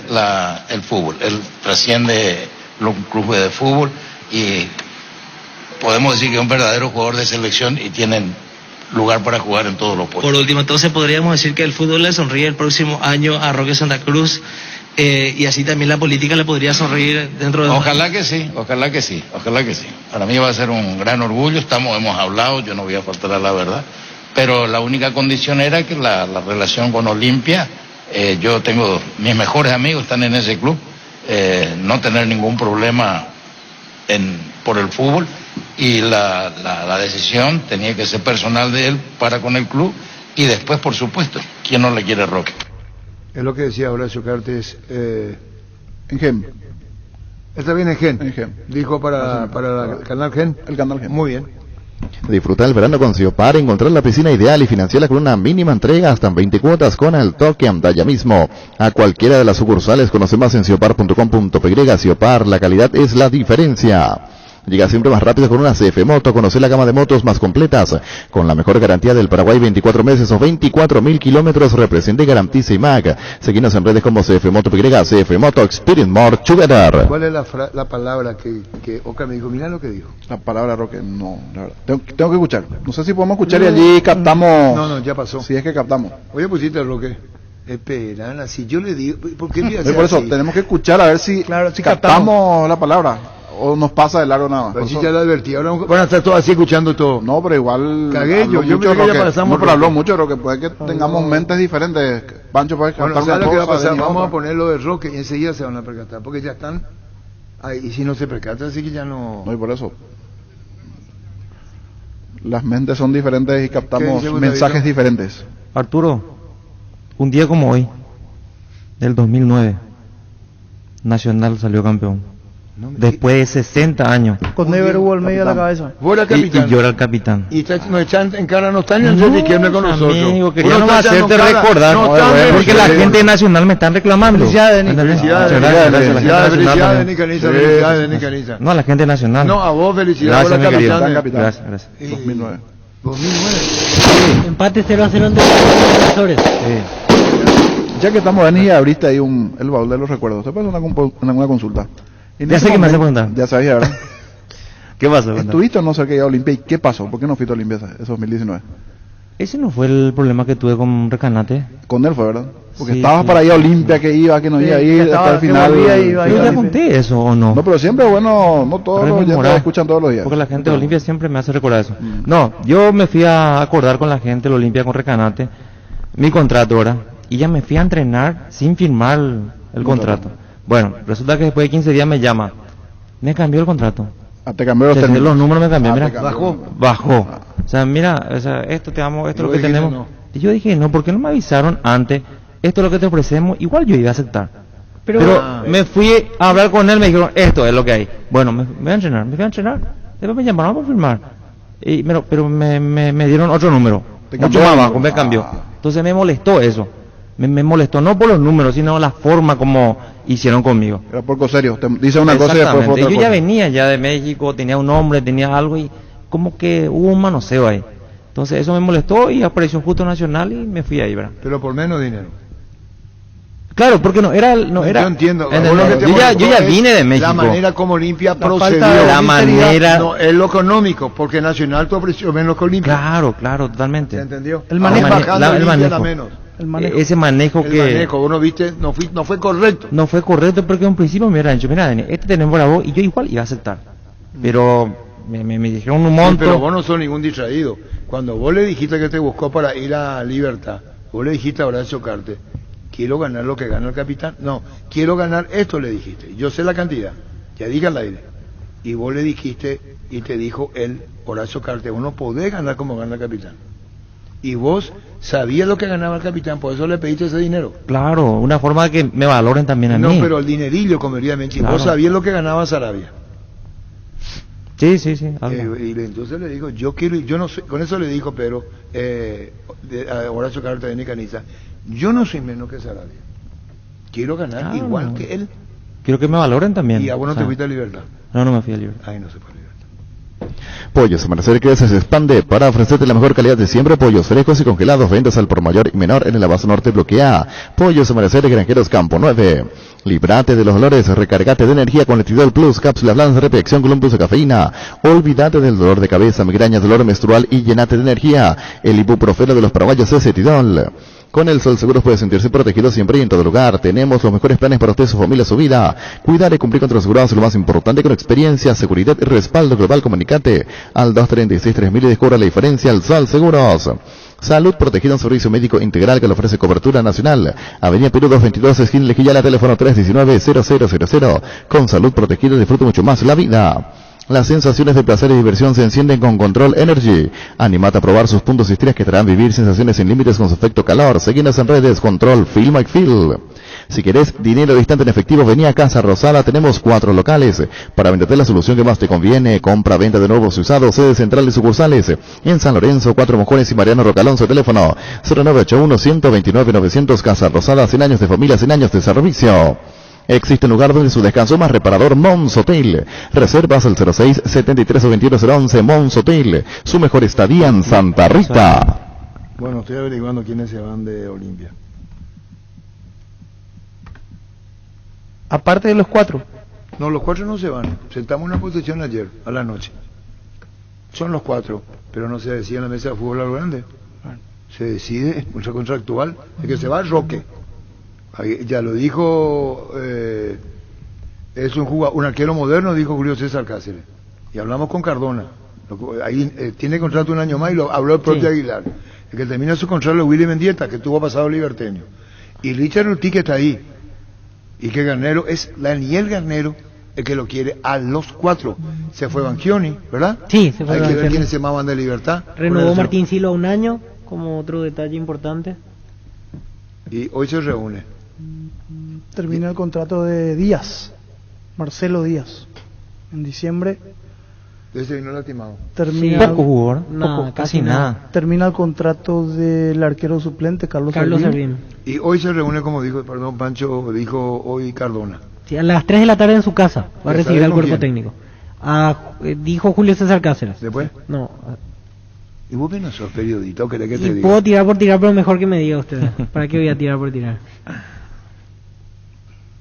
el fútbol, él trasciende los clubes de fútbol y podemos decir que es un verdadero jugador de selección y tienen lugar para jugar en todos los puestos. Por último, entonces podríamos decir que el fútbol le sonríe el próximo año a Roque Santa Cruz y así también la política le podría sonreír dentro de... Ojalá que sí. Para mí va a ser un gran orgullo, hemos hablado, yo no voy a faltar a la verdad, pero la única condición era que la relación con Olimpia, yo tengo, mis mejores amigos están en ese club, no tener ningún problema por el fútbol. Y la decisión tenía que ser personal de él para con el club y después, por supuesto, ¿quién no le quiere Roque? Es lo que decía Horacio Cartes. ¿En qué? Está bien en Gen. En Gen. Dijo para el canal Gen. El canal Gen. Muy bien. Disfruta el verano con Ciopar, encontrar la piscina ideal y financiarla con una mínima entrega hasta en 20 cuotas con el toque. Anda ya mismo a cualquiera de las sucursales. Conoce más en ciopar.com.py. Ciopar, la calidad es la diferencia. Llega siempre más rápido con una CF Moto. Conoce la gama de motos más completas con la mejor garantía del Paraguay, 24 meses o 24.000 kilómetros. Represente y garantiza IMAG. Seguinos en redes como CF Moto PY, CF Moto Experience More Together. ¿Cuál es la palabra que Oca me dijo? Mirá lo que dijo. La palabra Roque, no, la verdad. Tengo que escuchar. No sé si podemos escuchar y allí captamos. No, ya pasó. Si es que captamos. Oye, pusiste Roque. Espera, si yo le digo, ¿por qué le por eso tenemos que escuchar a ver si captamos la palabra. O nos pasa de largo nada más. Pero si ya lo advertí, ahora van a estar todos así escuchando todo. No, pero igual. Cagué yo mucho, pensé que ya pasamos. No, pero habló mucho, Roque. Puede que tengamos mentes diferentes. Pancho puede cantar una lo que va a cosa. pasar? Vamos a poner lo de Roque y enseguida se van a percatar. Porque ya están ahí. Y si no se percatan, así que ya no. No, y por eso. Las mentes son diferentes y captamos mensajes diferentes. Arturo, un día como hoy, del 2009, Nacional salió campeón. Después de 60 años. Con Never hubo el medio de la cabeza. Y yo era el capitán. Y nos echan en cara, no están en el izquierdo con nosotros. Amigo, quería no hacerte recordar, porque la gente de Nacional me están reclamando. Felicidades, Nicaniza. No, a la gente de Nacional. No, a vos felicidades. Gracias, mi querido. Gracias. 2009. Empate 0-0 entre los defensores. Ya que estamos en y abriste ahí el baúl de los recuerdos. ¿Te puede hacer una consulta? Ya sé que me hace preguntar. Ya sabía, ¿verdad? ¿Qué pasó? ¿Estuviste o no cerca de Olimpia y qué pasó? ¿Por qué no fuiste a Olimpia ese 2019? Ese no fue el problema que tuve con Recanate. Con él fue, ¿verdad? Porque Sí, estabas para ir a Olimpia, que iba, que no iba a ir, hasta el final. Yo ya conté eso, ¿o no? No, pero siempre, bueno, no todos los oyentes escuchan todos los días. Porque la gente de Olimpia siempre me hace recordar eso. No, yo me fui a acordar con la gente de Olimpia con Recanate, mi contrato ahora, y ya me fui a entrenar sin firmar el contrato. Bueno, resulta que después de 15 días me llama. Me cambió el contrato. Te cambió los números, me cambió, mira. Bajó. O sea, mira, esto te amo, esto es lo que tenemos. No. Y yo dije, no, ¿por qué no me avisaron antes? Esto es lo que te ofrecemos. Igual yo iba a aceptar. Pero me fui a hablar con él, me dijeron, esto es lo que hay. Bueno, me fui a entrenar. Después me llamaron para firmar. Pero me dieron otro número. Mucho más bajo, me cambió. Entonces me molestó eso. Me molestó no por los números, sino la forma como hicieron conmigo. Era poco serio, te dice una cosa y después otra. Yo ya venía ya de México, tenía un nombre, tenía algo y como que hubo un manoseo ahí. Entonces eso me molestó y apareció justo Nacional y me fui ahí, ¿verdad? Pero por menos dinero. Claro, porque no era. Yo entiendo. Yo ya vine de México. La manera como Olimpia procedió. La manera. No, es lo económico, porque Nacional te ofreció menos que Olimpia. Claro, totalmente. ¿Se entendió? El manejo. Ese manejo el manejo, uno viste, no fue correcto. No fue correcto porque en un principio me hubieran dicho, mira, Dani, tenemos para vos, y yo igual iba a aceptar. Pero me dijeron un monto. Sí, pero vos no sos ningún distraído. Cuando vos le dijiste que te buscó para ir a Libertad, vos le dijiste a Horacio Carte, quiero ganar lo que gana el capitán. No, quiero ganar esto, le dijiste. Yo sé la cantidad, ya dije al aire. Y vos le dijiste, y te dijo él, Horacio Carte, vos no podés ganar como gana el capitán. Y vos sabías lo que ganaba el capitán, por eso le pediste ese dinero. Claro, una forma de que me valoren también a mí. No, pero el dinerillo, como diría Menchi, claro. Vos sabías lo que ganaba Sarabia. Sí. Y entonces le digo, yo quiero, yo no sé, con eso le dijo Pedro, a Horacio Carta de Nicaniza, yo no soy menos que Sarabia. Quiero ganar igual que él. Quiero que me valoren también. Y a vos no te fuiste a Libertad. No me fui a Libertad. Ahí no se fue. Pollos Amanecer Crece se expande para ofrecerte la mejor calidad de siempre. Pollos frescos y congelados, ventas al por mayor y menor en el Abasto Norte Bloque A. Pollos Amanecer Granjeros Campo 9. Librate de los dolores, recargate de energía con Letidol Plus, cápsula Blance, Repección Columbus de cafeína. Olvídate del dolor de cabeza, migraña, dolor menstrual y llenate de energía. El ibuprofeno de los paraguayos es Letidol. Con el Sol Seguros puede sentirse protegido siempre y en todo lugar. Tenemos los mejores planes para usted, su familia, su vida. Cuidar y cumplir con tus asegurados es lo más importante, con experiencia, seguridad y respaldo global. Comunicate al 236-3000 y descubra la diferencia. El Sol Seguros. Salud Protegida, un servicio médico integral que le ofrece cobertura nacional. Avenida Perú 222, esquina Lejillala, teléfono 319-0000. Con Salud Protegida disfruta mucho más la vida. Las sensaciones de placer y diversión se encienden con Control Energy. Animate a probar sus puntos y estrellas que te harán vivir sensaciones sin límites con su efecto calor. Seguinos en redes, Control Feel My Feel. Si querés dinero al instante en efectivo, vení a Casa Rosada, tenemos 4 locales. Para venderte la solución que más te conviene, compra, venta de nuevos y usados, sede central y sucursales. En San Lorenzo, 4 Mojones y Mariano Rocalonso, teléfono 0981-129-900, Casa Rosada, 100 años de familia, 100 años de servicio. Existe un lugar donde su descanso más reparador, Mons Hotel. Reservas al 06 73 21 011, Mons Hotel. Su mejor estadía en Santa Rita. Bueno, estoy averiguando quiénes se van de Olimpia. Aparte de los 4. No, los 4 no se van. Sentamos una posición ayer, a la noche. Son los 4, pero no se decide en la mesa de fútbol a lo grande. Se decide, un contractual, de que se va Roque. Ahí, ya lo dijo, es un arquero moderno, dijo Julio César Cáceres. Y hablamos con Cardona. Ahí tiene contrato un año más y lo habló el propio Aguilar. El que termina su contrato es Willy Mendieta, que tuvo pasado liberteño. Y Richard Urtí, que está ahí. Y que Garnero es Daniel Garnero el que lo quiere a los 4. Se fue Banchioni, ¿verdad? Sí, se fue. Hay que ver quiénes se más van de Libertad. Renovó Martín Silva un año, como otro detalle importante. Y hoy se reúne. Termina el contrato de Díaz, Marcelo Díaz, en diciembre. Desde no lastimado. Termina, poco jugó, casi nada. Termina el contrato del arquero suplente Carlos Servín. Y hoy se reúne, como dijo, perdón, Pancho dijo hoy Cardona. Sí, a las 3 de la tarde en su casa va a recibir al cuerpo técnico. Dijo Julio César Cáceres. ¿Después? No. ¿Y vos no sos periodista o querés que te diga? Puedo tirar por tirar, pero mejor que me diga usted. ¿Para qué voy a tirar por tirar?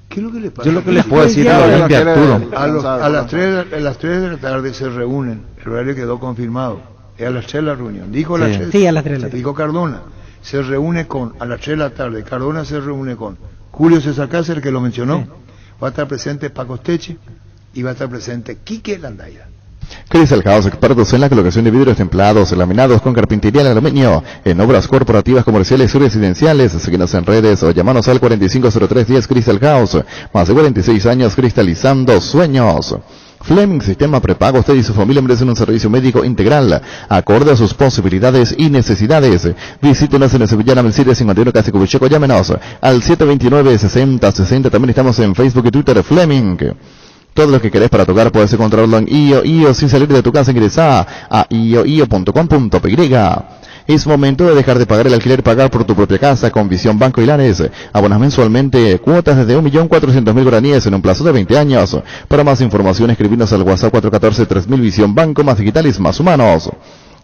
¿Qué es lo que le pasa? Yo lo que les puedo decir a Olimpia, Arturo. A las 3 de la tarde se reúnen. El horario quedó confirmado. Es a las 3 la reunión. Dijo a las 3. Sí, a las 3 la tarde. Dijo Cardona. Se reúne a las 3 de la tarde. Cardona se reúne con Julio César Cáceres, que lo mencionó. Sí. Va a estar presente Paco Esteche y va a estar presente Quique Landaida. Crystal House, expertos en la colocación de vidrios templados, laminados con carpintería en aluminio, en obras corporativas, comerciales y residenciales. Síguenos en redes o llamanos al 450310 Crystal House. Más de 46 años cristalizando sueños. Fleming Sistema Prepago, usted y su familia merecen un servicio médico integral, acorde a sus posibilidades y necesidades. Visítenos en el Sevillana Melcide 51 Casi Cubicheco, llámenos al 729-6060. También estamos en Facebook y Twitter, Fleming. Todo lo que querés para tocar puedes encontrarlo en IO. Sin salir de tu casa, ingresá a io.com.py. Es momento de dejar de pagar el alquiler, pagar por tu propia casa con Visión Banco y Lanes. Abonas mensualmente cuotas desde 1.400.000 guaraníes en un plazo de 20 años. Para más información, escribinos al WhatsApp 414-3000. Visión Banco, más digitales, más humanos.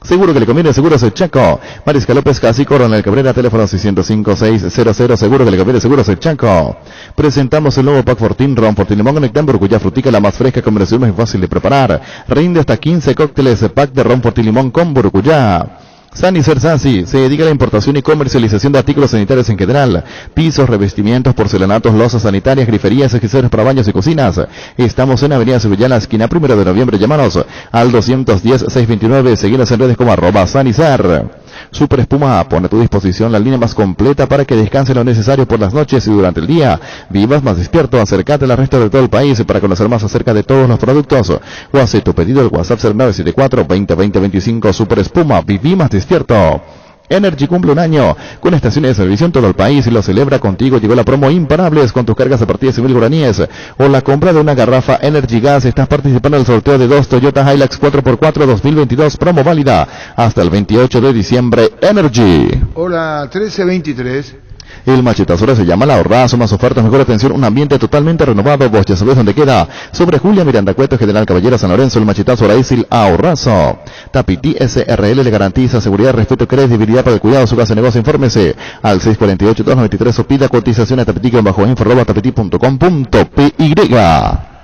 Seguro que le conviene, Seguros El Chaco. Mariscal López Casi, Coronel Cabrera, teléfono 605-600. Seguro que le conviene, Seguros El Chaco. Presentamos el nuevo Pack Fortín, Ron Fortín Limón Conectan, Burguya Frutica, la más fresca, combinación más fácil de preparar. Rinde hasta 15 cócteles pack de Ron Fortín Limón con Burguya. Sanicer Sansi se dedica a la importación y comercialización de artículos sanitarios en general, pisos, revestimientos, porcelanatos, losas sanitarias, griferías, accesorios para baños y cocinas. Estamos en Avenida Sevillana, esquina 1 de noviembre. Llámanos al 210-629, seguinos en redes como @Sanicer. Super Espuma pone a tu disposición la línea más completa para que descanse lo necesario por las noches y durante el día. Vivas más despierto, acércate al resto de todo el país para conocer más acerca de todos los productos. O hace tu pedido al WhatsApp 0974-2020-25. Super Espuma, viví más despierto. Energy cumple un año con estaciones de servicio en todo el país y lo celebra contigo. Llegó la promo Imparables con tus cargas a partir de 100.000 guaraníes o la compra de una garrafa Energy Gas. Estás participando en el sorteo de 2 Toyota Hilux 4x4 2022, promo válida hasta el 28 de diciembre. Energy. Hola, 1323. El machetazo ahora se llama La Ahorrazo, más ofertas, mejor atención, un ambiente totalmente renovado. Vos ya sabés dónde queda. Sobre Julia Miranda Cueto, General Caballero, San Lorenzo. El machetazo ahora es el Ahorrazo. Tapiti SRL le garantiza seguridad, respeto, credibilidad para el cuidado de su casa de negocio. Infórmese al 648-293 o pida cotización a tapiti-info@tapiti.com.py.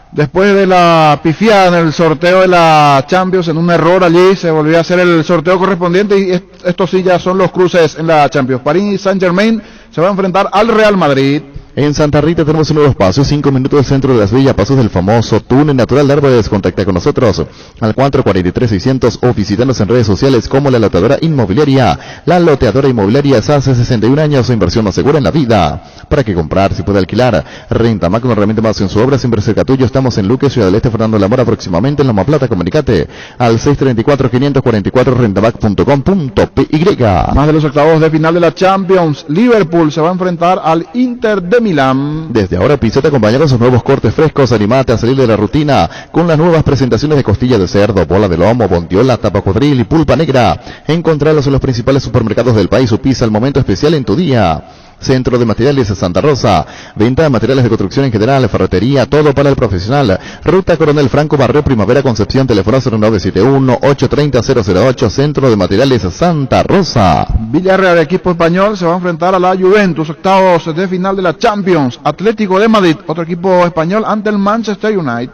Después de la pifiada en el sorteo de la Champions, en un error allí, se volvió a hacer el sorteo correspondiente y estos sí ya son los cruces en la Champions. Paris Saint-Germain se va a enfrentar al Real Madrid. En Santa Rita tenemos un nuevo espacio, 5 minutos del centro de las villas, pasos del famoso túnel natural de Árboles. Contacta con nosotros al 443-600 o visítanos en redes sociales como La Loteadora Inmobiliaria. La Loteadora Inmobiliaria es hace 61 años, su inversión más segura en la vida. ¿Para qué comprar? Si puede alquilar. Rentamac, una herramienta más en su obra, siempre cerca tuyo. Estamos en Luque, Ciudad del Este, Fernando Lamora, aproximadamente en Loma Plata. Comunicate al 634-544, rentamac.com.py. Más de los octavos de final de la Champions, Liverpool se va a enfrentar al Inter de Milán. Desde ahora Pizza te acompaña con sus nuevos cortes frescos. Animate a salir de la rutina con las nuevas presentaciones de costilla de cerdo, bola de lomo, bondiola, tapa cuadril y pulpa negra. Encontralos en los principales supermercados del país. Su pizza, el momento especial en tu día. Centro de Materiales Santa Rosa, venta de materiales de construcción en general, ferretería, todo para el profesional. Ruta Coronel Franco, Barrio Primavera, Concepción, teléfono 0971-830-008, Centro de Materiales Santa Rosa. Villarreal, equipo español, se va a enfrentar a la Juventus, octavos de final de la Champions. Atlético de Madrid, otro equipo español, ante el Manchester United.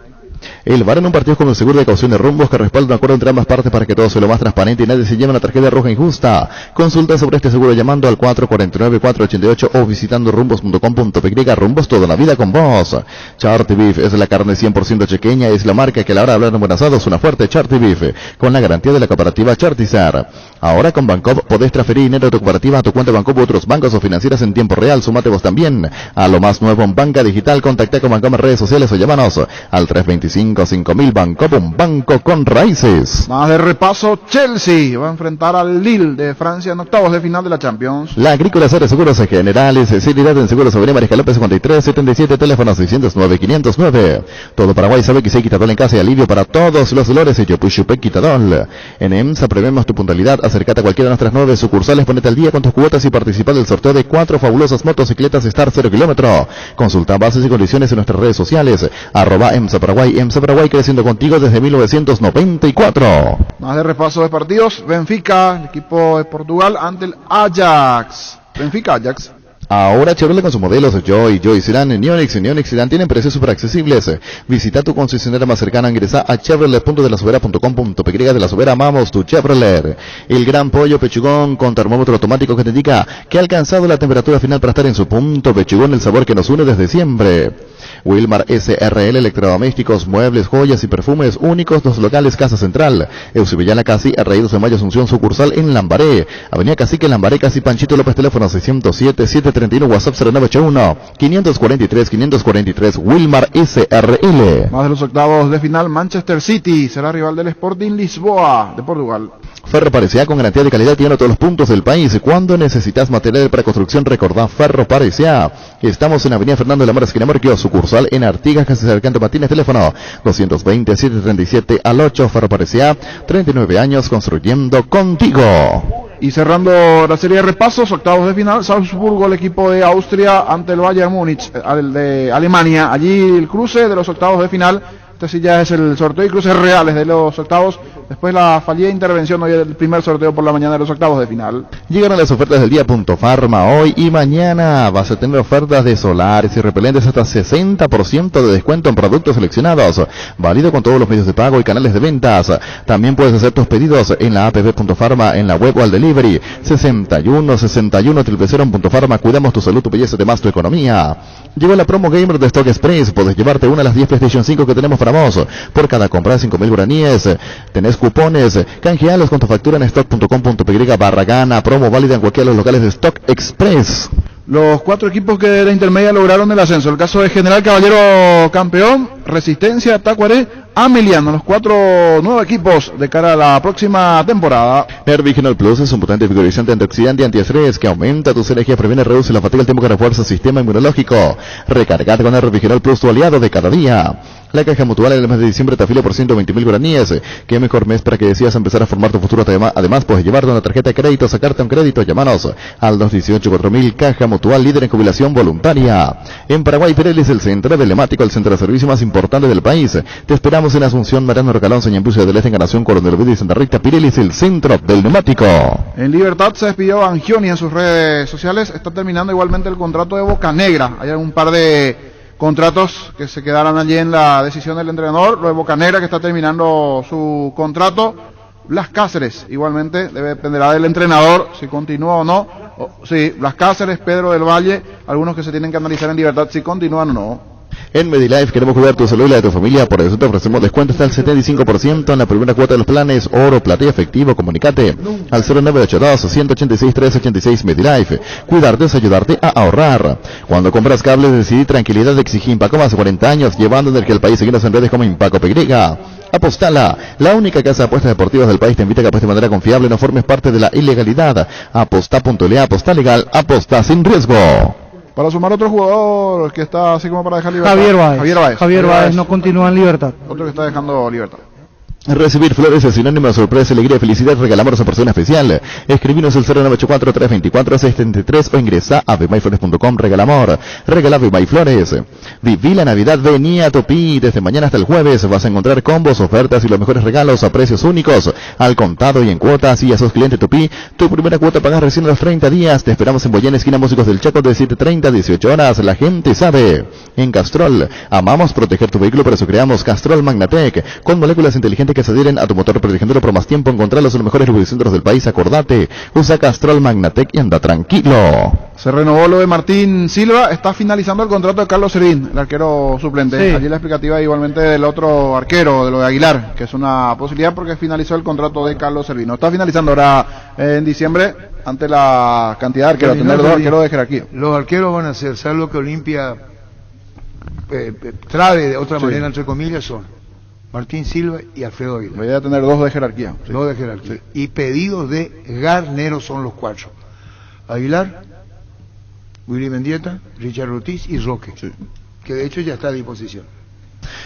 El VAR en un partido con el seguro de caución de rumbos que respalda un acuerdo entre ambas partes para que todo sea lo más transparente y nadie se lleve una tarjeta roja injusta. Consulta sobre este seguro llamando al 449-488 o visitando rumbos.com.py. Rumbos, toda la vida con vos. Charty Beef es la carne 100% chequeña, es la marca que a la hora de hablar en buen asado suena fuerte. Charty Beef, con la garantía de la cooperativa Chartizar. Ahora con Bancop podés transferir dinero de tu cooperativa a tu cuenta Bancop u otros bancos o financieras en tiempo real. Sumate vos también a lo más nuevo en banca digital. Contacta con Bancop en redes sociales o llámanos al 325-5000. Bancop, un banco con raíces. Más de repaso, Chelsea va a enfrentar al Lille de Francia en octavos de final de la Champions. La Agrícola Sara Seguros Generales, Seguridad en Seguros sobre Mariscal López 5377, teléfono 609-509. Todo Paraguay sabe que se hay Quitadol en casa y alivio para todos los dolores. Y Yopushupé Quitadol. En EMSA prevemos tu puntualidad. Acércate a cualquiera de nuestras 9 sucursales, ponete al día con tus cuotas y participa del sorteo de 4 fabulosas motocicletas Star 0 kilómetro. Consulta bases y condiciones en nuestras redes sociales. @EMSA Paraguay. EMSA Paraguay creciendo contigo desde 1994. Más de repaso de partidos. Benfica, el equipo de Portugal, ante el Ajax. Benfica, Ajax. Ahora Chevrolet con sus modelos Joy Sedan, Neonix Sedan tienen precios súper accesibles. Visita tu concesionaria más cercana, ingresa a chevrolet.delasovera.com.py. De La Sobera amamos tu Chevrolet. El gran pollo pechugón con termómetro automático que te indica que ha alcanzado la temperatura final para estar en su punto. Pechugón, el sabor que nos une desde siempre. Wilmar SRL, electrodomésticos, muebles, joyas y perfumes únicos, 2 locales, Casa Central, Eusebillana Casi, Arraídos de Mayo, Asunción, sucursal en Lambaré, Avenida Cacique, Lambaré, Casi Panchito López, teléfono 607-731, WhatsApp 0981-543-543, Wilmar SRL. Más de los octavos de final, Manchester City será rival del Sporting Lisboa de Portugal. Ferro Parecea, con garantía de calidad, tiene todos los puntos del país. Cuando necesitas material para construcción, recordá Ferro Parecea. Estamos en Avenida Fernando de la Mora, esquina Morquio, sucursal en Artigas, casi cercano Martínez, teléfono 220-737-8. Ferro Parecea, 39 años construyendo contigo. Y cerrando la serie de repasos, octavos de final, Salzburgo, el equipo de Austria, ante el Bayern Múnich, el de Alemania. Allí el cruce de los octavos de final. Este sí ya es el sorteo y cruces reales de los octavos. Después la fallida intervención hoy del primer sorteo por la mañana de los octavos de final. Llegaron las ofertas del día Pharma. Hoy y mañana vas a tener ofertas de solares y repelentes hasta 60% de descuento en productos seleccionados. Válido con todos los medios de pago y canales de ventas. También puedes hacer tus pedidos en la app Pharma, en la web o al delivery. 61-61-000.Pharma. Cuidamos tu salud, tu belleza, además tu economía. Llegó la promo gamer de Stock Express. Puedes llevarte una de las 10 PlayStation 5 que tenemos para vos. Por cada compra de 5.000 guaraníes. Tenés cupones. Canjealos con tu factura en stock.com.py/gana. Promo válida en cualquiera de los locales de Stock Express. Los 4 equipos que de la intermedia lograron el ascenso. El caso de General Caballero campeón, Resistencia, Tacuaré, Ameliano. Los 4 nuevos equipos de cara a la próxima temporada. Nervigenol Plus es un potente vigorizante antioxidante y antiestrés que aumenta tus energías, previene, reduce la fatiga, el tiempo que refuerza el sistema inmunológico. Recargate con Nervigenol Plus, tu aliado de cada día. La Caja Mutual en el mes de diciembre te afilió por 120.000 guaraníes. Qué mejor mes para que decidas empezar a formar tu futuro. Además, puedes llevarte una tarjeta de crédito, sacarte un crédito. Llámanos al 218-4000. Caja Mutual, líder en jubilación voluntaria. En Paraguay, Pirelli es el centro emblemático, el centro de servicio más importante del país. Te esperamos en Asunción, Mariano Recalón, Señambucio del Este, Encarnación, Coronel Vidal y Santa Rita. Pirelli es el centro del neumático. En Libertad se despidió Angioni en sus redes sociales. Está terminando igualmente el contrato de Bocanegra. Hay un par de contratos que se quedarán allí en la decisión del entrenador. Lo de Bocanegra, que está terminando su contrato. Blas Cáceres igualmente dependerá del entrenador si continúa o no. Sí, Blas Cáceres, Pedro del Valle, algunos que se tienen que analizar en Libertad si continúan o no. En MediLife queremos cuidar tu salud y la de tu familia, por eso te ofrecemos descuento hasta el 75% en la primera cuota de los planes oro, plata y efectivo. Comunicate al 0982-186-386. MediLife. Cuidarte es ayudarte a ahorrar. Cuando compras cables, decidí tranquilidad, exigí Impaco, más de 40 años, llevando en el que el país. Seguimos en redes como Impaco PY. Apostala, la única casa de apuestas deportivas del país, te invita a que apuestes de manera confiable, no formes parte de la ilegalidad. Aposta.le, aposta legal, aposta sin riesgo. Para sumar otro jugador que está así como para dejar libertad. Javier Báez no continúa en libertad. Otro que está dejando libertad. Recibir flores es sinónimo de sorpresa, alegría y felicidad. Regalamos a persona especial. Escribinos el 0984-324-633 o ingresa a bemyflores.com. Regalamor. Regala Bemyflores. Viví la Navidad, venía a Topí. Desde mañana hasta el jueves vas a encontrar combos, ofertas y los mejores regalos a precios únicos. Al contado y en cuotas. Y a sos cliente Topí, tu primera cuota pagas recién a los 30 días. Te esperamos en Boyana, esquina Músicos del Chaco, de 7:30 a 18 horas. La gente sabe. En Castrol, amamos proteger tu vehículo, por eso creamos Castrol Magnatec, con moléculas inteligentes que se adhieren a tu motor protegiéndolo por más tiempo. Encontrarlos en los mejores lubricentros del país. Acordate, usa Castrol Magnatec y anda tranquilo. Se renovó lo de Martín Silva. Está finalizando el contrato de Carlos Servín, el arquero suplente. Sí. Allí la explicativa igualmente del otro arquero, de lo de Aguilar, que es una posibilidad porque finalizó el contrato de Carlos Servín. No está finalizando ahora en diciembre ante la cantidad de arqueros, tener dos arqueros de jerarquía. Los arqueros van a ser, salvo que Olimpia trabe de otra manera, entre comillas, son Martín Silva y Alfredo Aguilar. Voy a tener dos de jerarquía. Sí. Dos de jerarquía. Sí. Y pedidos de Garnero son los 4. Aguilar, Willy Mendieta, Richard Ortiz y Roque. Sí. Que de hecho ya está a disposición.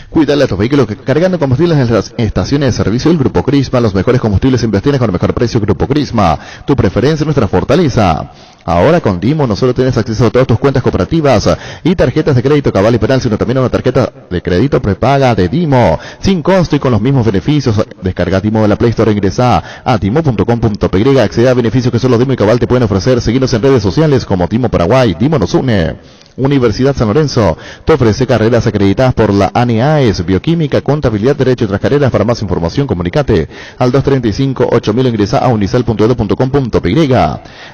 Cuídale a tus vehículos cargando combustibles en las estaciones de servicio del Grupo Crisma. Los mejores combustibles inversiones con el mejor precio. Grupo Crisma, tu preferencia, nuestra fortaleza. Ahora con Dimo no solo tienes acceso a todas tus cuentas cooperativas y tarjetas de crédito Cabal y Penal, sino también a una tarjeta de crédito prepaga de Dimo, sin costo y con los mismos beneficios. Descarga Dimo de la Play Store e ingresa a dimo.com.py, accede a beneficios que solo Dimo y Cabal te pueden ofrecer. Seguinos en redes sociales como Dimo Paraguay. Dimo nos une. Universidad San Lorenzo te ofrece carreras acreditadas por la ANEAES, Bioquímica, Contabilidad, Derecho y otras carreras. Para más información, comunicate al 235-8000 o ingresa a unicel.edu.com.py.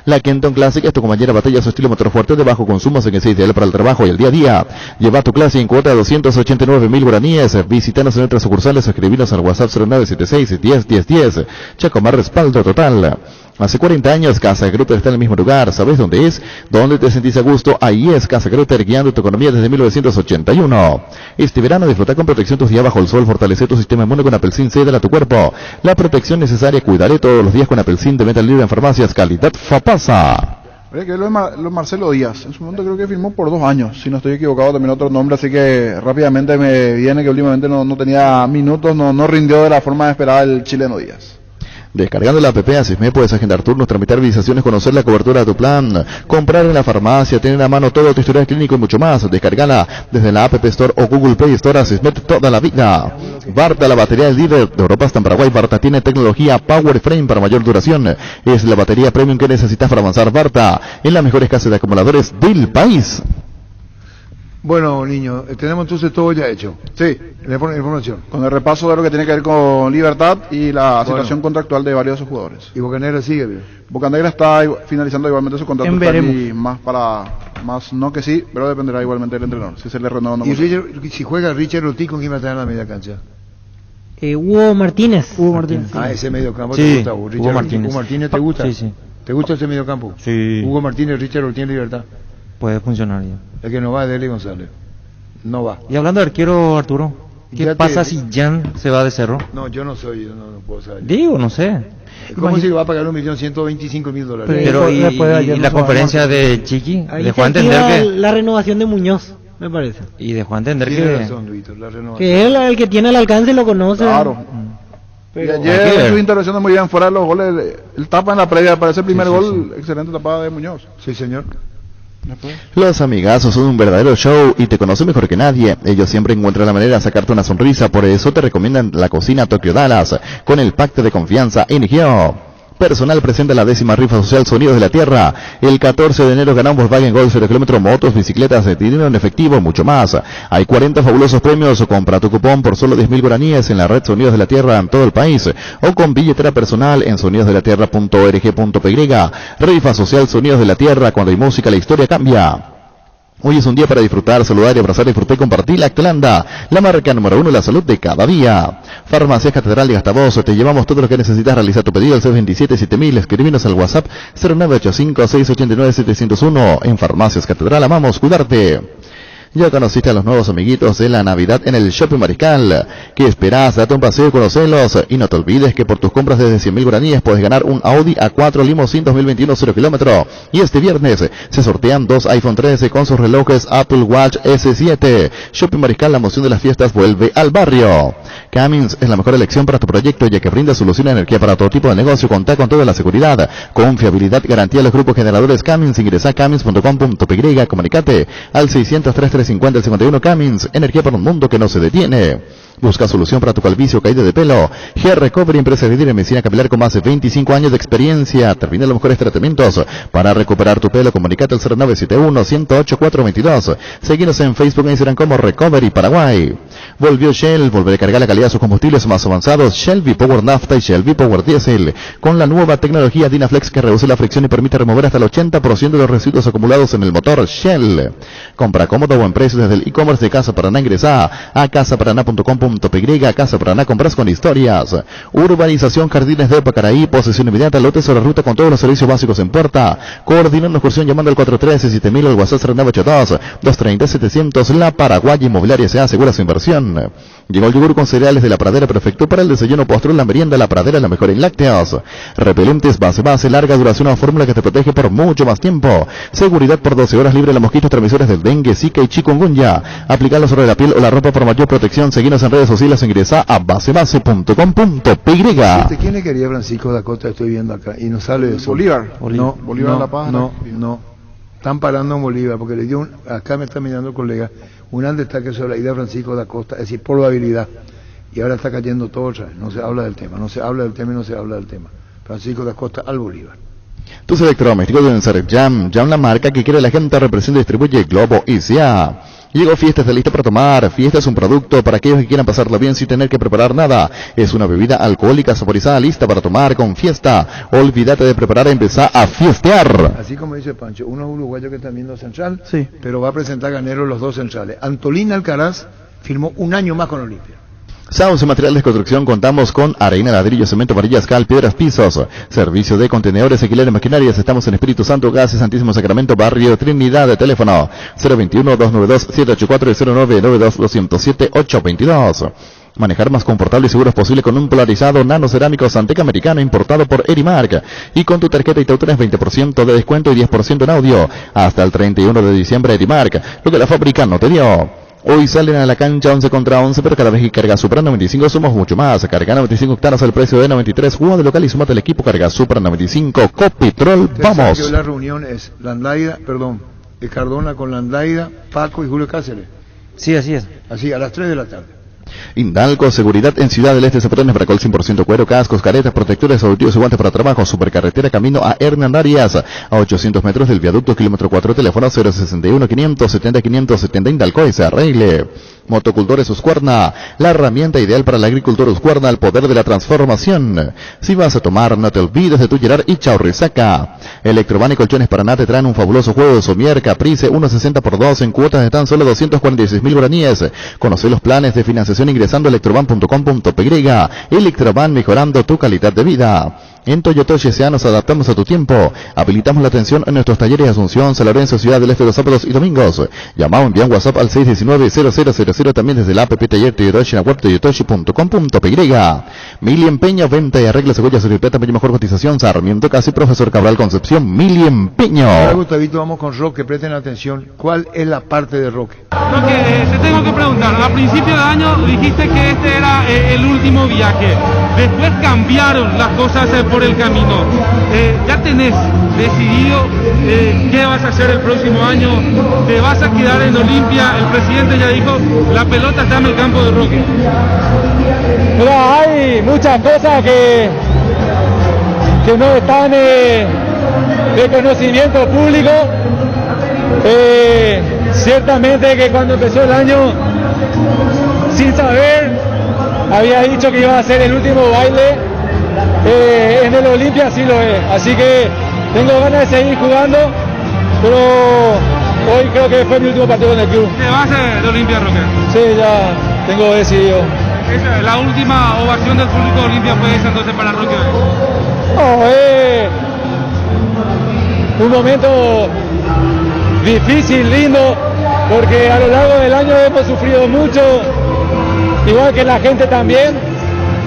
La Kenton Classic es tu compañera batalla, su estilo motor fuerte de bajo consumo, en que es ideal para el trabajo y el día a día. Lleva tu clase en cuota de 289.000 guaraníes. Visítanos en nuestras sucursales o escribinos al WhatsApp 0976-10-10-10. Chacomar, respaldo total. Hace 40 años Casa Grutter está en el mismo lugar. ¿Sabes dónde es? ¿Dónde te sentís a gusto? Ahí es Casa Grutter, guiando tu economía desde 1981. Este verano disfruta con protección tus días bajo el sol. Fortalece tu sistema inmune con Apelsin C. Dale a tu cuerpo la protección necesaria. Cuidaré todos los días con Apelsin de venta libre en farmacias. Calidad Fapasa. Oye, que lo de Marcelo Díaz, en su momento creo que firmó por 2 años, si no estoy equivocado, también otro nombre, así que rápidamente me viene que últimamente no tenía minutos, no rindió de la forma esperada el chileno Díaz. Descargando la app Asisme puedes agendar turnos, tramitar visualizaciones, conocer la cobertura de tu plan, comprar en la farmacia, tener a mano todo tu historial clínico y mucho más. Descargala desde la App Store o Google Play Store. Asisme toda la vida. Varta, la batería del líder de Europa hasta en Paraguay. Varta tiene tecnología Power Frame para mayor duración. Es la batería premium que necesitas para avanzar. Varta, en las mejores casas de acumuladores del país. Bueno, niño, tenemos entonces todo ya hecho. Sí, la información. Con el repaso de lo que tiene que ver con Libertad y la situación contractual de varios de sus jugadores. ¿Y Bocanegra sigue bien? Bocanegra está finalizando igualmente su contrato. Veremos. Y más no que sí, pero dependerá igualmente del entrenador. Si se le renueva o no. ¿Y Richard, si juega Richard Ortiz, con quién va a estar en la media cancha? Hugo Martínez. Ah, ese mediocampo sí, te gusta, Richard Hugo Martínez. Hugo Martínez te gusta. Sí. ¿Te gusta ese mediocampo? Sí. Hugo Martínez, Richard Ortiz en Libertad. Puede funcionar ya. El que no va es Deli González. No va. Y hablando de arquero, Arturo, ¿qué pasa si Jan se va de Cerro? No, yo no puedo saber. Digo, no sé. ¿Cómo se le va a pagar $1.125.000? Pero y la conferencia de Chiqui dejó a entender que la renovación de Muñoz, me parece. Y dejó a entender Tiene razón, Víctor, la renovación. Que él, el que tiene el alcance, lo conoce. Claro. Pero y ayer su intervención muy bien, fuera de los goles, el tapa en la previa para ese primer gol, excelente tapada de Muñoz. Sí, señor. Los amigazos son un verdadero show y te conocen mejor que nadie. Ellos siempre encuentran la manera de sacarte una sonrisa, por eso te recomiendan la cocina Tokyo Dallas con el pacto de confianza NGO. Personal presenta la 10ª rifa social Sonidos de la Tierra. El 14 de enero ganamos Volkswagen Gol 0 km, motos, bicicletas, de dinero en efectivo, mucho más. Hay 40 fabulosos premios. Compra tu cupón por solo 10.000 guaraníes en la red Sonidos de la Tierra en todo el país o con billetera personal en sonidosdelatierra.org.py. Rifa social Sonidos de la Tierra. Cuando hay música, la historia cambia. Hoy es un día para disfrutar, saludar y abrazar, disfrutar y compartir Lactolanda, la marca número 1 de la salud de cada día. Farmacias Catedral y Gastavos, te llevamos todo lo que necesitas. Realizar tu pedido al 627-7000, escribinos al WhatsApp 0985-689-701. En Farmacias Catedral amamos cuidarte. Ya conociste a los nuevos amiguitos de la Navidad en el Shopping Mariscal. ¿Qué esperás? Date un paseo y conocelos. Y no te olvides que por tus compras desde 100.000 guaraníes puedes ganar un Audi A4 Limousine 2021 0 kilómetro. Y este viernes se sortean 2 iPhone 13 con sus relojes Apple Watch S7. Shopping Mariscal, la emoción de las fiestas vuelve al barrio. Cummins es la mejor elección para tu proyecto, ya que brinda solución de energía para todo tipo de negocio. Contá con toda la seguridad, confiabilidad, garantía de los grupos generadores Cummins. Ingresa a cummins.com.py, comunicate al 600-3350-51. Cummins, energía para un mundo que no se detiene. Busca solución para tu calvicie o caída de pelo. Hair Recovery, empresa líder en medicina capilar con más de 25 años de experiencia. Termina los mejores tratamientos para recuperar tu pelo. Comunicate al 0971-108-422. Seguinos en Facebook e Instagram como Recovery Paraguay. Volvió Shell, volver a cargar la calidad de sus combustibles más avanzados. Shell V-Power Nafta y Shell V-Power Diesel. Con la nueva tecnología Dynaflex que reduce la fricción y permite remover hasta el 80% de los residuos acumulados en el motor Shell. Compra cómodo o en precios desde el e-commerce de Casa Paraná. Ingresa a casaparaná.com.py. Casa Paraná, compras con historias. Urbanización Jardines de Pacaraí, posesión inmediata, lotes sobre ruta con todos los servicios básicos en puerta. Coordinando excursión llamando al 413-7000, al WhatsApp 3982-230-700. La Paraguay Inmobiliaria se asegura su inversión. Llegó el yogur con cereales de La Pradera, perfecto para el desayuno, postre, la merienda. La Pradera, la mejor en lácteos. Repelentes base, larga duración, una fórmula que te protege por mucho más tiempo. Seguridad por 12 horas, libre de los mosquitos transmisores del dengue, zika y chikungunya. Aplicarlo sobre la piel o la ropa por mayor protección. Seguinos en redes sociales, ingresa a basebase.com.py. ¿Quién le quería Francisco da Costa? Estoy viendo acá y no sale de eso. Bolívar. No, Bolívar La Paz. No. Están parando en Bolívar porque le dio acá me está mirando el colega, un antestaque sobre la idea de Francisco da Costa, es decir, probabilidad. Y ahora está cayendo todo otra vez. No se habla del tema. Francisco da Costa al Bolívar. Tus electrodomésticos deben ser Jam, la marca que quiere la gente. Representa y distribuye Globo ICA. Llegó Fiesta, está lista para tomar. Fiesta es un producto para aquellos que quieran pasarlo bien sin tener que preparar nada. Es una bebida alcohólica saborizada lista para tomar con Fiesta. Olvídate de preparar, empezá a fiestear. Así como dice Pancho, uno es uruguayo que está viendo Central, sí, pero va a presentar ganero los dos centrales. Antolín Alcaraz firmó un año más con Olimpia. Sauce Material de Construcción, contamos con arena, ladrillo, cemento, varillas, cal, piedras, pisos. Servicio de contenedores, alquiler de maquinarias. Estamos en Espíritu Santo, Gas y Santísimo Sacramento, Barrio Trinidad. De teléfono 021-292-784 y 0992-207-822. Manejar más confortable y seguro es posible con un polarizado nano cerámico Santeca americano importado por Erimark. Y con tu tarjeta y obtienes 20% de descuento y 10% en audio. Hasta el 31 de diciembre Erimark, lo que la fábrica no te dio. Hoy salen a la cancha 11 contra 11, pero cada vez que cargas Supra 95 somos mucho más. Carga 95 octanos al precio de 93. Juega de local y sumate al equipo. Carga Supra 95. Copitrol, vamos. Que la reunión es Cardona con Landaida, Paco y Julio Cáceres. Sí, así es. Así, a las 3 de la tarde. Indalco, seguridad en Ciudad del Este, zapatones Bracol 100% cuero, cascos, caretas, protectores auditivos y guantes para trabajo. Supercarretera camino a Hernán Arias, a 800 metros del viaducto, kilómetro 4, teléfono 061-570-570. Indalco y se arregle. Motocultores Uscuerna, la herramienta ideal para la agricultura Uscuerna, el poder de la transformación. Si vas a tomar, no te olvides de tu Gerard y Chaurrizaca. Electroban y Colchones Paraná te traen un fabuloso juego de somier Caprice 1.60x2 en cuotas de tan solo 246.000 guaraníes. Conoce los planes de financiación ingresando a electroban.com.py. Electroban, mejorando tu calidad de vida. En Toyotoshi S.A. nos adaptamos a tu tiempo. Habilitamos la atención en nuestros talleres de Asunción, San Lorenzo, Ciudad del Este, los sábados y domingos. Llama o envía un WhatsApp al 619-0000, también desde la app Taller Toyotoshi en la web toyotoshi.com.py. Mili Empeño, venta y arreglo, cebollas, suripeta, mejor cotización. Sarmiento Casi, Profesor Cabral Concepción, Mili Empeño. Ahora, Gustavito, vamos con Roque, presten atención. ¿Cuál es la parte de Roque? Roque, te tengo que preguntar. A principio de año dijiste que este era el último viaje. Después cambiaron las cosas por el camino. ¿Ya tenés decidido qué vas a hacer el próximo año? ¿Te vas a quedar en Olimpia? El presidente ya dijo, la pelota está en el campo de Roque. Mira, hay muchas cosas que no están de conocimiento público. Ciertamente que cuando empezó el año, sin saber, había dicho que iba a ser el último baile. En el Olimpia sí lo es, así que tengo ganas de seguir jugando, pero hoy creo que fue mi último partido en el club. ¿Te vas de Olimpia, Roque? Sí, ya tengo decidido. La última ovación del público de Olimpia fue esa entonces para Roque. Un momento difícil, lindo, porque a lo largo del año hemos sufrido mucho, igual que la gente también,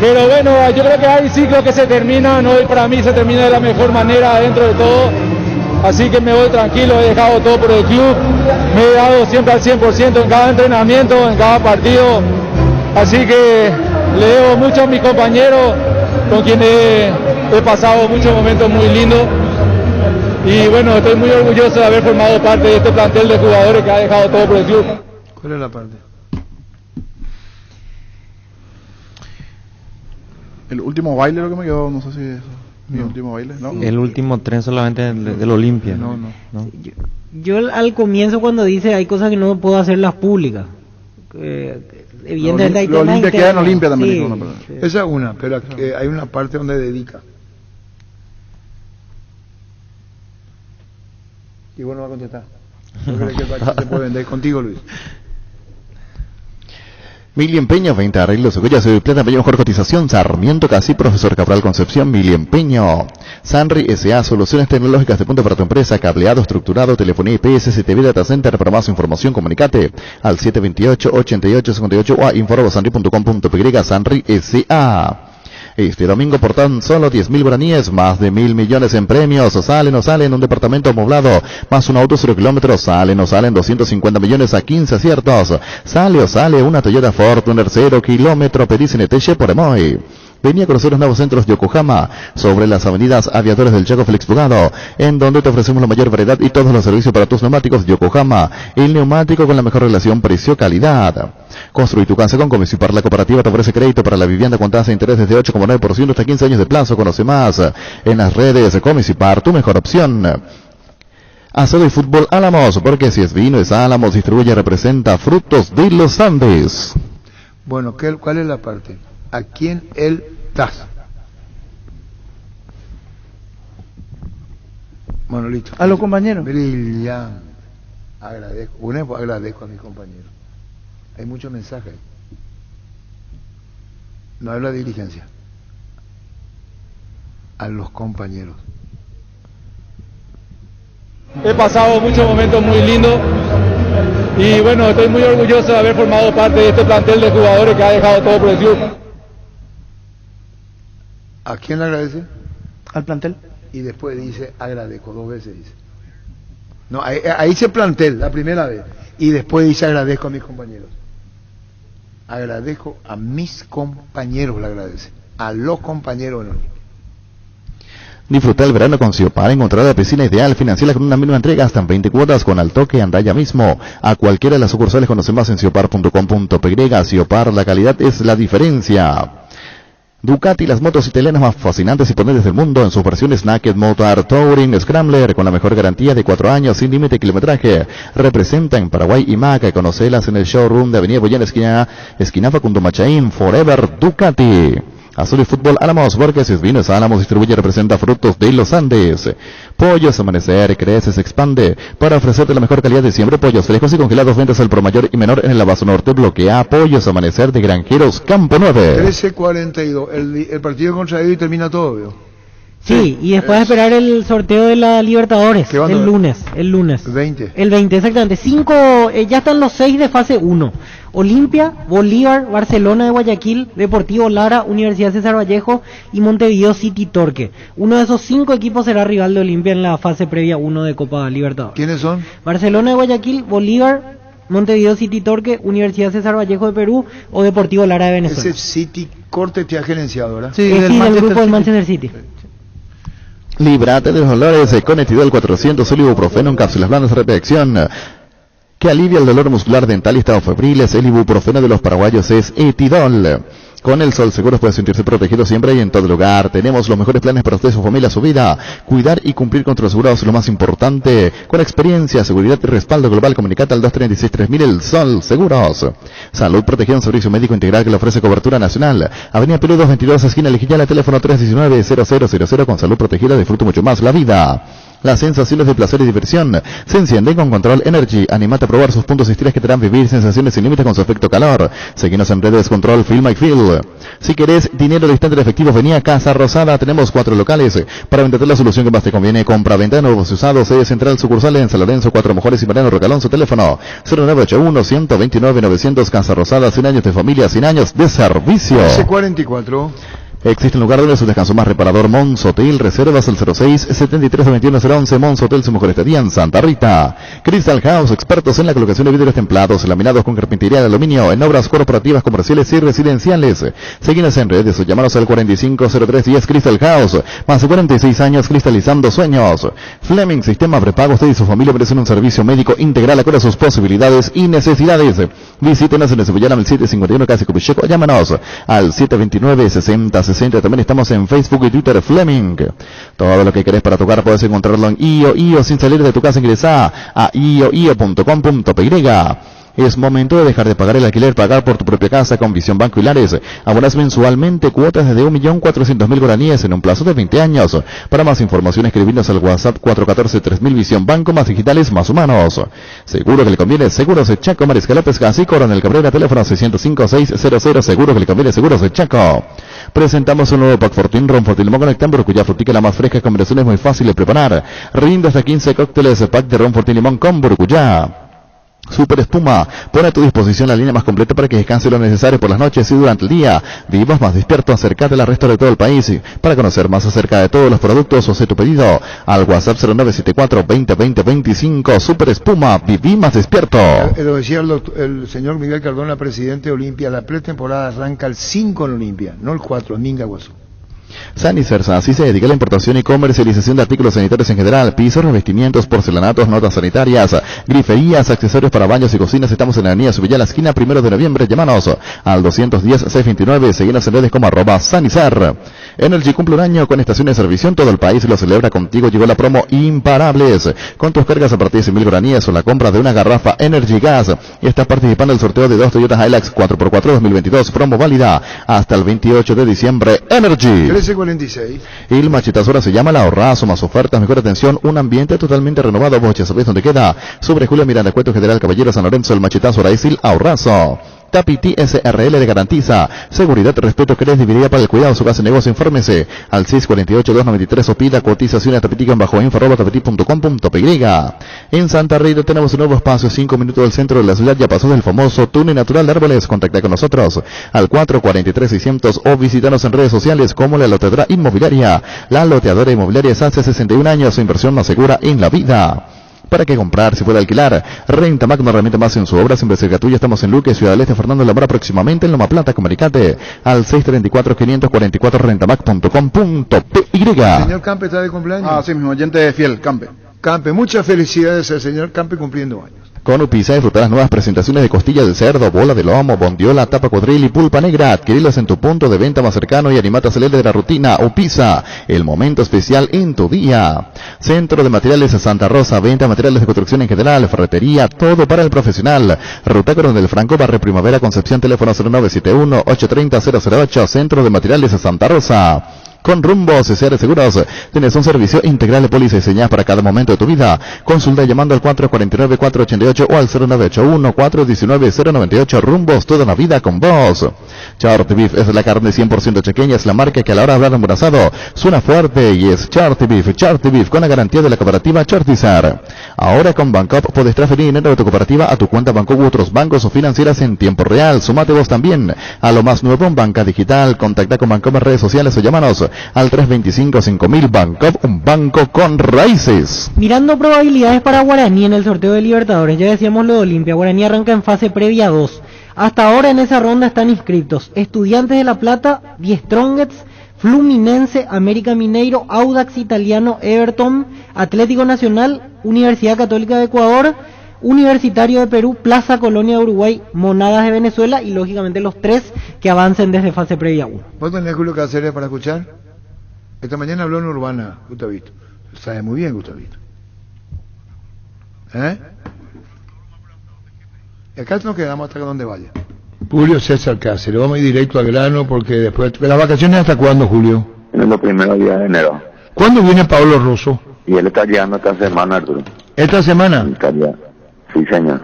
pero bueno, yo creo que hay ciclos que se terminan, hoy para mí se termina de la mejor manera dentro de todo, así que me voy tranquilo, he dejado todo por el club, me he dado siempre al 100% en cada entrenamiento, en cada partido, así que le debo mucho a mis compañeros, con quienes he pasado muchos momentos muy lindos. Y bueno, estoy muy orgulloso de haber formado parte de este plantel de jugadores que ha dejado todo por el club. ¿Cuál es la parte? El último baile lo que me quedó, no sé si es mi último baile, ¿no? El último tren solamente del Olimpia. No. Yo al comienzo cuando dice hay cosas que no puedo hacerlas públicas. Evidentemente hay lo Olimpia queda en Olimpia también. Sí. Esa es una, pero hay una parte donde dedica. Y bueno, va a contestar. No creo que el Bachi se puede vender contigo, Luis. Mili Empeño, 20 arreglos, Seguilla, Ciudad Plata, mejor cotización, Sarmiento, Casi, Profesor Cabral Concepción, Mili Empeño, Sanri S.A., soluciones tecnológicas de punta para tu empresa, cableado, estructurado, telefonía IP, CCTV, Data Center, para más información, comunicate al 728-8858 o a info@sanri.com.py, Sanri S.A. Este domingo por tan solo 10.000 guaraníes, más de 1.000 millones en premios, sale o sale en un departamento amoblado, más un auto 0 kilómetros, sale o salen 250 millones a 15 aciertos, sale o sale una Toyota Fortuner 0 kilómetro, pedís en Eteche por Emoy. Venía a conocer los nuevos centros Yokohama, sobre las avenidas Aviadores del Chaco Félix Bugado, en donde te ofrecemos la mayor variedad y todos los servicios para tus neumáticos. Yokohama, el neumático con la mejor relación precio-calidad. Construí tu casa con Comisipar. La cooperativa te ofrece crédito para la vivienda con tasa de interés desde 8,9% hasta 15 años de plazo. Conoce más en las redes. Comisipar, tu mejor opción. Asado y Fútbol Álamos, porque si es vino es Álamos, distribuye y representa Frutos de los Andes. Bueno, ¿cuál es la parte? ¿A quién él das? Bueno, listo. A los compañeros. Brillante. Agradezco a mis compañeros. Hay muchos mensajes. No habla de diligencia. A los compañeros. He pasado muchos momentos muy lindos y bueno, estoy muy orgulloso de haber formado parte de este plantel de jugadores que ha dejado todo por el club. ¿A quién le agradece? Al plantel. Y después dice agradezco, 2 veces dice. No, ahí dice plantel, la primera vez. Y después dice agradezco a mis compañeros. Agradezco a mis compañeros, le agradece. A los compañeros no. Disfruta el verano con Ciopar, encontrar la piscina ideal, financiarla con una mínima entrega hasta en 20 cuotas con al toque, anda ya mismo. A cualquiera de las sucursales conoce más en ciopar.com.py. Ciopar, la calidad es la diferencia. Ducati, las motos italianas más fascinantes y potentes del mundo en sus versiones Naked, Motor, Touring, Scrambler, con la mejor garantía de 4 años, sin límite de kilometraje. Representa en Paraguay y Maca, conocelas en el showroom de Avenida Boyán, esquina Facundo Machaín. Forever Ducati. Azul y Fútbol Álamos, porque si es vino es Álamos, distribuye y representa Frutos de los Andes. Pollos Amanecer, crece, se expande para ofrecerte la mejor calidad de siempre. Pollos frescos y congelados, ventas al por mayor y menor en el Abasto Norte. Bloquea Pollos Amanecer de Granjeros Campo 9. 13:42, el partido contra ellos y termina todo, ¿vio? Sí, y después esperar el sorteo de la Libertadores, el lunes. 20. El 20, exactamente. 5, ya están los 6 de fase 1. Olimpia, Bolívar, Barcelona de Guayaquil, Deportivo Lara, Universidad César Vallejo y Montevideo City Torque. Uno de esos 5 equipos será rival de Olimpia en la fase previa 1 de Copa Libertadores. ¿Quiénes son? Barcelona de Guayaquil, Bolívar, Montevideo City Torque, Universidad César Vallejo de Perú o Deportivo Lara de Venezuela. Ese City Corte te ha gerenciado, ¿verdad? Sí, del grupo del Manchester City. Líbrate de los dolores con Etidol 400, el ibuprofeno en cápsulas blandas de reacción que alivia el dolor muscular, dental y estado febriles. El ibuprofeno de los paraguayos es Etidol. Con el Sol Seguros puede sentirse protegido siempre y en todo lugar. Tenemos los mejores planes para usted, su familia, su vida. Cuidar y cumplir con tus asegurados es lo más importante. Con experiencia, seguridad y respaldo global, comunicate al 236-3000. El Sol Seguros. Salud protegida, un servicio médico integral que le ofrece cobertura nacional. Avenida Perú 222, esquina Lijillala, teléfono 319-0000. Con salud protegida disfruta mucho más la vida. Las sensaciones de placer y diversión se encienden con Control Energy. Anímate a probar sus puntos y estilos que te harán vivir sensaciones sin límites con su efecto calor. Seguinos en redes Control Feel My Feel. Si querés dinero al instante de efectivo, vení a Casa Rosada. Tenemos 4 locales para venderte la solución que más te conviene. Compra, venta de nuevos y usados. Sede central sucursal en San Lorenzo, 4 Mejores y Mariano Recalón. Su teléfono 0981-129-900. Casa Rosada, 100 años de familia, 100 años de servicio. S44. Existe un lugar donde su descanso más reparador, Mons Hotel. Reservas al 06-73-21-011. Mons Hotel, su mejor estadía en Santa Rita. Crystal House, expertos en la colocación de vidrios templados, laminados con carpintería de aluminio, en obras corporativas, comerciales y residenciales. Seguinos en redes o llamanos al 450310 Crystal House. Más de 46 años cristalizando sueños. Fleming, sistema prepago. Usted y su familia merecen un servicio médico integral acorde a sus posibilidades y necesidades. Visítenos en el Cebollara 751 Casi Copicheco. Llámanos al 729-6060. También estamos en Facebook y Twitter. Fleming. Todo lo que querés para tocar puedes encontrarlo en IO. Sin salir de tu casa, ingresá a io.com.py. Es momento de dejar de pagar el alquiler, pagar por tu propia casa con Visión Banco Hilares. Abonas mensualmente cuotas de 1.400.000 guaraníes en un plazo de 20 años. Para más información, escribinos al WhatsApp 414-3000. Visión Banco, más digitales, más humanos. Seguro que le conviene. Seguros de Chaco, Mariscal López, Casi, Coronel Cabrera, teléfono 605-600. Seguro que le conviene. Seguros de Chaco. Presentamos un nuevo Pack Fortín, Ron Fortín Limón Conectambur, cuya frutica la más fresca, combinación es muy fácil de preparar. Rinde hasta 15 cócteles, pack de Ron Fortín Limón con Burcuyá. Super Espuma pone a tu disposición la línea más completa para que descanse lo necesario por las noches y durante el día. Vivimos más despiertos, acércate al resto de todo el país. Para conocer más acerca de todos los productos o hacer tu pedido al WhatsApp 0974-2020-25. Super Espuma, viví más despierto. Lo decía el señor Miguel Cardona, presidente de Olimpia, la pretemporada arranca el 5 en Olimpia, no el 4, en Mingaguazú. Sanicersa, así se dedica a la importación y comercialización de artículos sanitarios en general, pisos, revestimientos, porcelanatos, notas sanitarias, griferías, accesorios para baños y cocinas. Estamos en la avenida Subilla, la esquina 1 de noviembre. Llámanos al 210-629, seguinos en redes como @Sanicer. Energy cumple un año con estaciones de servicio en todo el país, lo celebra contigo. Llegó la promo Imparables, con tus cargas a partir de 100.000 guaraníes o la compra de una garrafa Energy Gas, y estás participando en el sorteo de 2 Toyota Hilux 4x4 2022, promo válida hasta el 28 de diciembre. Energy. 1346. Y el machetazo ahora se llama La Ahorrazo, más ofertas, mejor atención, un ambiente totalmente renovado. Vos ya sabés dónde queda. Sobre Julio Miranda, Cueto General Caballero, San Lorenzo. El machetazo ahora es el Ahorrazo. Tapiti SRL le garantiza seguridad, respeto, credibilidad para el cuidado de su casa de negocio. Infórmese al 648-293 o pida cotización a tapiti-info@tapiti.com.py. En Santa Rita tenemos un nuevo espacio, 5 minutos del centro de la ciudad. Ya pasó del famoso túnel natural de árboles. Contacta con nosotros al 443-600 o visítanos en redes sociales como La Loteadora Inmobiliaria. La Loteadora Inmobiliaria es hace 61 años su inversión más segura en la vida. ¿Para qué comprar? Se puede alquilar. Renta Mac, una herramienta más en su obra, siempre cerca tuya. Estamos en Luque, Ciudad del Este, Fernando Lamora, próximamente en Loma Plata. Comunicate al 634-544 rentamac.com.py. Señor Campe está de cumpleaños. Sí, mi oyente fiel, Campe. Campe, muchas felicidades al señor Campe cumpliendo años. Con Upisa disfruta las nuevas presentaciones de costilla de cerdo, bola de lomo, bondiola, tapa cuadril y pulpa negra. Adquirilos en tu punto de venta más cercano y animate a salir de la rutina. Upisa, el momento especial en tu día. Centro de Materiales Santa Rosa, venta de materiales de construcción en general, ferretería, todo para el profesional. Ruta Coronel Franco, Barrio Primavera, Concepción, teléfono 0971-830-008. Centro de Materiales Santa Rosa. Con Rumbos SR Seguros, tienes un servicio integral de póliza diseñada para cada momento de tu vida. Consulta llamando al 449-488 o al 0981-419-098. Rumbos, toda la vida con vos. Charty Beef es la carne 100% chequeña, es la marca que a la hora de hablar embarazado suena fuerte y es Charty Beef con la garantía de la cooperativa Chartizar. Ahora con Bancop puedes transferir dinero de tu cooperativa a tu cuenta Bancop u otros bancos o financieras en tiempo real. Sumate vos también a lo más nuevo en banca digital. Contacta con Bancop en redes sociales o llámanos al 325-5000. Bancop, un banco con raíces. Mirando probabilidades para Guaraní en el sorteo de Libertadores, ya decíamos lo de Olimpia. Guaraní arranca en fase previa 2. Hasta ahora en esa ronda están inscritos Estudiantes de La Plata, Die Strongets, Fluminense, América Mineiro, Audax Italiano, Everton, Atlético Nacional, Universidad Católica de Ecuador, Universitario de Perú, Plaza Colonia de Uruguay, Monadas de Venezuela y lógicamente los 3 que avancen desde fase previa 1. ¿Vos tenés Julio Cáceres para escuchar? Esta mañana habló en Urbana, Gustavito. Sabe muy bien, Gustavito. Y acá nos quedamos hasta donde vaya. Julio César Cáceres, vamos a ir directo al grano porque después... ¿Las vacaciones hasta cuándo, Julio? En los primeros días de enero. ¿Cuándo viene Pablo Rosso? Y él está llegando esta semana, Arturo. ¿Esta semana? Sí, señor.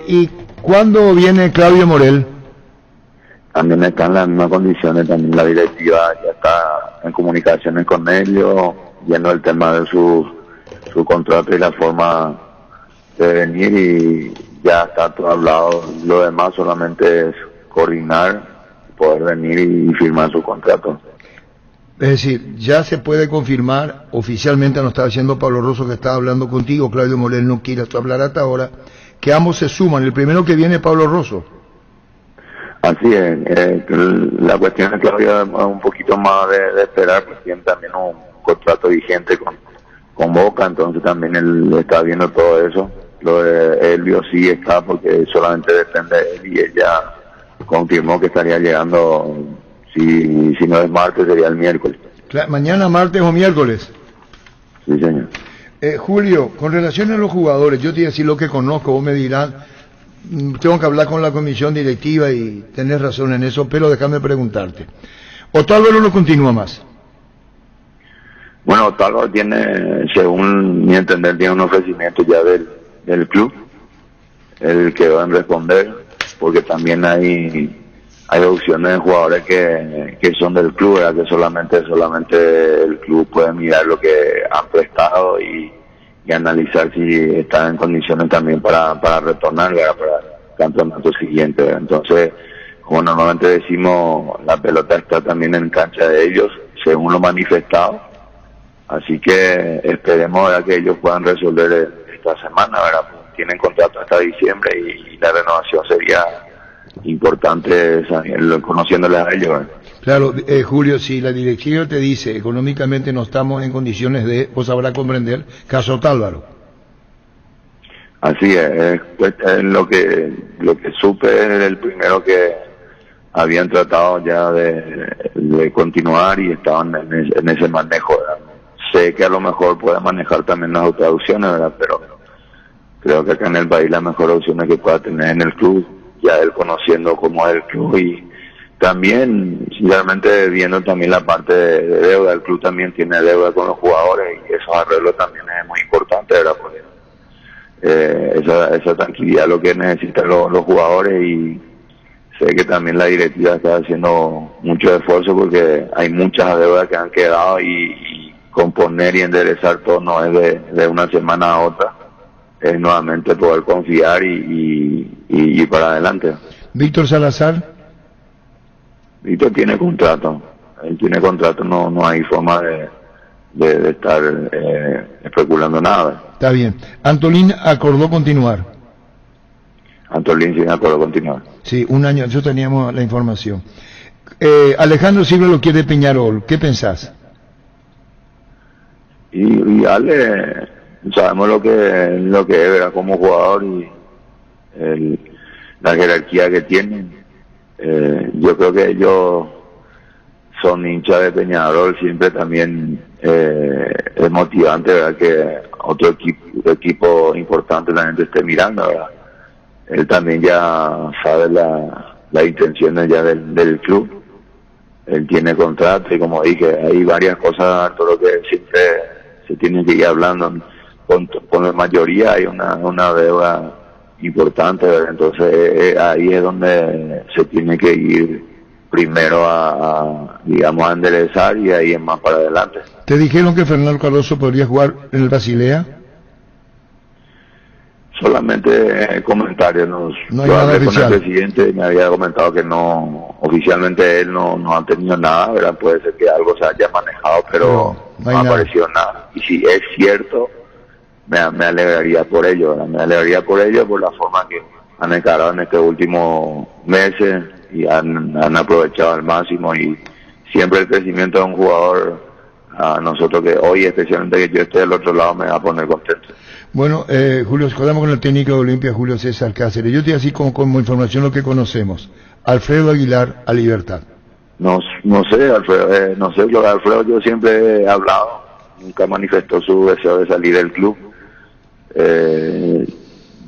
¿Y cuándo viene Claudio Morel? También está en las mismas condiciones, también la directiva ya está en comunicaciones con ellos, viendo el tema de su contrato y la forma de venir, y ya está todo hablado. Lo demás solamente es coordinar, poder venir y firmar su contrato. Es decir, ya se puede confirmar, oficialmente nos está diciendo Pablo Rosso que estaba hablando contigo, Claudio Morel no quiere hablar hasta ahora, que ambos se suman. El primero que viene es Pablo Rosso. Así es, la cuestión es que había un poquito más de esperar, porque tiene también un contrato vigente con Boca, entonces también él está viendo todo eso. Lo de Elvio sí está, porque solamente depende de él, y él ya confirmó que estaría llegando, si no es martes, sería el miércoles. Mañana, martes o miércoles. Sí, señor. Julio, con relación a los jugadores, yo te voy a decir lo que conozco, vos me dirán, tengo que hablar con la comisión directiva y tenés razón en eso, pero déjame preguntarte. ¿Otálvaro no continúa más? Bueno, Otálvaro tiene, según mi entender, tiene un ofrecimiento ya del club, el que va a responder, porque también hay opciones de jugadores que son del club, ¿verdad? Que solamente el club puede mirar lo que han prestado y analizar si están en condiciones también para retornar, ¿verdad? Para el campeonato siguiente, ¿verdad? Entonces, como normalmente decimos, la pelota está también en cancha de ellos, según lo manifestado, así que esperemos, ¿verdad?, que ellos puedan resolver esta semana, ¿verdad? Tienen contrato hasta diciembre y la renovación sería importante, conociéndoles a ellos, ¿verdad? Claro, Julio, si la directiva te dice económicamente no estamos en condiciones de, vos sabrás comprender, caso Otálvaro. Así es, pues, lo que supe es el primero que habían tratado ya de continuar y estaban en ese manejo, ¿verdad? Sé que a lo mejor puede manejar también las otras opciones, ¿verdad? Pero creo que acá en el país la mejor opción es que pueda tener en el club, ya él conociendo cómo es el club, y también, sinceramente, viendo también la parte de deuda. El club también tiene deuda con los jugadores y esos arreglos también es muy importante, ¿verdad? Porque esa tranquilidad es lo que necesitan los jugadores, y sé que también la directiva está haciendo mucho esfuerzo porque hay muchas deudas que han quedado, y componer y enderezar todo no es de una semana a otra, es nuevamente poder confiar y para adelante. Víctor Salazar. Víctor tiene contrato, él tiene contrato, no hay forma de estar especulando nada. Está bien. Antolín acordó continuar. Antolín sí acordó continuar. Sí, un año, yo teníamos la información. Alejandro Silva lo quiere Peñarol, ¿qué pensás? Y Ale, sabemos lo que es, ¿verdad? Como jugador, y la jerarquía que tienen. Yo creo que ellos son hinchas de Peñarol, siempre también es motivante, ¿verdad?, que otro equipo importante la gente esté mirando, ¿verdad? Él también ya sabe las intenciones ya del club, él tiene contrato, y como dije, hay varias cosas, todo lo que siempre se tiene que ir hablando, con la mayoría hay una deuda importante, ¿verdad? Entonces ahí es donde se tiene que ir primero a enderezar, y ahí es más para adelante. ¿Te dijeron que Fernando Cardoso podría jugar en el Basilea? Solamente comentarios, no hay yo nada hablé oficial. con el presidente y me había comentado que no, oficialmente él no ha tenido nada, ¿verdad? Puede ser que algo se haya manejado, pero no ha aparecido nada. Y si es cierto, me alegraría por ello, ¿verdad? Me alegraría por ello, por la forma que han encarado en estos últimos meses y han aprovechado al máximo, y siempre el crecimiento de un jugador, a nosotros que hoy, especialmente que yo esté del otro lado, me va a poner contento. Bueno, Julio, escudamos con el técnico de Olimpia, Julio César Cáceres. Yo te así como información lo que conocemos. Alfredo Aguilar a Libertad. No sé, Alfredo, no sé, lo de Alfredo yo siempre he hablado, nunca manifestó su deseo de salir del club.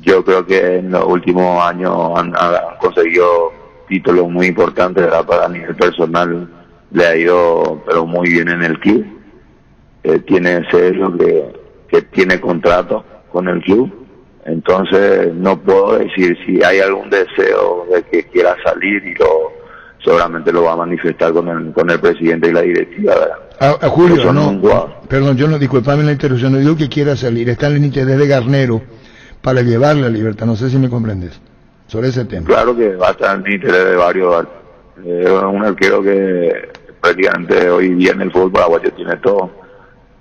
Yo creo que en los últimos años han conseguido títulos muy importantes, ¿verdad? Para a nivel personal le ha ido pero muy bien en el club. tiene sello que tiene contrato con el club. Entonces no puedo decir si hay algún deseo de que quiera salir y seguramente lo va a manifestar con el presidente y la directiva, ¿verdad? A Julio, no, perdón, yo no, disculpame la interrupción, no digo que quiera salir, está en el interés de Garnero para llevarle a Libertad, no sé si me comprendes sobre ese tema. Claro que va a estar en el interés de varios, es un arquero que prácticamente hoy día en el fútbol paraguayo tiene todo,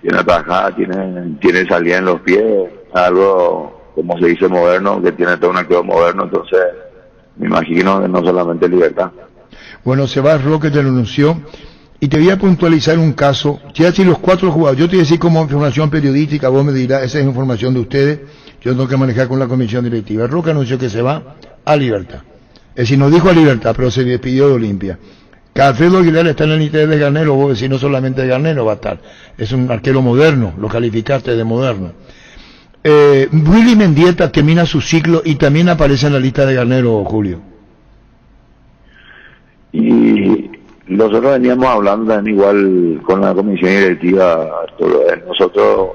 tiene atajada, tiene salida en los pies, algo como se dice moderno, que tiene todo un arquero moderno, entonces me imagino que no solamente Libertad. Bueno, se va Roque, te lo anunció, y te voy a puntualizar un caso, ya si los 4 jugadores, yo te voy a decir como información periodística, vos me dirás, esa es información de ustedes, yo tengo que manejar con la comisión directiva. Roque anunció que se va a Libertad, es decir, no dijo a Libertad, pero se despidió de Olimpia. Alfredo Aguilar está en el interés de Garnero, vos decís, no solamente de Garnero va a estar, es un arquero moderno, lo calificaste de moderno. Willy Mendieta termina su ciclo y también aparece en la lista de Garnero, Julio. Y nosotros veníamos hablando también igual con la comisión directiva, Arturo. Nosotros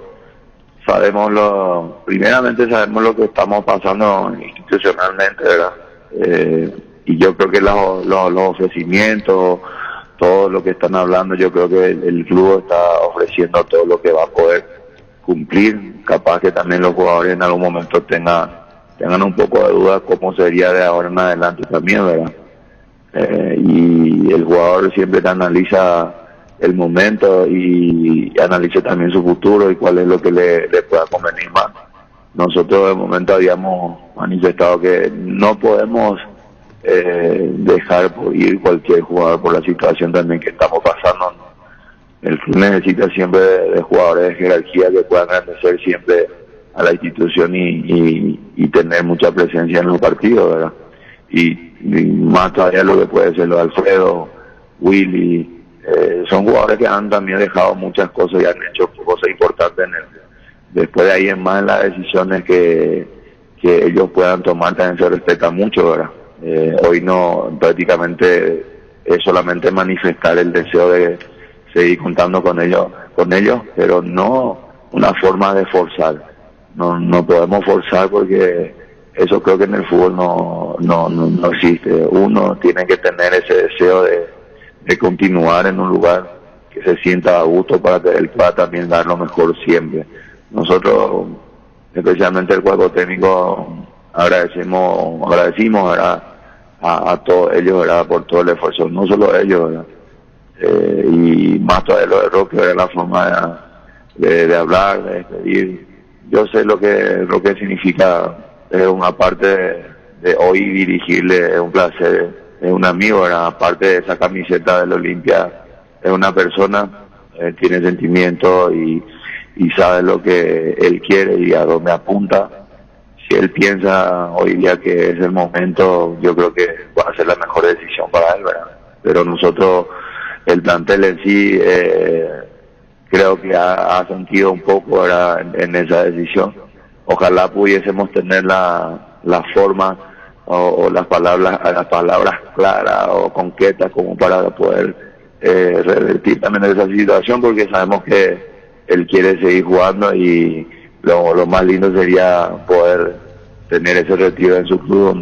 primeramente sabemos lo que estamos pasando institucionalmente, ¿verdad? Y yo creo que los ofrecimientos, todo lo que están hablando, yo creo que el club está ofreciendo todo lo que va a poder cumplir. Capaz que también los jugadores en algún momento tengan un poco de duda cómo sería de ahora en adelante también, ¿verdad? Y el jugador siempre te analiza el momento y analiza también su futuro y cuál es lo que le pueda convenir más. Nosotros de momento habíamos manifestado que no podemos dejar ir cualquier jugador por la situación también que estamos pasando. El club necesita siempre de jugadores de jerarquía que puedan agradecer siempre a la institución y tener mucha presencia en los partidos, ¿verdad? Y más todavía lo que puede ser lo de Alfredo, Willy, son jugadores que han también dejado muchas cosas y han hecho cosas importantes después de ahí en más en las decisiones que ellos puedan tomar también se respeta mucho, ¿verdad? Hoy no, prácticamente es solamente manifestar el deseo de seguir contando con ellos, pero no una forma de forzar. No podemos forzar porque eso creo que en el fútbol no existe. Uno tiene que tener ese deseo de continuar en un lugar que se sienta a gusto para que él pueda también dar lo mejor siempre. Nosotros, especialmente el cuerpo técnico, agradecimos a todos ellos, ¿verdad? Por todo el esfuerzo, no solo ellos, ¿verdad? Y más todavía lo de Roque, era la forma de hablar, de despedir. Yo sé lo que significa, es una parte de hoy dirigirle, es un placer, es un amigo, ¿verdad? Aparte de esa camiseta del Olimpia, es una persona, tiene sentimiento y sabe lo que él quiere y a dónde apunta. Si él piensa hoy día que es el momento, yo creo que va a ser la mejor decisión para él, ¿verdad? Pero nosotros, el plantel en sí, creo que ha sentido un poco, ¿verdad?, en esa decisión. Ojalá pudiésemos tener la forma o las palabras claras o concretas como para poder revertir también esa situación, porque sabemos que él quiere seguir jugando y lo más lindo sería poder tener ese retiro en su club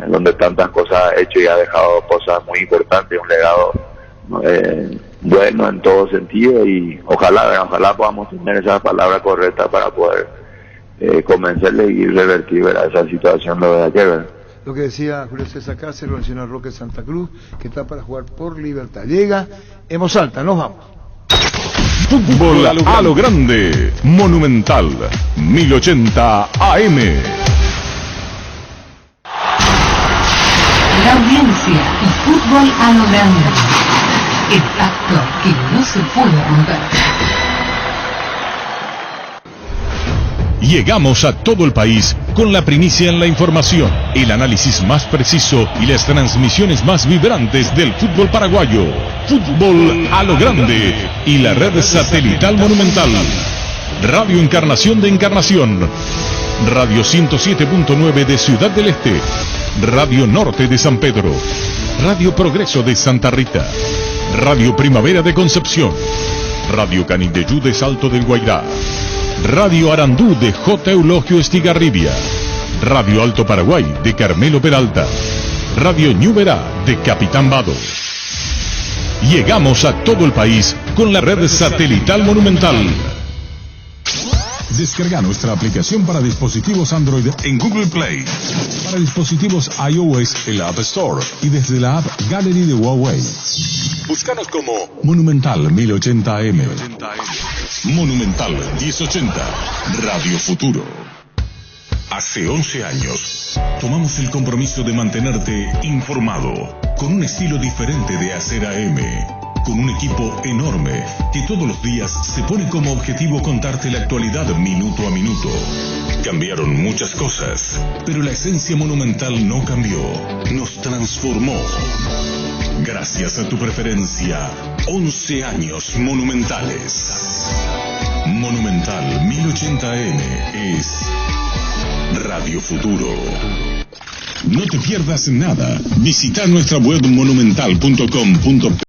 donde tantas cosas ha hecho y ha dejado cosas muy importantes, un legado bueno en todo sentido, y ojalá podamos tener esa palabra correcta para poder convencerle y revertir, ¿verdad?, esa situación lo de ayer, ¿verdad? Lo que decía Julio César Cáceres, el señor Roque Santa Cruz, que está para jugar por Libertad. Llega en voz alta, nos vamos. Fútbol a lo grande, Monumental, 1080 AM. La audiencia y fútbol a lo grande. El pacto que no se puede romper. Llegamos a todo el país con la primicia en la información, el análisis más preciso y las transmisiones más vibrantes del fútbol paraguayo. Fútbol a lo grande y la red satelital Monumental. Radio Encarnación de Encarnación. Radio 107.9 de Ciudad del Este. Radio Norte de San Pedro. Radio Progreso de Santa Rita. Radio Primavera de Concepción. Radio Canindeyú de Salto del Guairá, Radio Arandú de J. Eulogio Estigarribia, Radio Alto Paraguay de Carmelo Peralta, Radio Ñuberá de Capitán Vado. Llegamos a todo el país con la red satelital Monumental. Descarga nuestra aplicación para dispositivos Android en Google Play. Para dispositivos iOS en la App Store y desde la App Gallery de Huawei. Búscanos como Monumental 1080M. Monumental 1080. Radio Futuro. Hace 11 años, tomamos el compromiso de mantenerte informado, con un estilo diferente de hacer AM, con un equipo enorme que todos los días se pone como objetivo contarte la actualidad minuto a minuto. Cambiaron muchas cosas, pero la esencia Monumental no cambió, nos transformó. Gracias a tu preferencia, 11 años monumentales. Monumental 1080M es Radio Futuro. No te pierdas nada. Visita nuestra web monumental.com.p